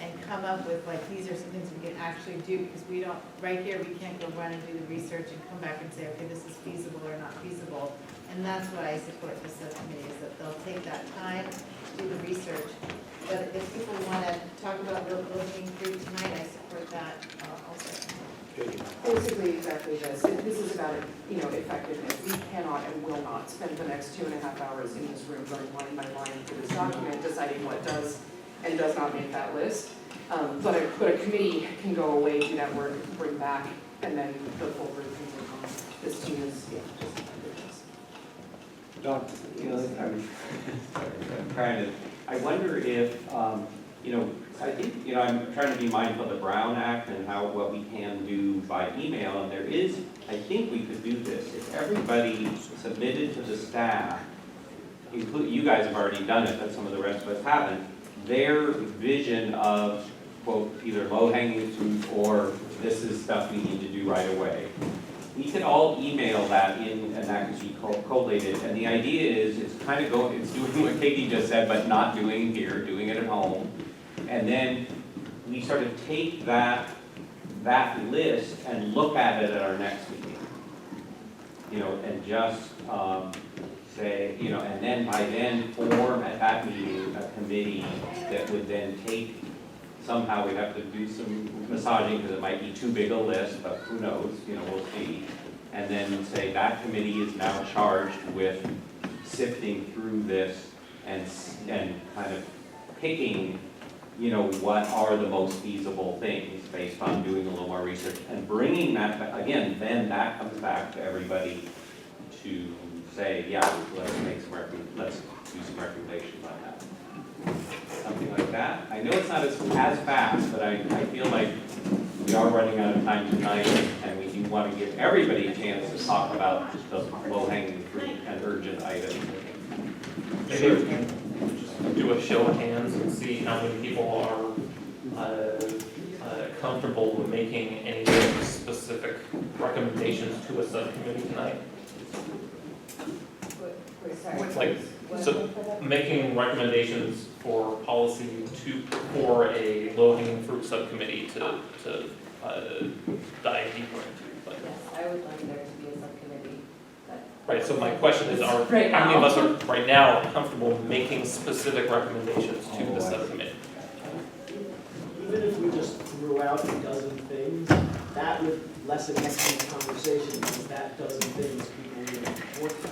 and come up with, like, these are some things we can actually do, because we don't, right here, we can't go run and do the research and come back and say, okay, this is feasible or not feasible. And that's why I support the subcommittee, is that they'll take that time, do the research. But if people want to talk about low-hanging fruit tonight, I support that also. Basically, exactly this. This is about, effectiveness. We cannot and will not spend the next 2.5 hours in this room going line by line through this document, deciding what does and does not make that list. But a committee can go away, do that work, bring back, and then the full group can work on. This team is, just effectiveness. Doc, I wonder if, I think, I'm trying to be mindful of the Brown Act and what we can do by email, and there is, I think we could do this. If everybody submitted to the staff, you guys have already done it, but some of the rest of us haven't, their vision of, quote, either low-hanging fruit or this is stuff we need to do right away. We could all email that in, and that could be collated. And the idea is, it's doing what Katie just said, but not doing here, doing it at home. And then we sort of take that list and look at it at our next meeting. And just say, and then by then form at that meeting a committee that would then take, somehow we'd have to do some massaging because it might be too big a list, but who knows, we'll see. And then say that committee is now charged with sifting through this and kind of picking, what are the most feasible things based on doing a little more research and bringing that back. Again, then that comes back to everybody to say, yeah, let's do some recommendations on that. Something like that. I know it's not as fast, but I feel like we are running out of time tonight, and we do want to give everybody a chance to talk about the low-hanging fruit and urgent items. Maybe do a show of hands and see how many people are comfortable with making any specific recommendations to a subcommittee tonight? Sorry. Like, so making recommendations for policy for a low-hanging fruit subcommittee to dive deeper into. But, Yes, I would like there to be a subcommittee. right, so my question is, how Right many of now. us are right now comfortable making specific recommendations to the subcommittee? Even if we just threw out a dozen things, that would lessen next week's conversation, because that dozen things people would work on.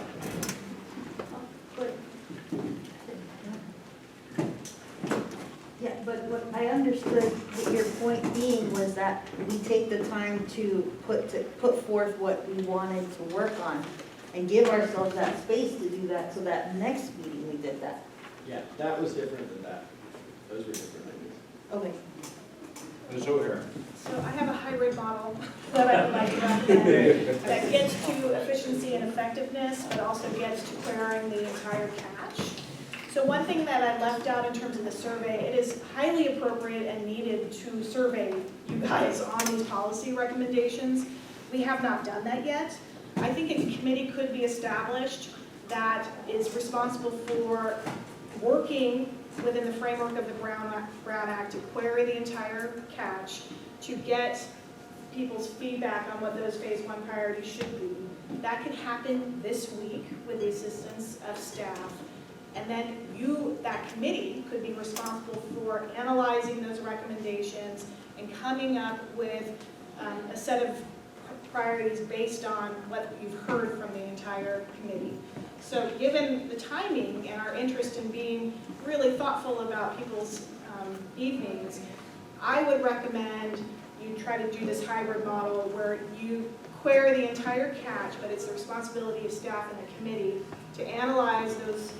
Yeah, but what I understood what your point being was that we take the time to put forth what we wanted to work on and give ourselves that space to do that, so that next meeting we did that. Yeah, that was different than that. Those were different ideas. Okay. Ms. O'Hare. So I have a hybrid model that I would like to recommend that gets to efficiency and effectiveness, but also gets to clearing the entire catch. So one thing that I left out in terms of the survey, it is highly appropriate and needed to survey you guys on these policy recommendations. We have not done that yet. I think a committee could be established that is responsible for working within the framework of the Brown Act to query the entire catch, to get people's feedback on what those phase one priorities should be. That could happen this week with the assistance of staff. And then that committee could be responsible for analyzing those recommendations and coming up with a set of priorities based on what you've heard from the entire committee. So given the timing and our interest in being really thoughtful about people's evenings, I would recommend you try to do this hybrid model where you query the entire catch, but it's the responsibility of staff and the committee to analyze those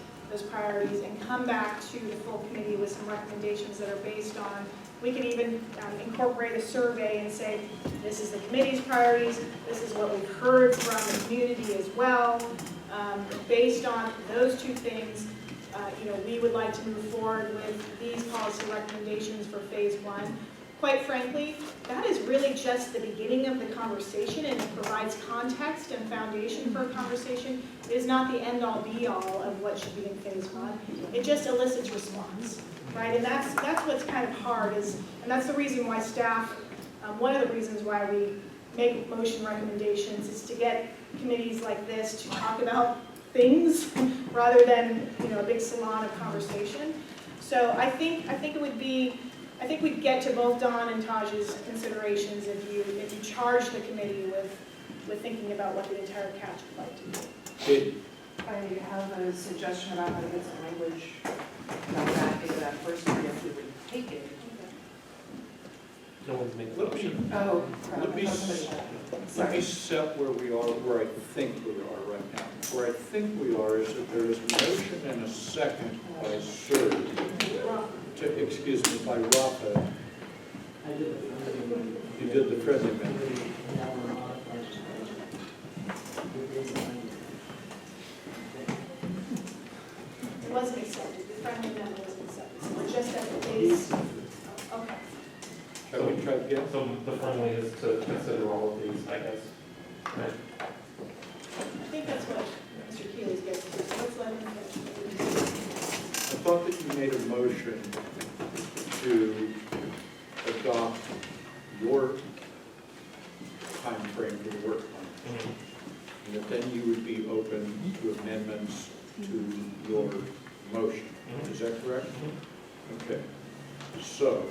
priorities and come back to the full committee with some recommendations that are based on, we could even incorporate a survey and say, this is the committee's priorities, this is what we've heard from the community as well. Based on those two things, we would like to move forward with these policy recommendations for phase one. Quite frankly, that is really just the beginning of the conversation, and it provides context and foundation for a conversation. It is not the end-all be-all of what should be in phase one. It just elicits response, right? And that's what's kind of hard, and that's the reason why staff, one of the reasons why we make motion recommendations is to get committees like this to talk about things rather than a big salon of conversation. So I think it would be. I think we'd get to both Don and Taj's considerations if you charge the committee with thinking about what the entire catch would like to do. I have a suggestion about how to get some language about that, into that first one, if we would take it. No one's making a Let motion. Oh, Let me set where we are, where I think we are right now. Where I think we are is that there is a motion and a second by Sir, by Rafa. You did the friendly amendment. It wasn't accepted. The friendly amendment wasn't accepted. So we're just at the base. Okay. Shall we try again? So the friendly is to consider all of these, I guess. Right. I think that's what Mr. Keeley's getting to. So let's let him finish. I thought that you made a motion to adopt your time frame for the work plan. And that then you would be open to amendments to your motion. Is that correct? Okay. So,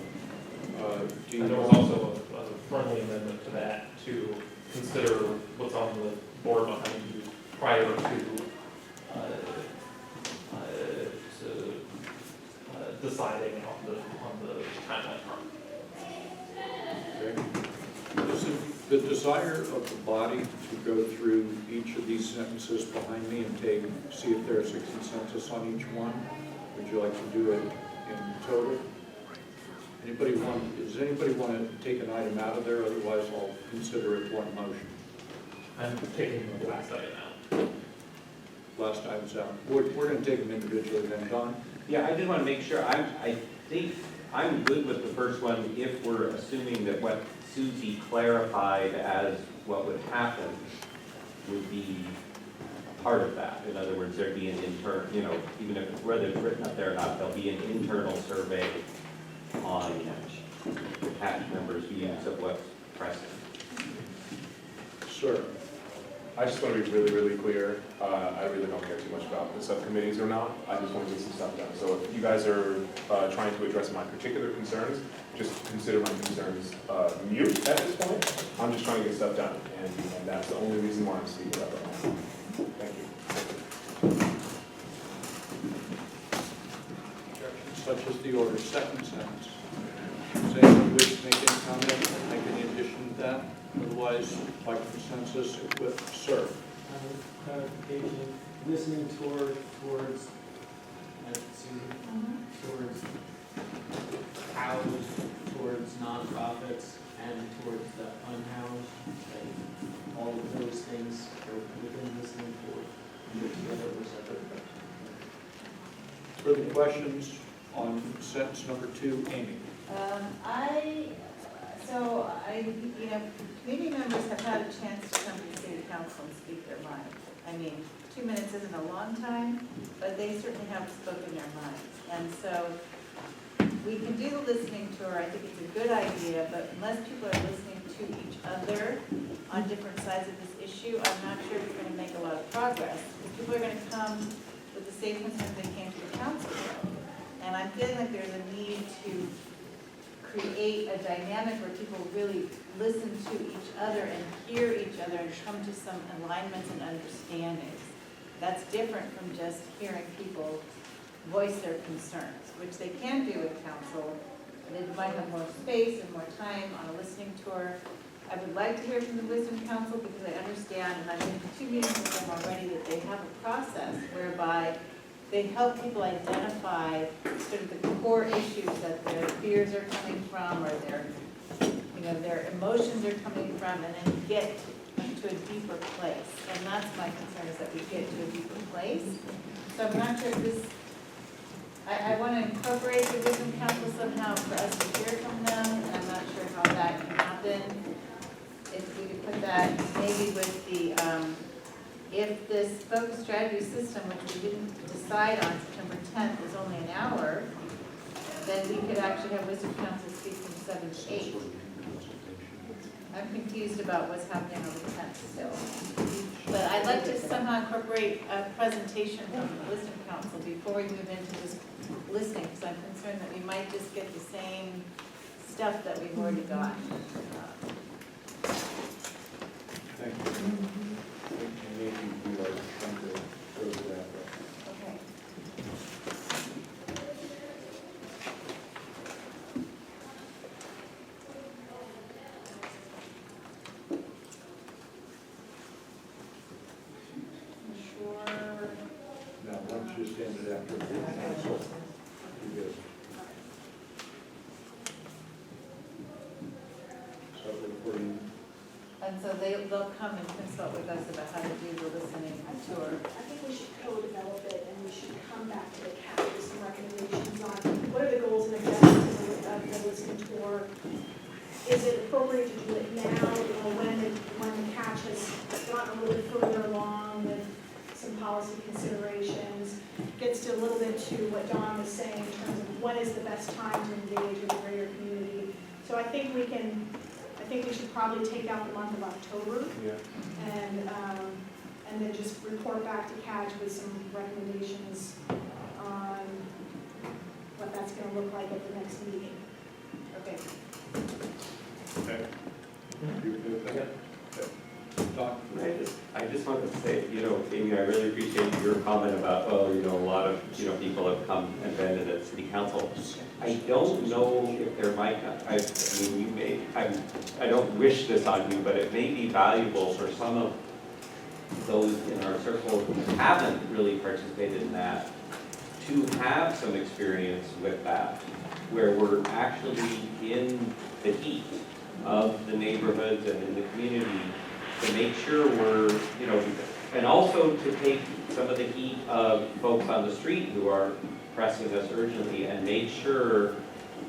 do you? And there was also a friendly amendment to that to consider what's on the board behind you prior to deciding on the timeline. Okay. Is it the desire of the body to go through each of these sentences behind me and see if there's a consensus on each one? Would you like to do it in total? Does anybody want to take an item out of there? Otherwise, I'll consider it one motion. I'm taking the last item out. Last item's out. We're going to take them individually then. Don? Yeah, I just want to make sure, I think I'm good with the first one if we're assuming that what Susie clarified as what would happen would be part of that. In other words, there'd be an internal, you know, even if whether it's written up there or not, there'll be an internal survey on the CACH members' views of what's pressing. Sir. I just want to be really, really clear. I really don't care too much about the subcommittees or not. I just want to get some stuff done. So if you guys are trying to address my particular concerns, just consider my concerns mute at this point. I'm just trying to get stuff done, and that's the only reason why I'm speaking up right now. Thank you. Objections such as the order. Second sentence. Does anyone wish to make any comment or make any addition to that? Otherwise, by consensus, with sir. Clarification, listening towards, towards housed, towards nonprofits, and towards the unhoused, like all of those things are within listening toward, together or separate. Further questions on sentence number 2, Amy? You know, committee members have had a chance to come to the city council and speak their mind. I mean, 2 minutes isn't a long time, but they certainly have spoken their minds. And so we can do the listening tour. I think it's a good idea, but unless people are listening to each other on different sides of this issue, I'm not sure we're going to make a lot of progress. Because people are going to come with the same concerns they came to the council with. And I'm feeling like there's a need to create a dynamic where people really listen to each other and hear each other and come to some alignments and understandings. That's different from just hearing people voice their concerns, which they can do with council. They might have more space and more time on a listening tour. I would like to hear from the Wisdom Council because I understand, and I've been to 2 meetings with them already, that they have a process whereby they help people identify sort of the core issues that their fears are coming from or their emotions are coming from, and then get to a deeper place. And that's my concern, is that we get to a deeper place. So I'm not sure if this, I want to incorporate the Wisdom Council somehow for us to hear from them, and I'm not sure how that can happen. If we could put that maybe with the, if this focus strategy system, which we didn't decide on September 10th, is only an hour, then we could actually have Wisdom Council speak from 7 to 8. I'm confused about what's happening on the 10th still. But I'd like to somehow incorporate a presentation from the Wisdom Council before we move into just listening, because I'm concerned that we might just get the same stuff that we've already got. Thank you. Maybe we are trying to go to that. Okay. Now, once you stand it after the council, you get. So before you. And so they'll come and consult with us about how to do the listening tour. I think we should co-develop it, and we should come back to the CAC with some recommendations on what are the goals and objectives of the listening tour. Is it appropriate to do it now, when the CACH has gotten a little bit further along with some policy considerations? Gets to a little bit to what Don was saying in terms of when is the best time to engage with the greater community. So I think we should probably take out the month of October. Yeah. And then just report back to CACH with some recommendations on what that's going to look like at the next meeting. Okay. Okay. You okay with that? Doc? I just wanted to say, Amy, I really appreciate your comment about, a lot of, people have come and been to the city council. I don't know if there might not, I don't wish this on you, but it may be valuable for some of those in our circle who haven't really participated in that to have some experience with that, where we're actually in the heat of the neighborhoods and in the community, to make sure we're, and also to take some of the heat of folks on the street who are pressing us urgently and make sure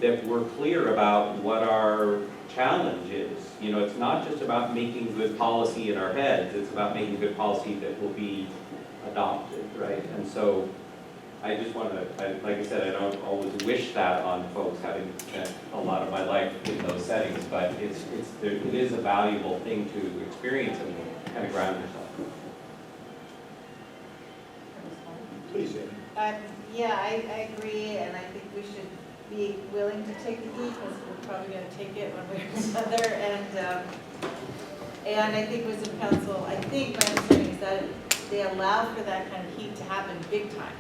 that we're clear about what our challenge is. You know, it's not just about making good policy in our heads, it's about making good policy that will be adopted, right? And so I just want to, like I said, I don't always wish that on folks, having spent a lot of my life in those settings, but it is a valuable thing to experience and kind of ground yourself. Please, Amy. Yeah, I agree, and I think we should be willing to take the heat, because we're probably going to take it one way or another. And I think wisdom council, I think my understanding is that they allow for that kind of heat to happen big time.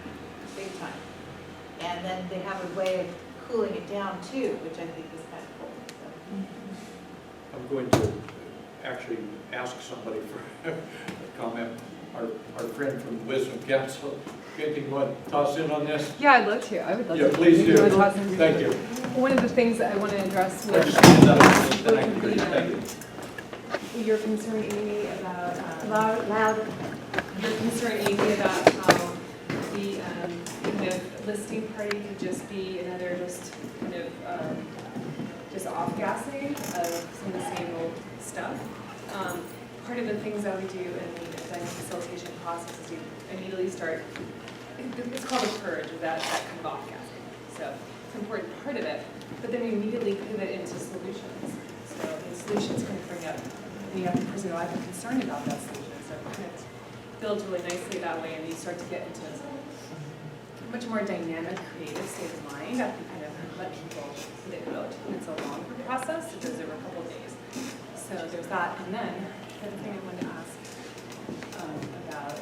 And then they have a way of cooling it down too, which I think is kind of cool. So. I'm going to actually ask somebody for a comment. Our friend from the Wisdom Council, anything you want to toss in on this? Yeah, I'd love to. I would love to. Yeah, please do. Thank you. One of the things that I want to address with your concern, Amy, about Loud. your concern, Amy, about how the kind of listing party could just be another just kind of just off-gassing of some of the same old stuff. Part of the things that we do in the dynamic facilitation process is you immediately start, it's called a purge of that kind of off-gassing. So it's an important part of it, but then we immediately pivot into solutions. So the solutions kind of bring up, and you have the person who I've been concerned about that solution. So it kind of builds really nicely that way, and you start to get into a much more dynamic, creative state of mind after you kind of let people get it out. And it's a longer process, it goes over a couple of days. So there's that, and then the other thing I wanted to ask about,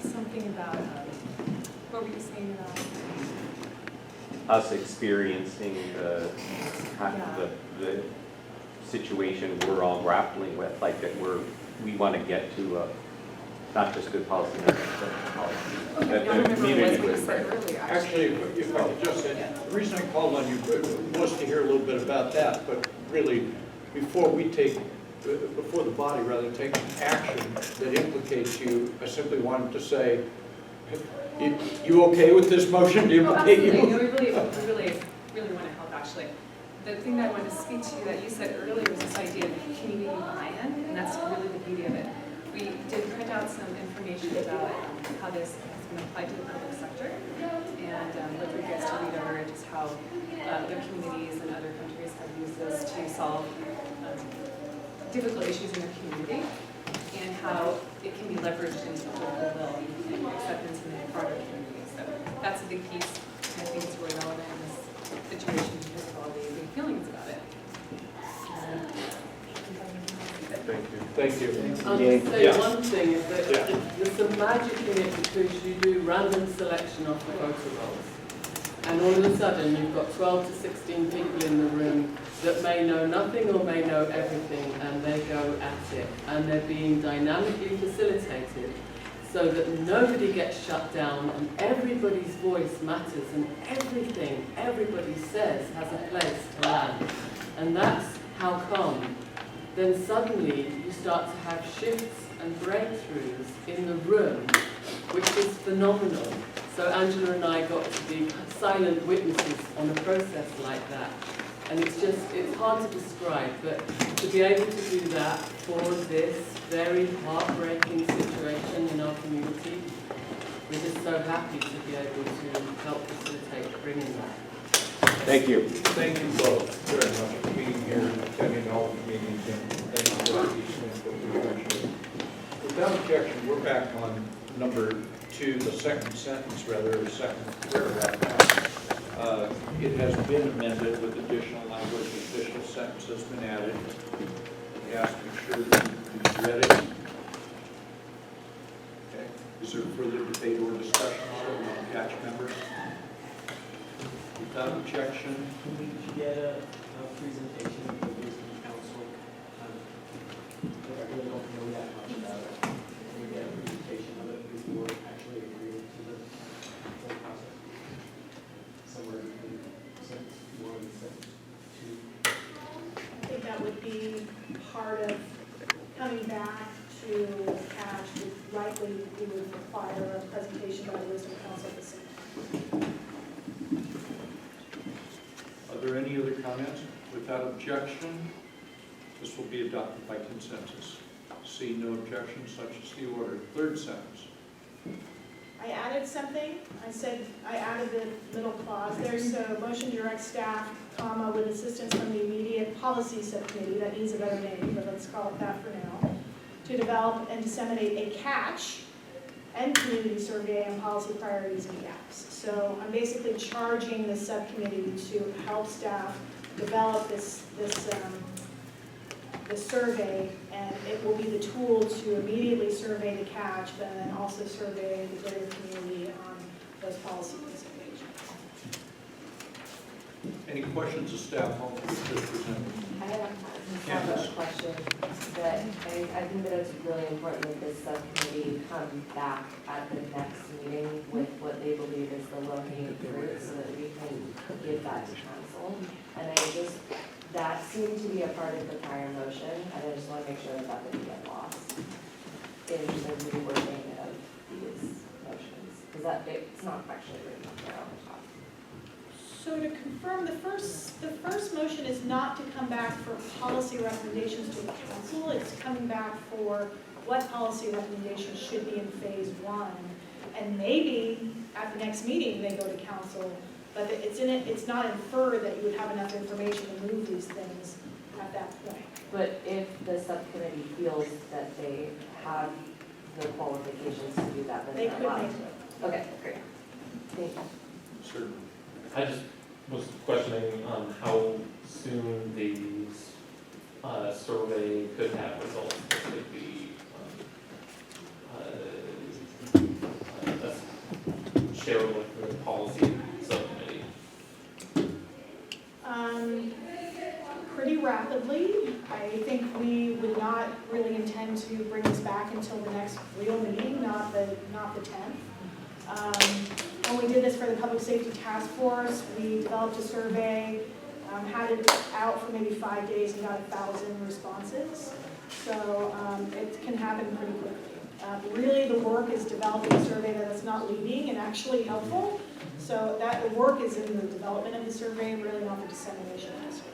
something about, what were you saying about? Us experiencing the situation we're all grappling with, like that we want to get to not just good policy, but policy. That the community would. Actually, if I could just say, the reason I called on you was to hear a little bit about that, but really, before the body rather takes action that implicates you, I simply wanted to say, you okay with this motion? Do you okay? Absolutely. No, we really want to help, actually. The thing that I wanted to speak to that you said earlier was this idea of community buy-in, and that's really the beauty of it. We did print out some information about how this has been applied to the public sector, and with regards to lead over just how other communities and other countries have used this to solve difficult issues in their community, and how it can be leveraged into political will and acceptance in the broader community. So that's a big piece, and I think it's really relevant in this situation because of all the big feelings about it. Thank you. I'll just say one thing is that there's some magic in it because you do random selection of the voter rolls. And all of a sudden you've got 12 to 16 people in the room that may know nothing or may know everything, and they go at it. And they're being dynamically facilitated so that nobody gets shut down and everybody's voice matters and everything everybody says has a place to land. And that's how come then suddenly you start to have shifts and breakthroughs in the room, which is phenomenal. So Angela and I got to be silent witnesses on a process like that. And it's hard to describe, but to be able to do that for this very heartbreaking situation in our community, we're just so happy to be able to help facilitate bringing that. Thank you. Thank you both very much for being here, attending all the meetings, and thank you for these things that we appreciate. Without objection, we're back on number 2, the second sentence, rather, or second paragraph. It has been amended with additional language. The additional sentence has been added. We ask to be sure that you've read it. Okay. Is there further debate or discussion on it among CACH members? Without objection. Can we get a presentation from the Wisdom Council? I really don't know that much about it. Can we get a presentation of it before actually agreeing to the whole process? Somewhere between sentence 1 and sentence 2. I think that would be part of coming back to CACH, would likely we would require a presentation by the Wisdom Council at the same time. comments? Without objection, this will be adopted by consensus. See no objection, such is the order. Third sentence. I added something. I added the middle clause there, so motion to direct staff, comma, with assistance from the immediate policy subcommittee, that needs a better name, but let's call it that for now, to develop and disseminate a CACH and community survey on policy priorities and gaps. So I'm basically charging the subcommittee to help staff develop this survey, and it will be the tool to immediately survey the CACH, but then also survey the greater community on those policy considerations. Any questions of staff on what was just presented? I have a question that I think that it's really important that this subcommittee come back at the next meeting with what they believe is the low-hanging fruit so that we can give that to council. And that seemed to be a part of the prior motion, and I just want to make sure that that didn't get lost in the rewording of these motions, because it's not actually written up there on the top. So to confirm, the first motion is not to come back for policy recommendations to the council. It's coming back for what policy recommendations should be in phase 1. And maybe at the next meeting, they go to council. But it's not inferred that you would have enough information to move these things at that point. But if the subcommittee feels that they have the qualifications to do that, then They they're could allowed make to. Okay, great. Thank you. Certainly. I just was questioning how soon these survey could have results that could be shared with the policy subcommittee. Pretty rapidly. I think we would not really intend to bring this back until the next real meeting, not the 10th. When we did this for the Public Safety Task Force, we developed a survey, had it out for maybe 5 days and got 1,000 responses. So it can happen pretty quickly. Really, the work is developing a survey that is not leading and actually helpful. So that the work is in the development of the survey, really not the dissemination of the survey.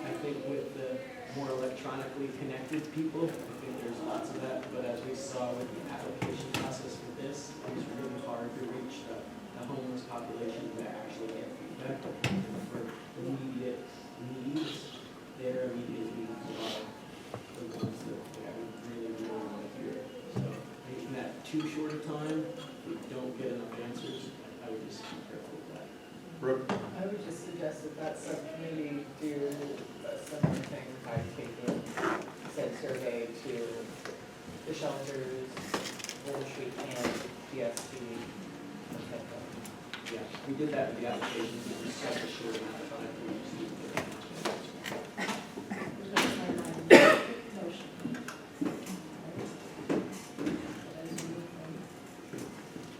I think with the more electronically connected people, I think there's lots of that, but as we saw with the application process for this, it's really hard to reach the homeless population to actually get feedback. For immediate needs, their immediate needs are the ones that we really want to hear. So in that too short a time, we don't get enough answers. I would just be careful with that. Brooke? I would just suggest that subcommittee do a similar thing by taking said survey to the shelters, River Street and DSP. Yeah, we did that with the applications, it was such a short amount of time for each student.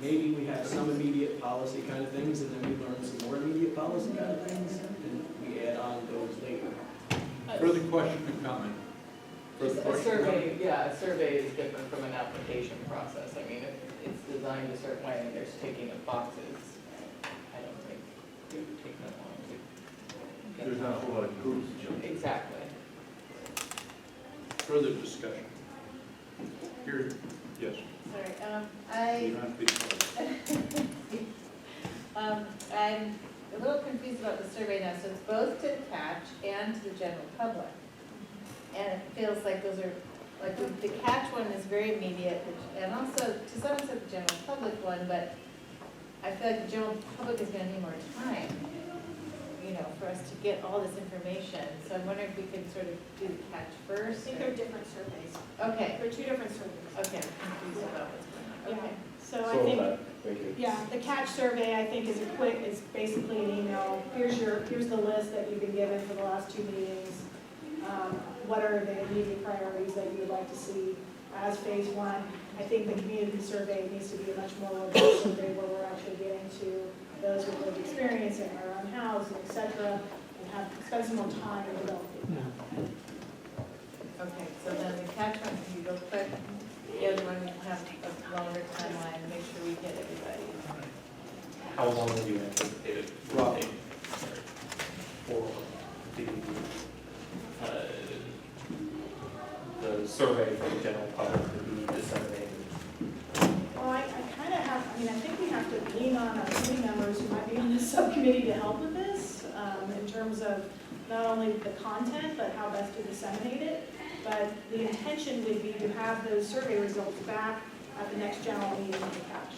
Maybe we have some immediate policy kind of things, and then we learn some more immediate policy kind of things, and we add on those later. Further question or comment? A survey, yeah, a survey is different from an application process. I mean, if it's designed a certain way and there's ticking of boxes, I don't think it would take that long to. There's not a whole lot of groups. Exactly. Further discussion? Here, yes. Sorry, You don't have to be sorry. I'm a little confused about the survey now, so it's both to the CACH and to the general public. And it feels like those are, like the CACH one is very immediate, and also to some extent the general public one, but I feel like the general public is gonna need more time, you know, for us to get all this information. So I'm wondering if we could sort of do the CACH first. I think they're different surveys. Okay. They're two different surveys. Okay, I'm confused about what's going on. Okay. So I think, yeah, the CACH survey, I think, is basically an email. Here's the list that you've been given for the last 2 meetings. What are the immediate priorities that you would like to see as phase 1? I think the community survey needs to be a much more robust survey where we're actually getting to those with lived experience and are unhoused, et cetera, and spend some more time in developing that. Okay, so then the CACH one, can you go quick? The other one, we have a longer timeline, make sure we get everybody. How long do you anticipate it Rob, taking? way for the general public to be disseminated. Well, I kind of have, I mean, I think we have to lean on our committee members who might be on this subcommittee to help with this, in terms of not only the content, but how best to disseminate it. But the intention would be to have those survey results back at the next general meeting of the CACH.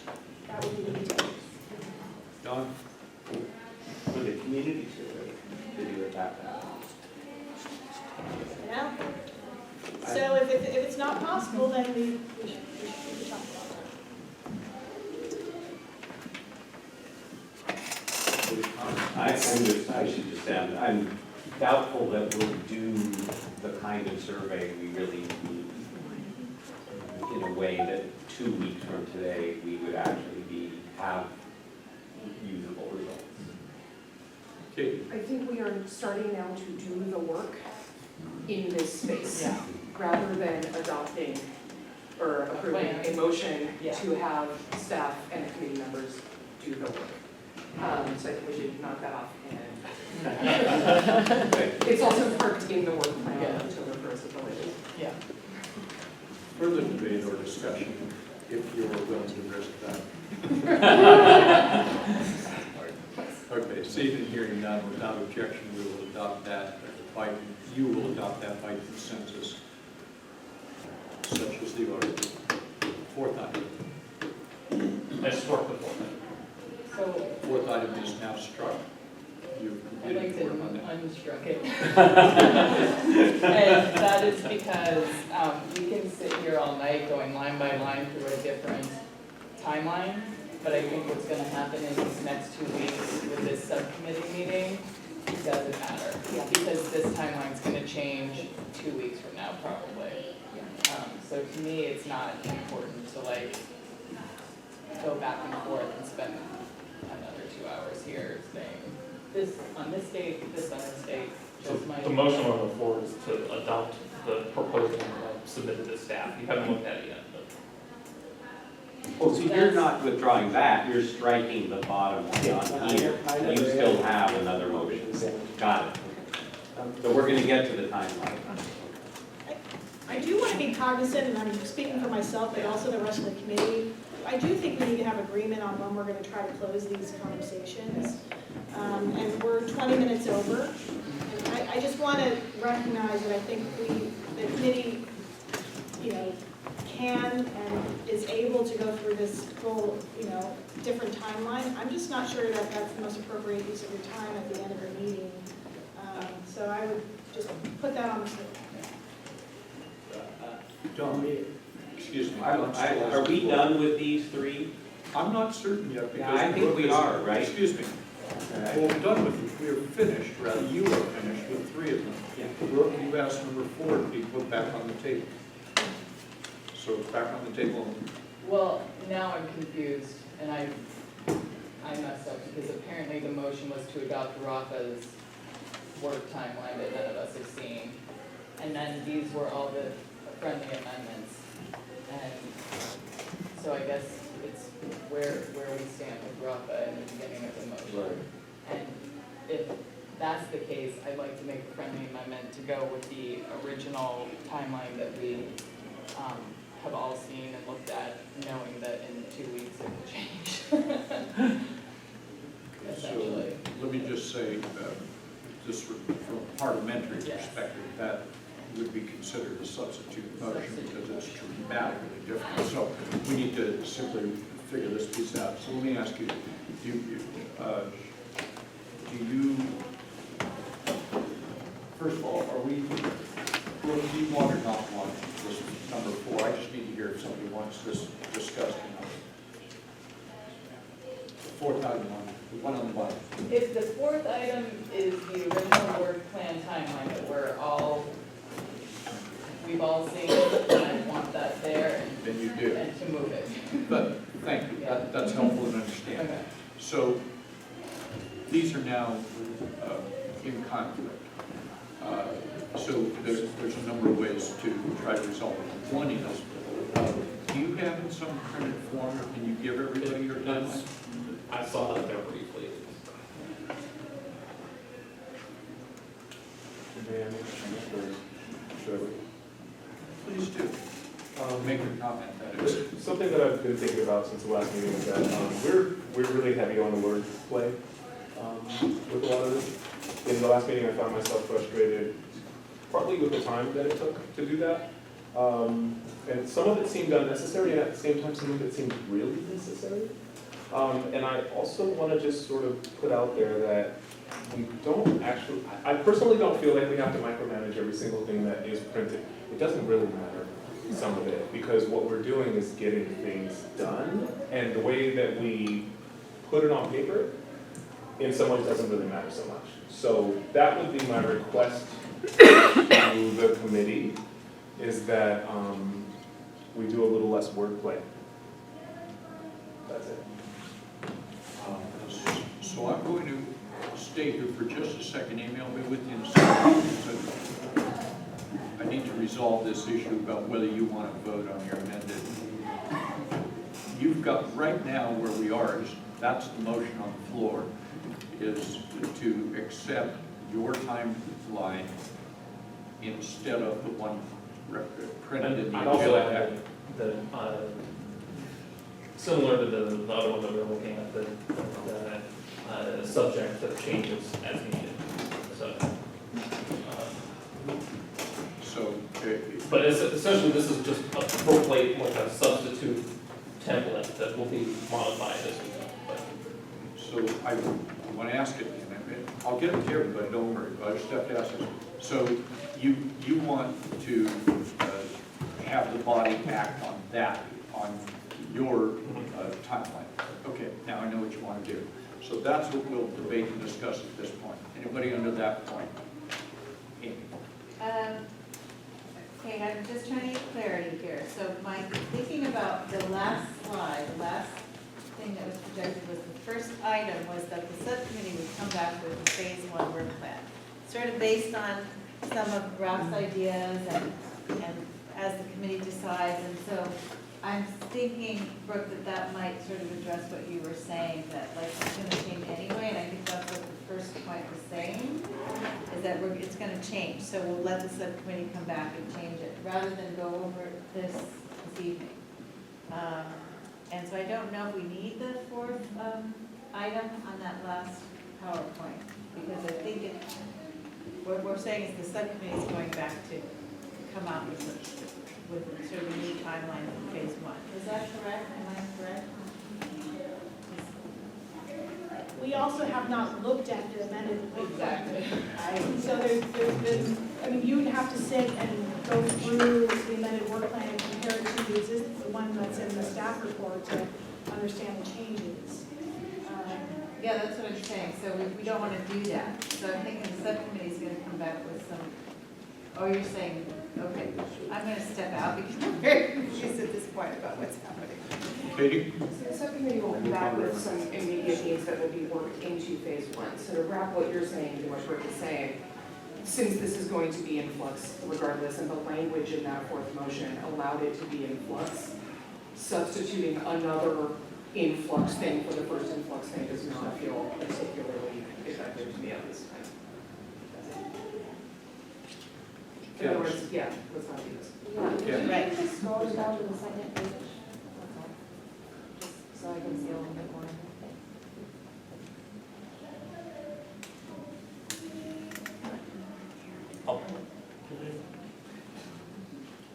That would be the intent. Don? For the community survey, to do it that way. Yeah? So if it's not possible, then we should talk about that. I should just add, I'm doubtful that we'll do the kind of survey we really need in a way that 2 weeks from today, we would actually have usable results. Okay. I think we are starting now to do the work in this space, rather than adopting or approving a motion to have staff and committee members do the work. So I think we should knock that off. And it's also parked in the work plan until the first of the latest. Yeah. Further debate or discussion, if you're willing to risk that. Okay, seeing and hearing none, without objection, we will adopt that you will adopt that by consensus, such as the order. Fourth item. I struck the fourth item. So Fourth item is now struck. You've I'd like completed to work on that. unstruck it. And that is because we can sit here all night going line by line through a different timeline, but I think what's gonna happen in these next 2 weeks with this subcommittee meeting, it doesn't matter. Because this timeline's gonna change 2 weeks from now, probably. So to me, it's not important to like go back and forth and spend another 2 hours here saying this on this date, this on this date. So Just my. the motion on the floor is to adopt the proposal submitted to staff. You haven't looked at it yet, but. Well, see, you're not withdrawing that, you're striking the bottom one on here. You still have another motion. Got it. So we're gonna get to the timeline. I do want to be cognizant, and I'm speaking for myself, but also the rest of the committee. I do think we need to have agreement on when we're going to try to close these conversations. And we're 20 minutes over. And I just want to recognize that I think the committee, can and is able to go through this full, different timeline. I'm just not sure that that's the most appropriate use of your time at the end of your meeting. So I would just put that on the table. Don, excuse me. Are we done with these three? I'm not certain yet because. Yeah, I think we are, right? Excuse me. Well, we're done with, we are finished, rather, you are finished with 3 of them. Yeah. Brooke, you asked number 4 to be put back on the table. So it's back on the table. Well, now I'm confused, and I messed up, because apparently the motion was to adopt Rafa's work timeline that none of us have seen. And then these were all the friendly amendments. And so I guess it's where we stand with Rafa in the beginning of the motion. And if that's the case, I'd like to make a friendly amendment to go with the original timeline that we have all seen and looked at, knowing that in 2 weeks it will change. Essentially. So let me just say, just from a parliamentary perspective, that would be considered a substitute motion because it's dramatically different. So we need to simply figure this piece out. So let me ask you, do you, first of all, do you want or not want this number 4? I just need to hear if somebody wants this discussed. Fourth item, the one on the bottom. If the fourth item is the original work plan timeline that we've all seen, I want that there and, then you do. And to move it. But thank you, that's helpful in understanding. Okay. So these are now in conflict. So there's a number of ways to try to resolve it. One is, do you have in some printed form, or can you give everybody your timeline? I saw that there briefly. Please do. Make your comment, that is. Something that I've been thinking about since the last meeting is that we're really heavy on the word play with a lot of this. In the last meeting, I found myself frustrated, partly with the time that it took to do that. And some of it seemed unnecessary, and at the same time, some of it seemed really necessary. And I also want to just sort of put out there that we don't actually, I personally don't feel like we have to micromanage every single thing that is printed. It doesn't really matter, some of it, because what we're doing is getting things done, and the way that we put it on paper, in some ways, doesn't really matter so much. So that would be my request to the committee, is that we do a little less wordplay. That's it. So I'm going to stay here for just a second. Amy, I'll be with you in a second. But I need to resolve this issue about whether you want to vote on your amended. You've got, right now where we are, is that's the motion on the floor, is to accept your timeline instead of the one printed in the I'd also agenda. add that, similar to the other one that we were looking at, the subject that changes as needed. So, but essentially this is just a template, like a substitute template that will be modified as we go. But. So I want to ask it, and I'll get it to everybody, don't worry, but I just have to ask it. So you want to have the body act on that, on your timeline. Okay, now I know what you want to do. So that's what we'll debate and discuss at this point. Anybody under that point? Amy? Okay, I'm just trying to get clarity here. So my thinking about the last slide, the last thing that was projected was the first item was that the subcommittee would come back with a phase 1 work plan, sort of based on some of Ralph's ideas and as the committee decides. And so I'm thinking, Brooke, that might sort of address what you were saying, that like it's going to change anyway, and I think that's what the first point was saying, is that it's going to change. So we'll let the subcommittee come back and change it, rather than go over this evening. And so I don't know if we need the fourth item on that last PowerPoint, because I think what we're saying is the subcommittee is going back to come out with sort of a new timeline for phase 1. Is that correct? Am I correct? We also have not looked at the amended work plan. Exactly. So there's been, I mean, you would have to sit and go through the amended work plan and compare it to the one that's in the staff report to understand the changes. Yeah, that's what I'm saying. So we don't want to do that. So I'm thinking the subcommittee is going to come back with some, oh, you're saying, okay, I'm going to step out because I'm very confused at this point about what's happening. Katie? So the subcommittee will come back with some immediate needs that will be worked into phase 1. So to wrap what you're saying to what Brooke is saying, since this is going to be in flux regardless, and the language in that fourth motion allowed it to be in flux, substituting another influx thing for the first influx thing does not feel particularly effective to me at this time. In other words, yeah, let's not do this. Yeah, Right. can you just scroll down to the second page? Just so I can see a little bit more.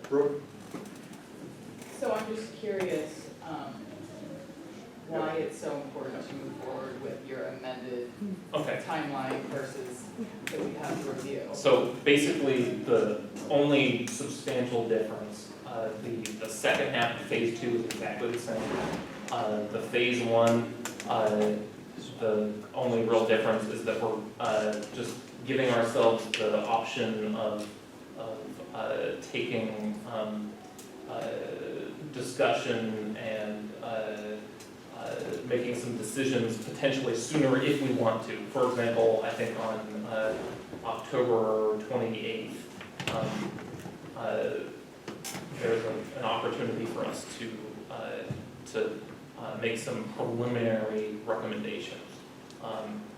Brooke? So I'm just curious, why it's so important to move forward with your amended timeline versus that we have to review. So basically, the only substantial difference, the second half of phase 2 is exactly the same. The phase 1, the only real difference is that we're just giving ourselves the option of taking discussion and making some decisions potentially sooner if we want to. For example, I think on October 28th, there's an opportunity for us to make some preliminary recommendations.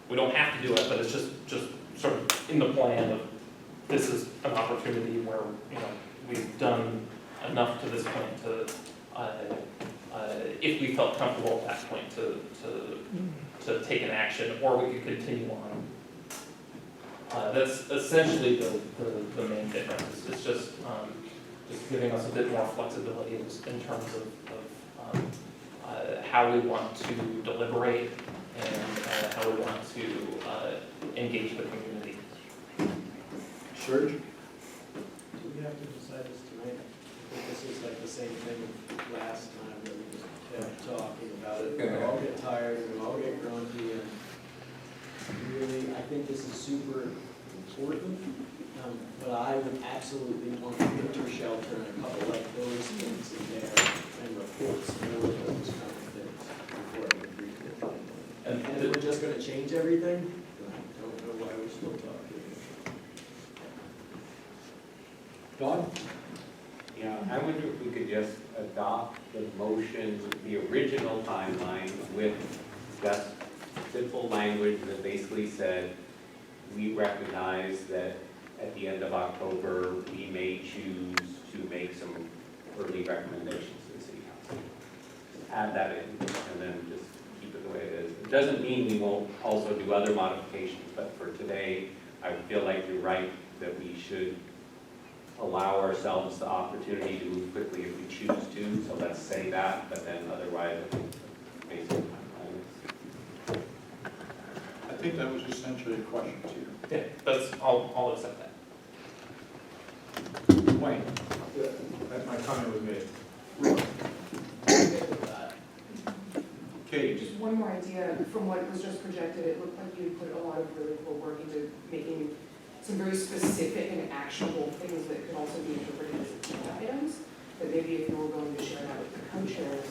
We don't have to do it, but it's just sort of in the plan of this is an opportunity where we've done enough to this point to, if we felt comfortable at that point to take an action, or we could continue on. That's essentially the main difference. It's just giving us a bit more flexibility in terms of how we want to deliberate and how we want to engage the community. Serge? Do we have to decide this tonight? I think this is like the same thing last time that we just kept talking about it. We all get tired, we all get grumpy, and really, I think this is super important. But I would absolutely want a winter shelter and a couple like those things in there and reports for those kind of things before I agree to it. And if we're just gonna change everything, I don't know why we're still talking. Don? Yeah, I wonder if we could just adopt the motion, the original timeline with just simple language that basically said, we recognize that at the end of October, we may choose to make some early recommendations to the city council. Add that in, and then just keep it the way it is. It doesn't mean we won't also do other modifications, but for today, I feel like you're right that we should allow ourselves the opportunity to move quickly if we choose to, so let's say that, but then otherwise, I think the basic timeline is. I think that was essentially a question to you. Yeah, I'll accept that. Wayne? My comment was made. Katie? Just one more idea, from what was just projected, it looked like you put a lot of really cool work into making some very specific and actionable things that could also be interpreted as agenda items, that maybe if you were willing to share that with the co-chairs,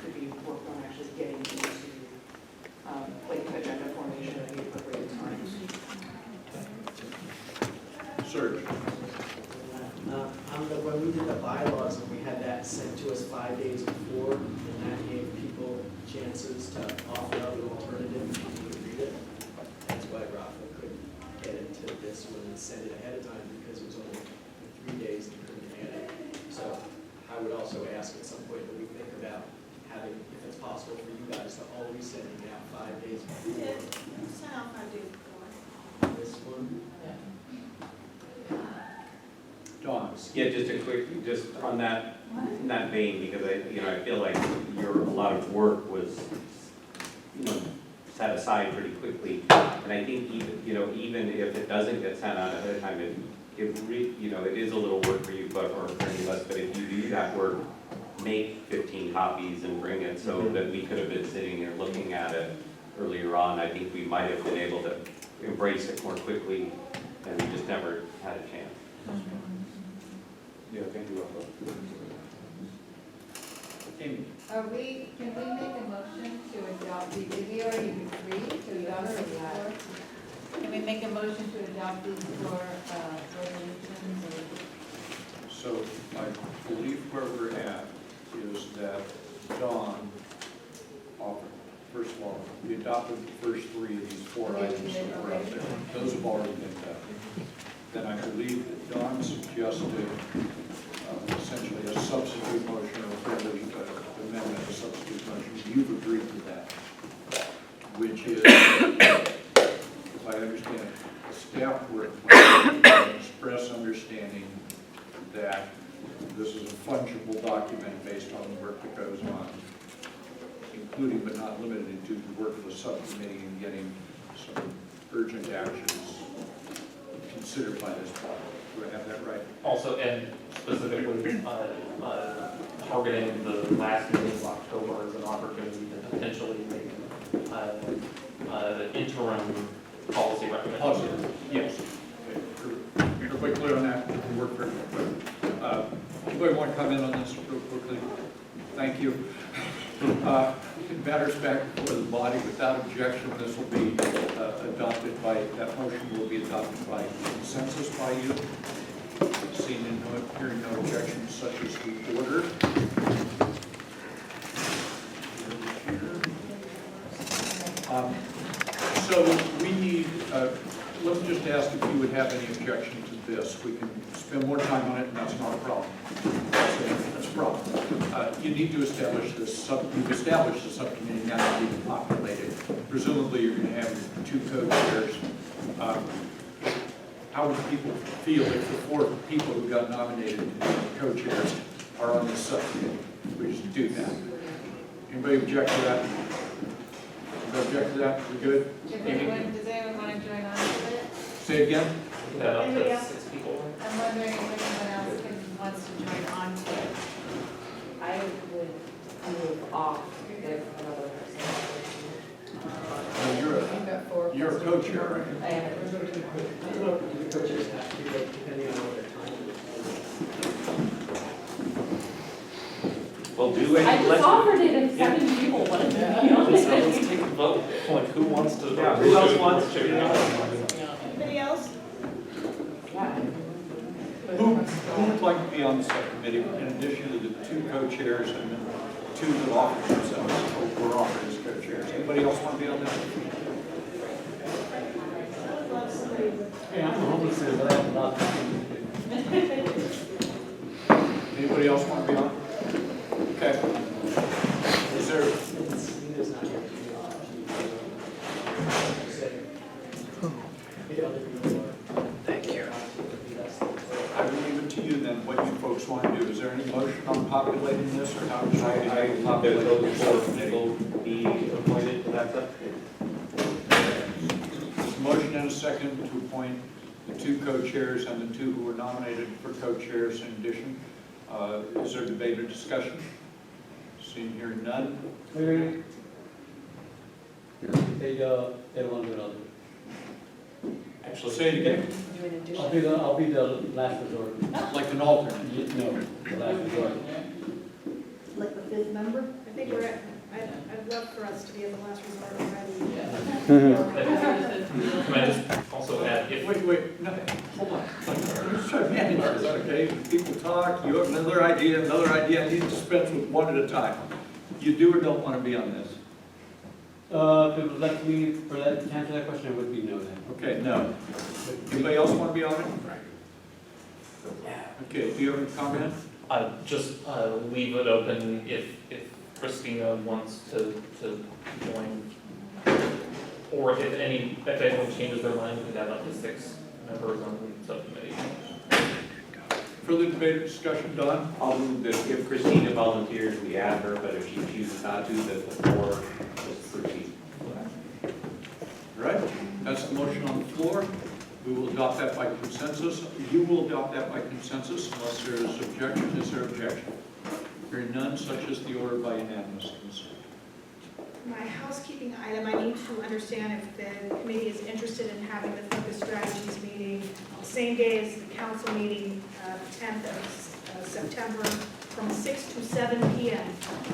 could be worked on actually getting into like agenda formation at the appropriate times. Serge? When we did the bylaws and we had that sent to us 5 days before, and that gave people chances to offer up an alternative to read it. That's why Rafa couldn't get into this when we sent it ahead of time, because it was only 3 days and couldn't add it. So I would also ask at some point that we think about having, if it's possible for you guys to always send it out 5 days before. Send out 5 days before. This one. Dawn? Yeah, just a quick, just on that, in that vein, because I feel like a lot of work was, set aside pretty quickly. And I think even if it doesn't get sent out ahead of time, it is a little work for you, but or for any of us. But if you do that work, make 15 copies and bring it so that we could have been sitting here looking at it earlier on. I think we might have been able to embrace it more quickly, and we just never had a chance. Yeah, thank you, Rafa. Amy? Can we make a motion to adopt, did we already agree to adopt these four? Can we make a motion to adopt these four resolutions? So I believe where we're at is that Dawn offered, first of all, we adopted the first 3 of these 4 items that were out there. Those have already been done. Then I believe that Dawn suggested essentially a substitute motion or a friendly amendment, a substitute motion. You've agreed to that, which is, if I understand it, a staff work plan, an express understanding that this is a fungible document based on the work that goes on, including but not limited to the work of the subcommittee and getting some urgent actions considered by this body. Do I have that right? Also, and specifically, targeting the last meeting of October as an opportunity to potentially make interim policy recommendations. Yes. You're quite clear on that. We work very well. Anybody want to comment on this real quickly? Thank you. It matters back before the body. Without objection, this will be adopted by, that motion will be adopted by consensus by you. Seeing and hearing no objections, such as the order. So we need, let me just ask if you would have any objection to this. We can spend more time on it, and that's not a problem. That's a problem. You need to establish this, you've established the subcommittee, now you need to populate it. Presumably, you're going to have 2 co-chairs. How would people feel if the 4 people who got nominated to be co-chairs are on this subcommittee? We just do that. Anybody object to that? Anybody object to that? We good? Does anyone want to join on with it? Say it again? Anybody else? I'm wondering if anyone else wants to join on to it. I would move off if another person. You're a co-chair, right? I am. I don't know if the coaches have to be like, depending on what their time is. Well, do I just offered it if 7 people wanted to be on Let's it. take a vote, like who wants to? Yeah, who else wants to? Anybody else? Who would like to be on the subcommittee in addition to the 2 co-chairs and then 2 that offer themselves or were offered as co-chairs? Anybody else want to be on this? Hey, I'm a homelessness, but I have a lot of Anybody else want to be on? Okay. Is there? Thank you. I will leave it to you then, what you folks want to do. Is there any motion on populating this, or how would you like to populate this subcommittee? Will be appointed to that subcommittee. There's a motion and a second to appoint the 2 co-chairs and the 2 who were nominated for co-chairs in addition. Is there debate or discussion? Seeing here none. Wait. They don't want to do another. Actually, say it again. I'll be the last resort. Like an alternate? No, the last resort. Like the 5th member? I think we're at, I'd love for us to be at the last resort already. Can I just also add, if Wait, no, hold on. Let's try to manage this, okay? People talk, you have another idea, I need to dispense with one at a time. You do or don't want to be on this? If it was left to me for that, to answer that question, it would be no then. Okay, no. Anybody else want to be on it? Okay, do you have any comment? just leave it open if Christina wants to join. Or if anyone changes their mind, we could have up to 6 members on the subcommittee. Further debate or discussion, Don? I'll move that if Christina volunteers, we add her, but if she chooses not to, that the 4 just proceed. All right, that's the motion on the floor. We will adopt that by consensus. You will adopt that by consensus unless there is objection. Is there objection? Hearing none, such is the order by unanimous consent. My housekeeping item, I need to understand if the committee is interested in having the focus strategies meeting the same day as the council meeting, 10th of September, from 6 to 7 p.m.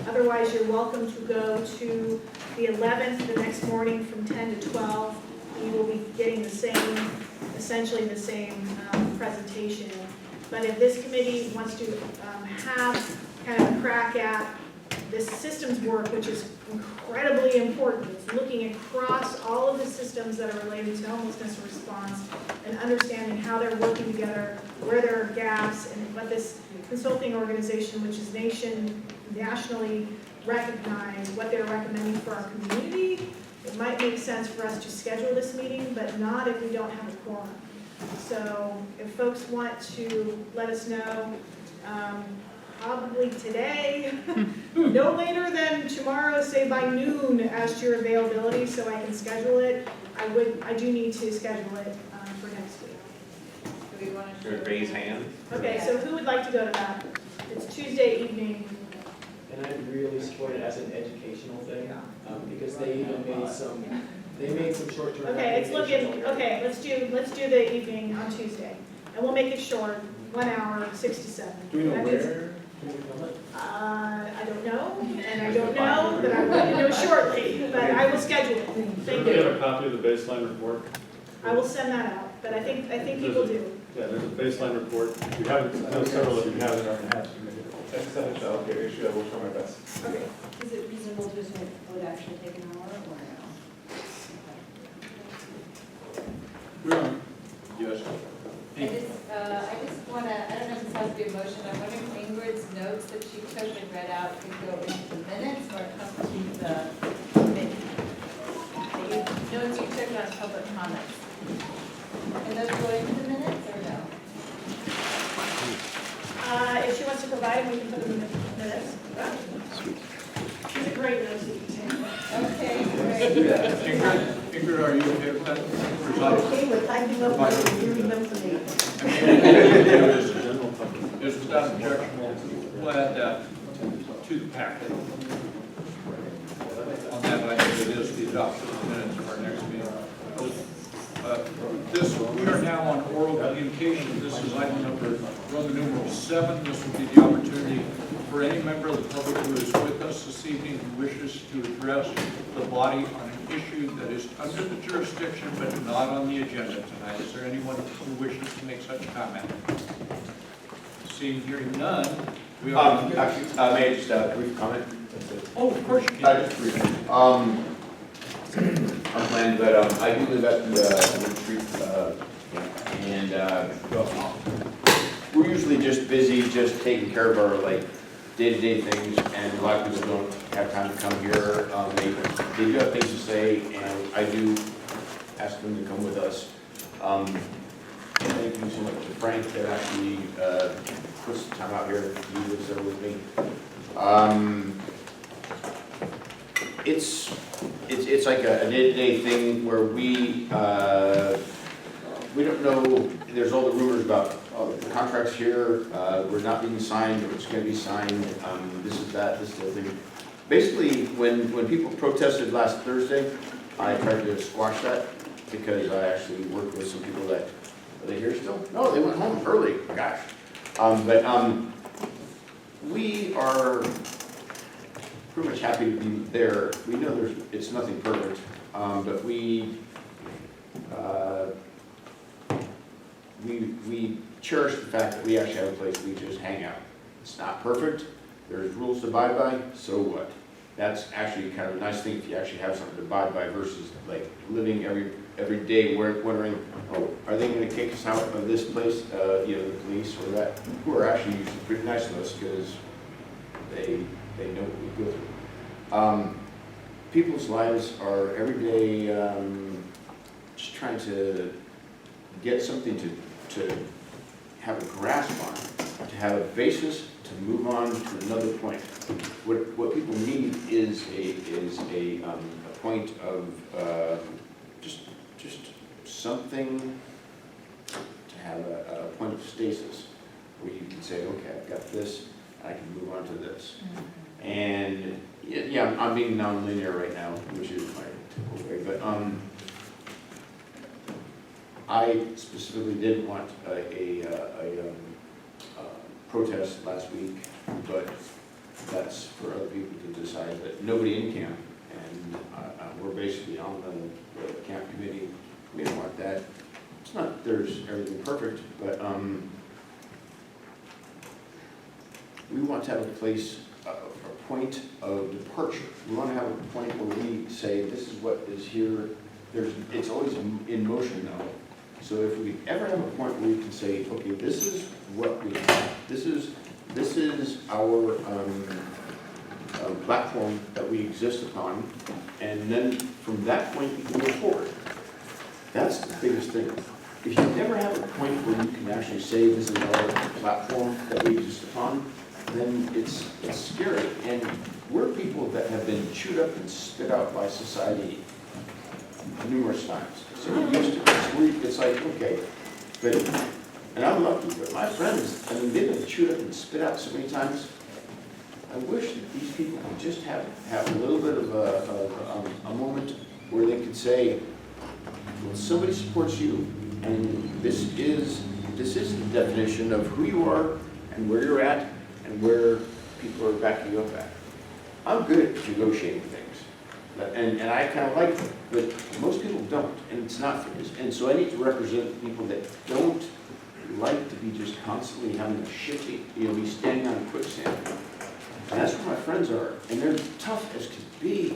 Otherwise, you're welcome to go to the 11th, the next morning from 10 to 12. You will be getting the same, essentially the same presentation. But if this committee wants to have kind of a crack at this systems work, which is incredibly important, it's looking across all of the systems that are related to homelessness response and understanding how they're working together, where there are gaps, and what this consulting organization, which is nationally recognized, what they're recommending for our community. It might make sense for us to schedule this meeting, but not if we don't have a quorum. So if folks want to let us know, probably today, no later than tomorrow, say by noon, as to your availability, so I can schedule it. I do need to schedule it for next week. Do we want to? Raise hands. Okay, so who would like to go to that? It's Tuesday evening. And I really support it as an educational thing, because they even made some short-term. Okay, it's looking, okay, let's do the evening on Tuesday. And we'll make it short, 1 hour, 6 to 7. Do we know That means- where? I don't know, and I don't know, but I'm going to know shortly, but I will schedule it. Thank Do we have you. a copy of the baseline report? I will send that out, but I think people do. Yeah, there's a baseline report. If you haven't, I know several of you have it on your house. Send it to Allocator, sure, we'll try my best. Okay. Is it reasonable to assume it would actually take an hour or no? Yes. I just wanna, I don't know if this has to be a motion, I'm wondering if Ingrid's notes that she took and read out could go into the minutes or come to the committee. The notes you took on public comments. Can those go into the minutes or no? If she wants to provide, we can put them in the minutes. She's a great nurse. Okay, great. Ingrid, are you okay with that? Okay, with typing up what you're giving them to me. Is without objection, we'll add that to the packet. On that item, it is the adoption of the minutes for our next meeting. We are now on oral communication. This is item number Roman numeral 7. This will be the opportunity for any member of the public who is with us this evening who wishes to address the body on an issue that is under the jurisdiction but not on the agenda tonight. Is there anyone who wishes to make such comment? Seeing, hearing none, we are... Actually, may I just a brief comment? Oh, of course you can. Just briefly. Unplanned, but I do live at the street, and we're usually just busy, just taking care of our like day-to-day things, and a lot of people don't have time to come here. They do have things to say, and I do ask them to come with us. Thank you so much to Frank that actually puts the time out here. He lives there with me. It's like a day-to-day thing where we don't know. There's all the rumors about the contracts here. We're not being signed, or it's going to be signed. This is that. This is the thing. Basically, when people protested last Thursday, I tried to squash that because I actually worked with some people that are they here still? No, they went home early. Gosh, we are pretty much happy to be there. We know it's nothing perfect, but we cherish the fact that we actually have a place we just hang out. It's not perfect. There's rules to abide by. So what? That's actually kind of a nice thing if you actually have something to abide by versus like living every day wondering, oh, are they going to kick us out of this place? The police or that, who are actually usually pretty nice to us because they know what we go through. People's lives are every day just trying to get something to have a grasp on, to have a basis to move on to another point. What people need is a point of just something to have a point of stasis where you can say, okay, I've got this, I can move on to this. And yeah, I'm being non-linear right now, which is my typical way, but I specifically didn't want a protest last week, but that's for other people to decide. That nobody in camp, and we're basically on the camp committee. We don't want that. It's not there's everything perfect, but we want to have a place, a point of departure. We want to have a point where we say this is what is here. It's always in motion now. So if we ever have a point where we can say, okay, this is what we have. This is our platform that we exist upon, and then from that point we can move forward. That's the biggest thing. If you never have a point where you can actually say this is our platform that we exist upon, then it's scary. And we're people that have been chewed up and spit out by society numerous times. So we're used to it. It's like, okay, but, and I'm lucky, but my friends, I mean, they've been chewed up and spit out so many times. I wish that these people could just have a little bit of a moment where they could say, when somebody supports you, and this is the definition of who you are and where you're at and where people are backing you up at. I'm good at negotiating things. And I kind of like it, but most people don't, and it's not for this. And so I need to represent people that don't like to be just constantly having a shifty, be standing on a quicksand. And that's where my friends are, and they're tough as could be.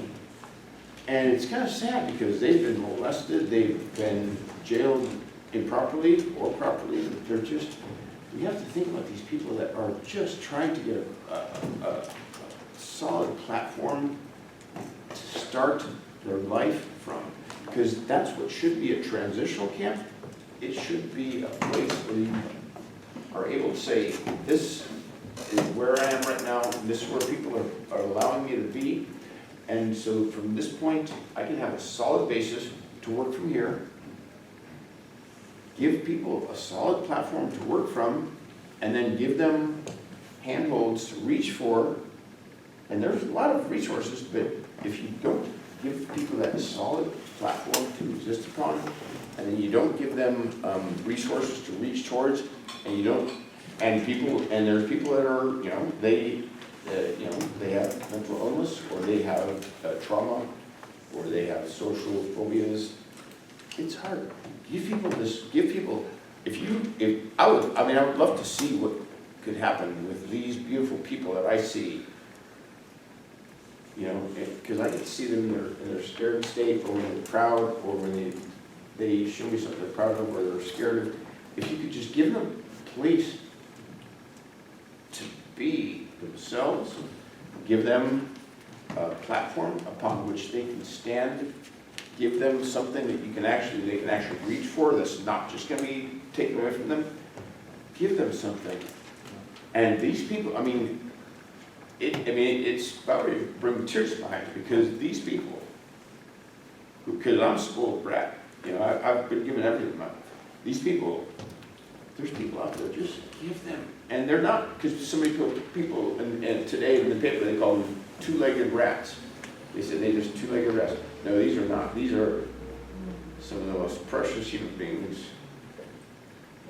And it's kind of sad because they've been molested, they've been jailed improperly or properly. They're just, we have to think about these people that are just trying to get a solid platform to start their life from. Because that's what should be a transitional camp. It should be a place where you are able to say, this is where I am right now, this is where people are allowing me to be. And so from this point, I can have a solid basis to work from here, give people a solid platform to work from, and then give them handholds to reach for. And there's a lot of resources, but if you don't give people that solid platform to exist upon, and then you don't give them resources to reach towards, and you don't, and there's people that are, they have mental illness, or they have trauma, or they have social phobias. It's hard. Give people, I would love to see what could happen with these beautiful people that I see. Because I get to see them in their scared state, or when they're proud, or when they show me something they're proud of, or they're scared of. If you could just give them a place to be themselves, give them a platform upon which they can stand, give them something that they can actually reach for, that's not just going to be taken away from them. Give them something. And these people, it's probably bring tears behind it, because these people, because I'm a spoiled brat, I've been given everything. These people, there's people out there, just give them. And they're not, because so many people, and today in the paper they call them two-legged rats. They said they're just two-legged rats. No, these are not. These are some of the most precious human beings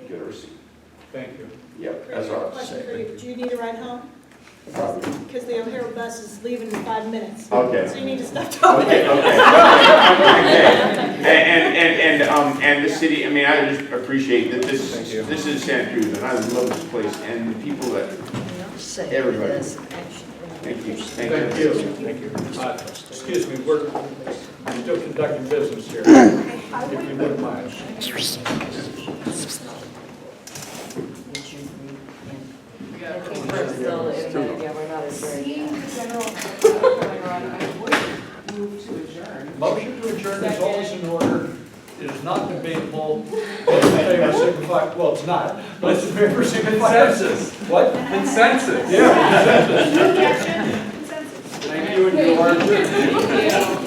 you could ever see. Thank you. Yep, that's all I have to Question for say. you, do you need a ride home? Probably. Because the O'Hara bus is leaving in 5 minutes. Okay. So you need to stop talking. Okay. And the city, I just appreciate that this is Santa Cruz, and I love this place, and the people that, everybody. Thank you. Thank you. Excuse me, we're still conducting business here, if you wouldn't mind. I think we're still in the, yeah, we're not adjourned Seeing yet. the general going on, I would move to adjourn. Motion to adjourn is always in order. It is not debatable. Those in favor signify, well, it's not. Those in favor signify. Consensus. What? Consensus. Yeah, consensus. Consensus. Thank you, and you are adjourned. Thank you.